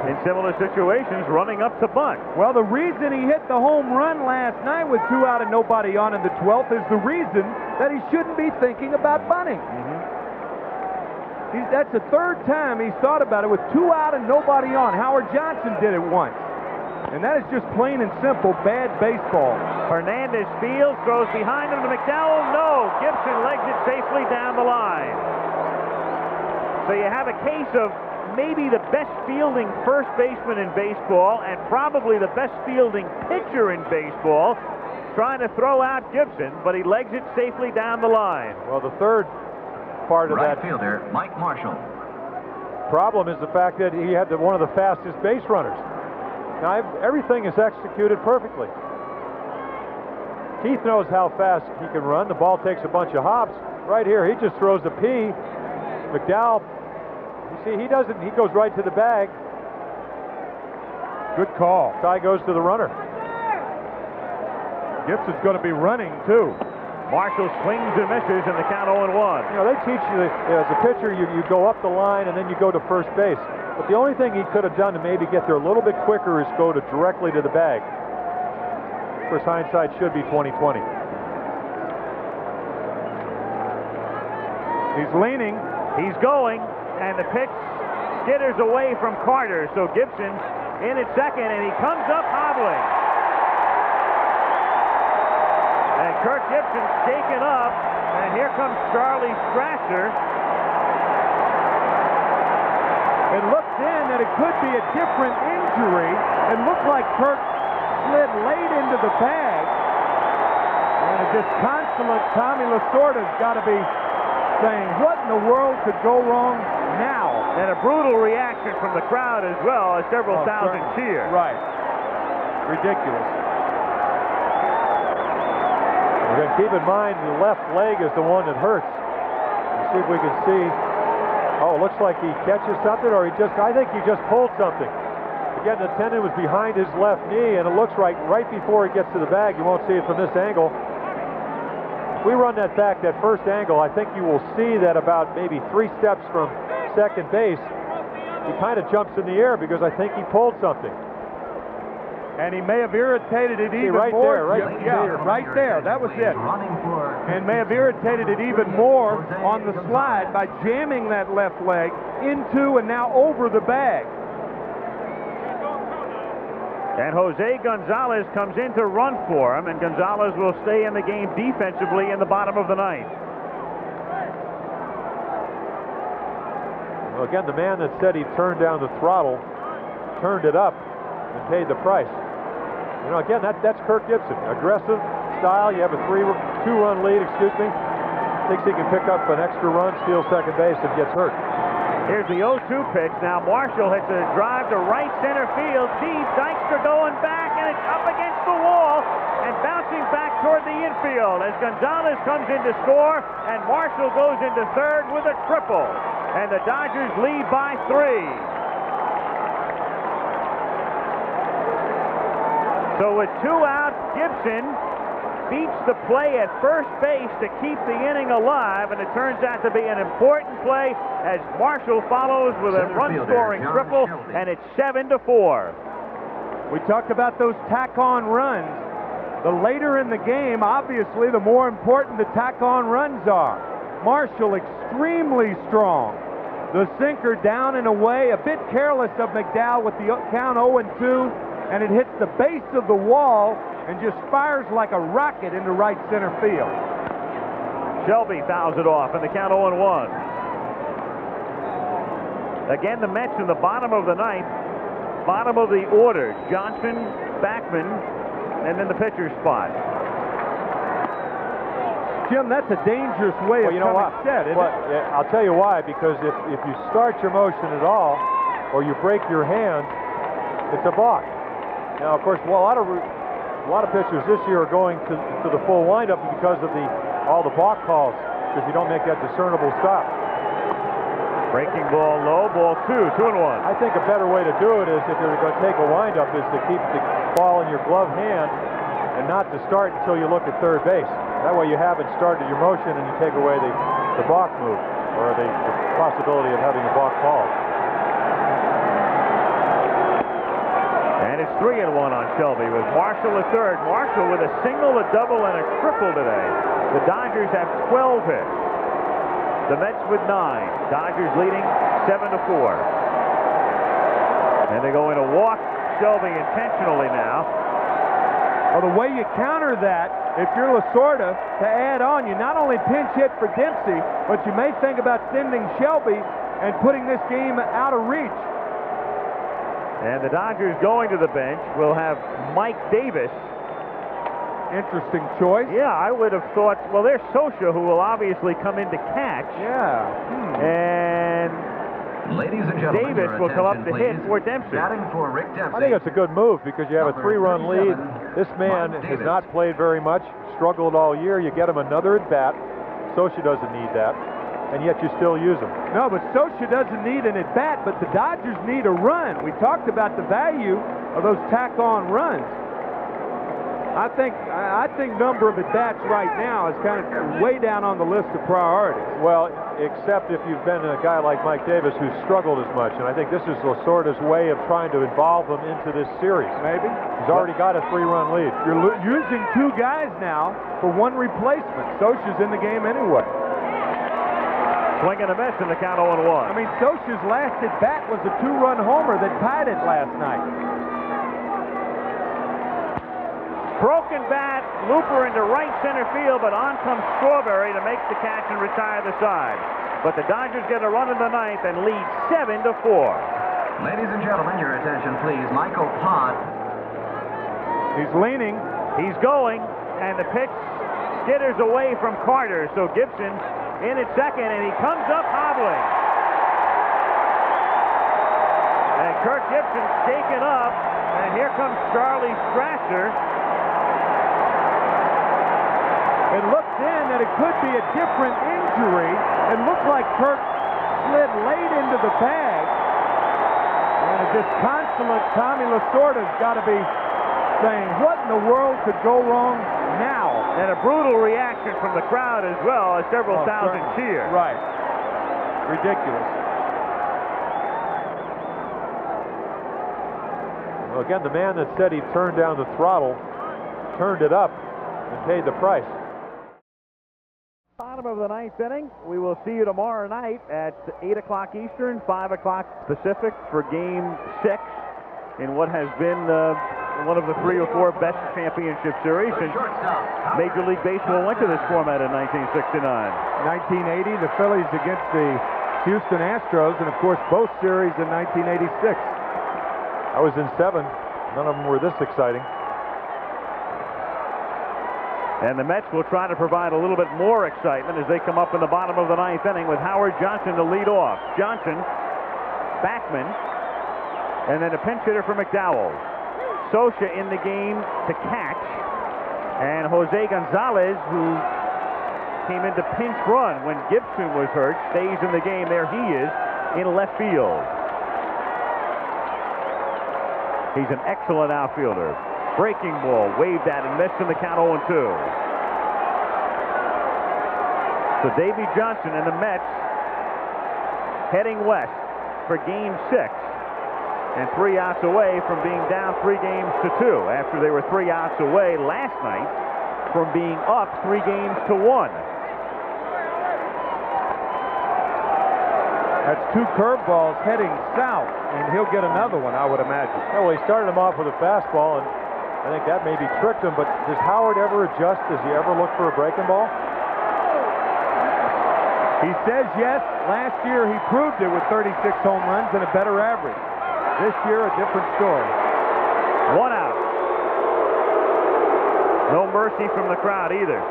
in similar situations, running up to bunt. Well, the reason he hit the home run last night with 2 out and nobody on in the 12th is the reason that he shouldn't be thinking about bunting. That's the 3rd time he's thought about it with 2 out and nobody on. Howard Johnson did it once. And that is just plain and simple bad baseball. Fernandez fields, throws behind him to McDowell. No, Gibson legs it safely down the line. So you have a case of maybe the best fielding first baseman in baseball and probably the best fielding pitcher in baseball trying to throw out Gibson, but he legs it safely down the line. Well, the third part of Right that fielder, Mike Marshall. problem is the fact that he had one of the fastest base runners. Now, everything is executed perfectly. Keith knows how fast he can run. The ball takes a bunch of hops. Right here, he just throws a P. McDowell, you see, he doesn't. He goes right to the bag. Good call. Tie goes to the runner. Gibson's going to be running, too. Marshall swings and misses in the count 0-1. You know, they teach you, as a pitcher, you go up the line and then you go to first base. But the only thing he could have done to maybe get there a little bit quicker is go directly to the bag. Of course, hindsight should be 20/20. He's leaning. He's going, and the pitch skitters away from Carter. So Gibson's in at second, and he comes up hobbling. And Kirk Gibson's taken up, and here comes Charlie Strasser. It looked then that it could be a different injury. It looked like Kirk slid late into the bag. And a disconsolate Tommy Lasorda's got to be saying, what in the world could go wrong now? And a brutal reaction from the crowd as well, as several thousand cheer. Right. Ridiculous. Again, keep in mind the left leg is the one that hurts. Let's see if we can see. Oh, it looks like he catches something, or I think he just pulled something. Again, the tendon was behind his left knee, and it looks right before he gets to the bag. You won't see it from this angle. If we run that back, that first angle, I think you will see that about maybe 3 steps from second base, he kind of jumps in the air because I think he pulled something. And he may have irritated it even right more. There, right? Yeah, right there. That was it. And may have irritated it even more on the slide by jamming that left leg into and now over the bag. And Jose Gonzalez comes in to run for him, and Gonzalez will stay in the game defensively in the bottom of the ninth. Well, again, the man that said he turned down the throttle turned it up and paid the price. You know, again, that's Kirk Gibson. Aggressive style. You have a 2-run lead, Thinks he can pick up an extra run, steal second base, and gets hurt. Here's the 0-2 pitch. Now Marshall hits a drive to right center field. Deep. Dykstra going back, and it's up against the wall and bouncing back toward the infield as Gonzalez comes in to score, and Marshall goes into third with a triple. And the Dodgers lead by 3. So with 2 out, Gibson beats the play at first base to keep the inning alive, and it turns out to be an important play as Marshall follows with a run-scoring triple, and it's 7-4. We talked about those tack-on runs. The later in the game, obviously, the more important the tack-on runs are. Marshall extremely strong. The sinker down and away, a bit careless of McDowell with the count 0-2, and it hits the base of the wall and just fires like a rocket into right center field. Shelby fouls it off in the count 0-1. Again, the Mets in the bottom of the ninth, bottom of the order. Johnson, Backman, and then the pitcher's spot. Jim, that's a dangerous way of coming set, isn't it? Yeah, I'll tell you why. Because if you start your motion at all, or you break your hand, it's a balk. Now, of course, a lot of pitchers this year are going to the full windup because of all the balk calls, because you don't make that discernible stop. Breaking ball low, ball 2, 2-1. I think a better way to do it is, if you're going to take a windup, is to keep the ball in your glove hand and not to start until you look at third base. That way you haven't started your motion and you take away the balk move, or the possibility of having a balk call. And it's 3-1 on Shelby with Marshall at third. Marshall with a single, a double, and a triple today. The Dodgers have 12 hits. The Mets with 9. Dodgers leading 7-4. And they're going to walk Shelby intentionally now. Well, the way you counter that, if you're Lasorda, to add on, you not only pinch hit for Dempsey, but you may think about sending Shelby and putting this game out of reach. And the Dodgers going to the bench will have Mike Davis. Interesting choice. Yeah, I would have thought, well, there's Sosha, who will obviously come in to catch. Yeah. And ladies and gentlemen, Davis will come up to hit for Dempsey. Batting for Rick Dempsey. I think it's a good move because you have a 3-run lead. This man has not played very much, struggled all year. You get him another at bat. Sosha doesn't need that, and yet you still use him. No, but Sosha doesn't need an at bat, but the Dodgers need a run. We talked about the value of those tack-on runs. I think number of at-bats right now is kind of way down on the list of priorities. Well, except if you've been a guy like Mike Davis who's struggled as much, and I think this is Lasorda's way of trying to involve him into this series. Maybe. He's already got a 3-run lead. You're using 2 guys now for 1 replacement. Sosha's in the game anyway. Swing and a miss in the count 0-1. I mean, Sosha's last at-bat was a 2-run homer that tied it last night. Broken bat, looper into right center field, but on comes Strawberry to make the catch and retire the side. But the Dodgers get a run in the 9th and lead 7-4. Ladies and gentlemen, your attention, please. Michael Pott. He's leaning. He's going, and the pitch skitters away from Carter. So Gibson in at second, and he comes up hobbling. And Kirk Gibson's taken up, and here comes Charlie Strasser. It looked then that it could be a different injury. It looked like Kirk slid late into the bag. And a disconsolate Tommy Lasorda's got to be saying, what in the world could go wrong now? And a brutal reaction from the crowd as well, as several thousand cheer. Right. Ridiculous. Well, again, the man that said he turned down the throttle turned it up and paid the price. Bottom of the 9th inning. We will see you tomorrow night at 8 o'clock Eastern, 5 o'clock Pacific for Game 6 in what has been one of the 3 or 4 best championship series since Major League Baseball went to this format in 1969. 1980, the Phillies against the Houston Astros, and of course both series in 1986. I was in 7. None of them were this exciting. And the Mets will try to provide a little bit more excitement as they come up in the bottom of the 9th inning with Howard Johnson to lead off. Johnson, Backman, and then a pinch hitter for McDowell. Sosha in the game to catch. And Jose Gonzalez, who came into pinch run when Gibson was hurt, stays in the game. There he is in left field. He's an excellent outfielder. Breaking ball, waved at and missed in the count 0-2. So Davey Johnson and the Mets heading west for Game 6. And 3 outs away from being down 3 games to 2 after they were 3 outs away last night from being up 3 games to 1. That's 2 curveballs heading south, and he'll get another one, I would imagine. Yeah, well, he started him off with a fastball, and I think that maybe tricked him, but does Howard ever adjust? Does he ever look for a breaking ball? He says yes. Last year he proved it with 36 home runs and a better average. This year a different story. 1 out. No mercy from the crowd either.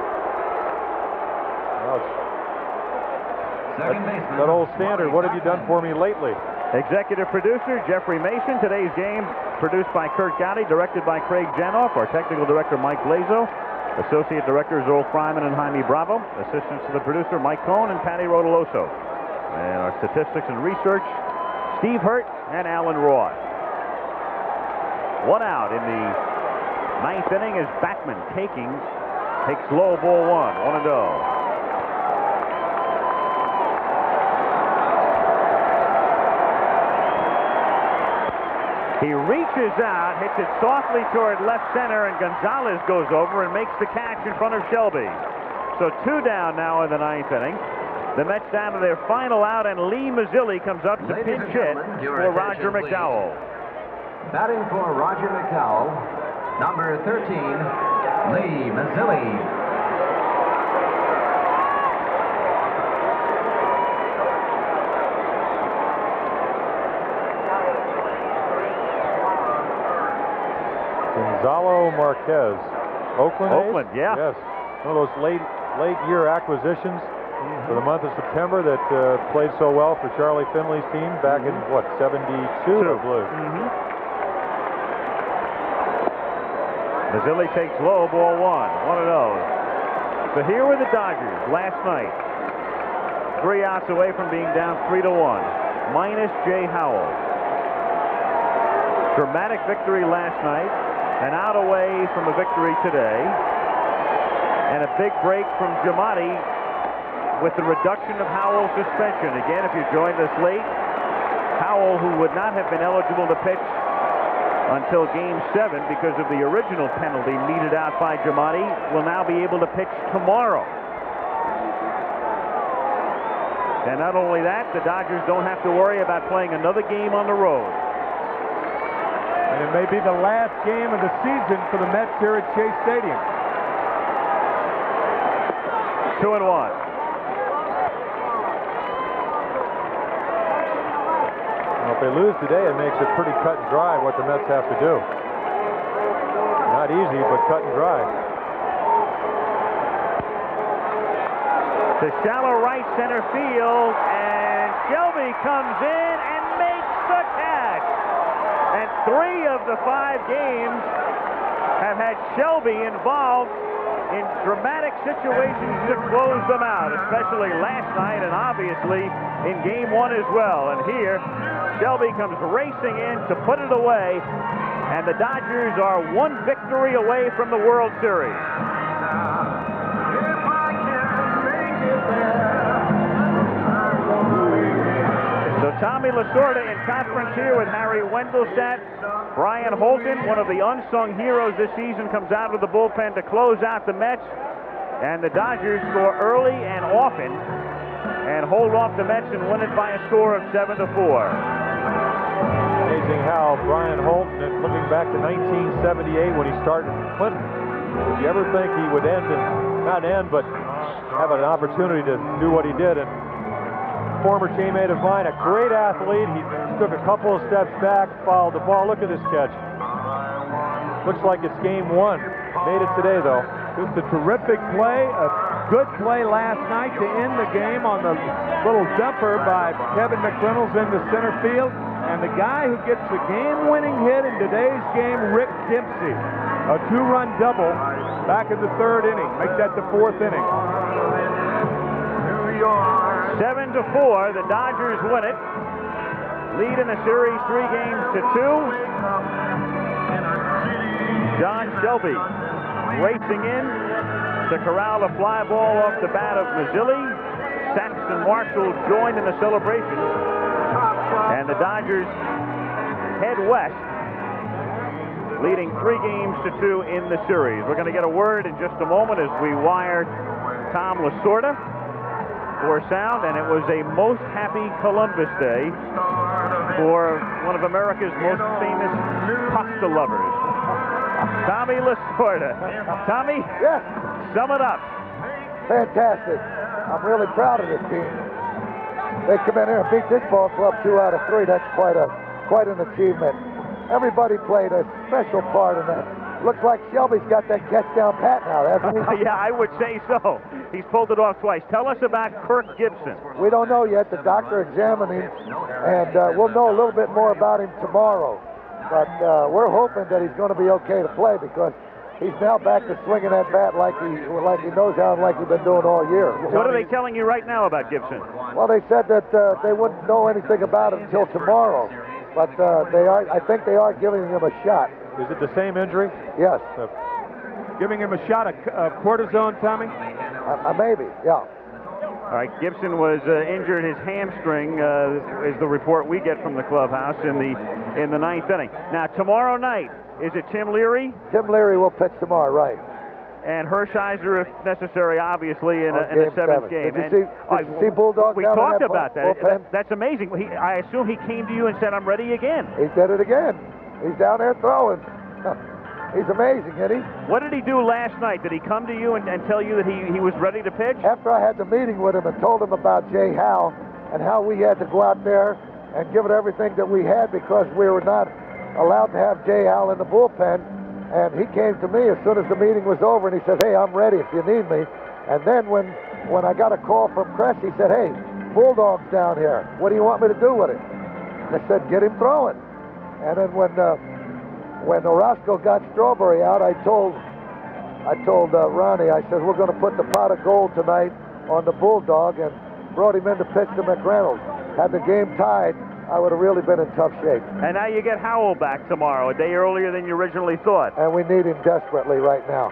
That old standard, what have you done for me lately? Executive producer Jeffrey Mason. Today's game produced by Kurt Gowdy, directed by Craig Janoff. Our technical director Mike Lazo. Associate directors Earl Fryman and Jaime Bravo. Assistants to the producer Mike Cohn and Patty Rotoloso. And our statistics and research, Steve Hurt and Alan Roy. One out in the ninth inning is Backman takes low, ball one. 1-0. He reaches out, hits it softly toward left center, and Gonzalez goes over and makes the catch in front of Shelby. So 2 down now in the ninth inning. The Mets down to their final out, and Lee Mazzilli comes up to pinch hit for Roger McDowell. Batting for Roger McDowell, number 13, Lee Mazzilli. Gonzalo Marquez. Oakland, yeah. Yes. One of those late year acquisitions for the month of September that played so well for Charlie Finley's team back in, what, 72, I believe. Mazzilli takes low, ball one. 1-0. So here were the Dodgers last night. 3 outs away from being down 3-1. Minus Jay Howell. Dramatic victory last night. An out away from a victory today. And a big break from Giamatti with the reduction of Howell's suspension. Again, if you joined us late, Howell, who would not have been eligible to pitch until Game 7 because of the original penalty meted out by Giamatti, will now be able to pitch tomorrow. And not only that, the Dodgers don't have to worry about playing another game on the road. And it may be the last game of the season for the Mets here at Chase Stadium. 2-1. Well, if they lose today, it makes it pretty cut and dry what the Mets have to do. Not easy, but cut and dry. To shallow right center field, and Shelby comes in and makes the catch. And 3 of the 5 games have had Shelby involved in dramatic situations to close them out, especially last night and obviously in Game 1 as well. And here, Shelby comes racing in to put it away, and the Dodgers are 1 victory away from the World Series. So Tommy Lasorda in conference here with Harry Wendelstedt. Brian Holton, one of the unsung heroes this season, comes out of the bullpen to close out the Mets. And the Dodgers score early and often and hold off the Mets and win it by a score of 7-4. Amazing how Brian Holton, looking back to 1978 when he started in Clinton, did you ever think he would but have an opportunity to do what he did? And former teammate of mine, a great athlete. He took a couple of steps back, fouled the ball. Look at this catch. Looks like it's Game 1. Made it today, though. Just a terrific play, a good play last night to end the game on the little jumper by Kevin McReynolds into center field. And the guy who gets the game-winning hit in today's game, Rick Dempsey. A 2-run double back in the 3rd inning. Make that the 4th inning. 7-4, the Dodgers win it. Lead in the series 3-2. John Shelby racing in to corral a fly ball off the bat of Mazzilli. Sachs and Marshall joined in the celebration. And the Dodgers head west, leading 3-2 in the series. We're going to get a word in just a moment as we wire Tom Lasorda for sound, and it was a most happy Columbus Day for one of America's most famous pasta lovers, Tommy Lasorda. Tommy, yes. Sum it up. Fantastic. I'm really proud of this team. They come in here and beat this ball club 2 out of 3. That's quite an achievement. Everybody played a special part in that. looks like Shelby's got that catch down pat now. Hasn't he? Yeah, I would say so. He's pulled it off twice. Tell us about Kirk Gibson. We don't know yet. The doctor examined him, and we'll know a little bit more about him tomorrow. But we're hoping that he's going to be okay to play because he's now back to swinging that bat like he knows how and like he's been doing all year. What are they telling you right now about Gibson? Well, they said that they wouldn't know anything about it until tomorrow. But I think they are giving him a shot. Is it the same injury? Yes. Giving him a shot of cortisone, Tommy? Maybe, yeah. All right, Gibson was injured his hamstring, is the report we get from the clubhouse in the ninth inning. Now, tomorrow night, is it Tim Leary? Tim Leary will pitch tomorrow, right. And Hershiser, if necessary, obviously, in a seventh game. Did you see Bulldog We down talked in that about that. That's amazing. I assume he came to you and said, I'm ready again. He did it again. He's down there throwing. He's amazing, isn't he? What did he do last night? Did he come to you and tell you that he was ready to pitch? After I had the meeting with him and told him about Jay Howell and how we had to go out there and give it everything that we had because we were not allowed to have Jay Howell in the bullpen, and he came to me as soon as the meeting was over and he said, hey, I'm ready if you need me. And then when I got a call from Cress, he said, hey, Bulldog's down here. What do you want me to do with it? I said, get him throwing. And then when Orozco got Strawberry out, I told Ronnie, I said, we're going to put the pot of gold tonight on the Bulldog, and brought him in to pitch to McReynolds. Had the game tied, I would have really been in tough shape. And now you get Howell back tomorrow, a day earlier than you originally thought. And we need him desperately right now.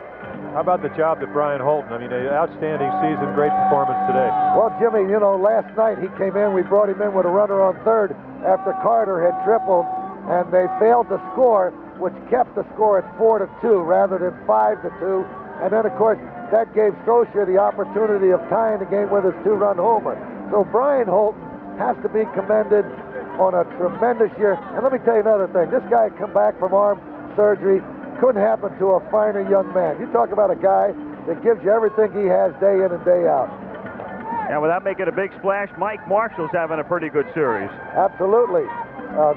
How about the job that Brian Holton? I mean, an outstanding season, great performance today. Well, Jimmy, you know, last night he came in, we brought him in with a runner on third after Carter had tripled, and they failed to score, which kept the score at 4-2 rather than 5-2. And then, of course, that gave Scotia the opportunity of tying the game with his two-run homer. So Brian Holton has to be commended on a tremendous year. And let me tell you another thing. This guy come back from arm surgery. Couldn't happen to a finer young man. You talk about a guy that gives you everything he has day in and day out. And without making a big splash, Mike Marshall's having a pretty good series. Absolutely.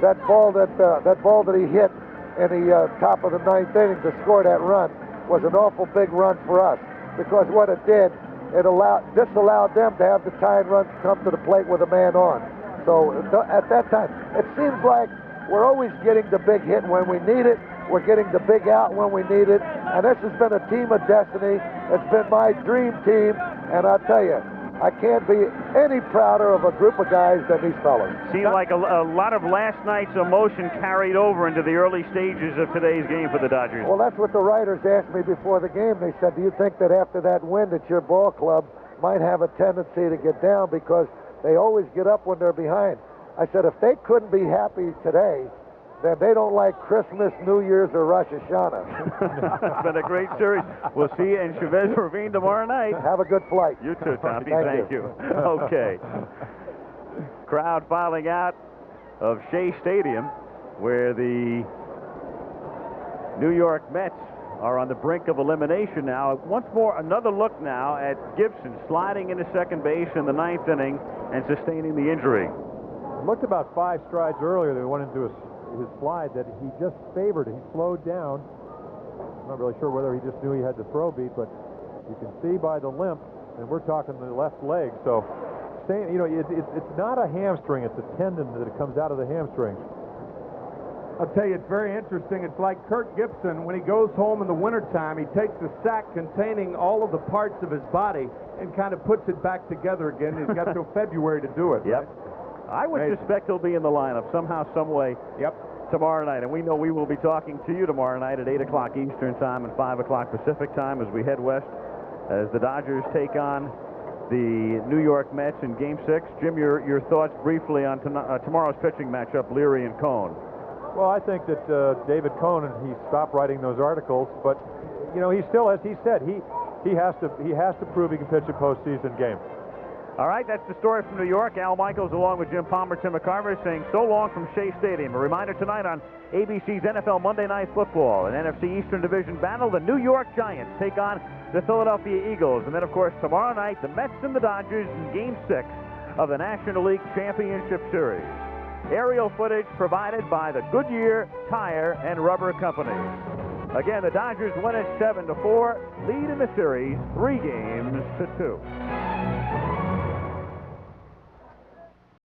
That ball that he hit in the top of the ninth inning to score that run was an awful big run for us, because what it did, disallowed them to have the tying run come to the plate with a man on. So at that time, it seems like we're always getting the big hit when we need it. We're getting the big out when we need it. And this has been a team of destiny. It's been my dream team. And I'll tell you, I can't be any prouder of a group of guys than these fellas. Seemed like a lot of last night's emotion carried over into the early stages of today's game for the Dodgers. Well, that's what the writers asked me before the game. They said, do you think that after that win that your ball club might have a tendency to get down because they always get up when they're behind? I said, if they couldn't be happy today, then they don't like Christmas, New Year's, or Rosh Hashanah. It's been a great series. We'll see you in Chavez Ravine tomorrow night. Have a good flight. You too, Tommy. Thank you. Okay. Crowd filing out of Shea Stadium, where the New York Mets are on the brink of elimination now. Once more, another look now at Gibson sliding into second base in the ninth inning and sustaining the injury. It looked about 5 strides earlier that went into his slide that he just favored. He slowed down. I'm not really sure whether he just knew he had the throw beat, but you can see by the limp, and we're talking the left leg. So, it's not a hamstring. It's a tendon that comes out of the hamstring. I'll tell you, it's very interesting. It's like Kirk Gibson, when he goes home in the wintertime, he takes the sack containing all of the parts of his body and kind of puts it back together again. He's got till February to do it. Yep. Right? I would suspect he'll be in the lineup somehow, some way. Yep. Tomorrow night, and we know we will be talking to you tomorrow night at 8 o'clock Eastern time and 5 o'clock Pacific time as we head west as the Dodgers take on the New York Mets in Game 6. Jim, your thoughts briefly on tomorrow's pitching matchup, Leary and Cohn. Well, I think that David Cohn, he stopped writing those articles, but he still, as he said, he has to prove he can pitch a postseason game. All right, that's the story from New York. Al Michaels along with Jim Palmer, Tim McCarver saying so long from Shea Stadium. A reminder tonight on ABC's NFL Monday Night Football, an NFC Eastern Division battle. The New York Giants take on the Philadelphia Eagles. And then, of course, tomorrow night, the Mets and the Dodgers in Game 6 of the National League Championship Series. Aerial footage provided by the Goodyear Tire and Rubber Company. Again, the Dodgers win it 7-4, lead in the series 3 games to 2.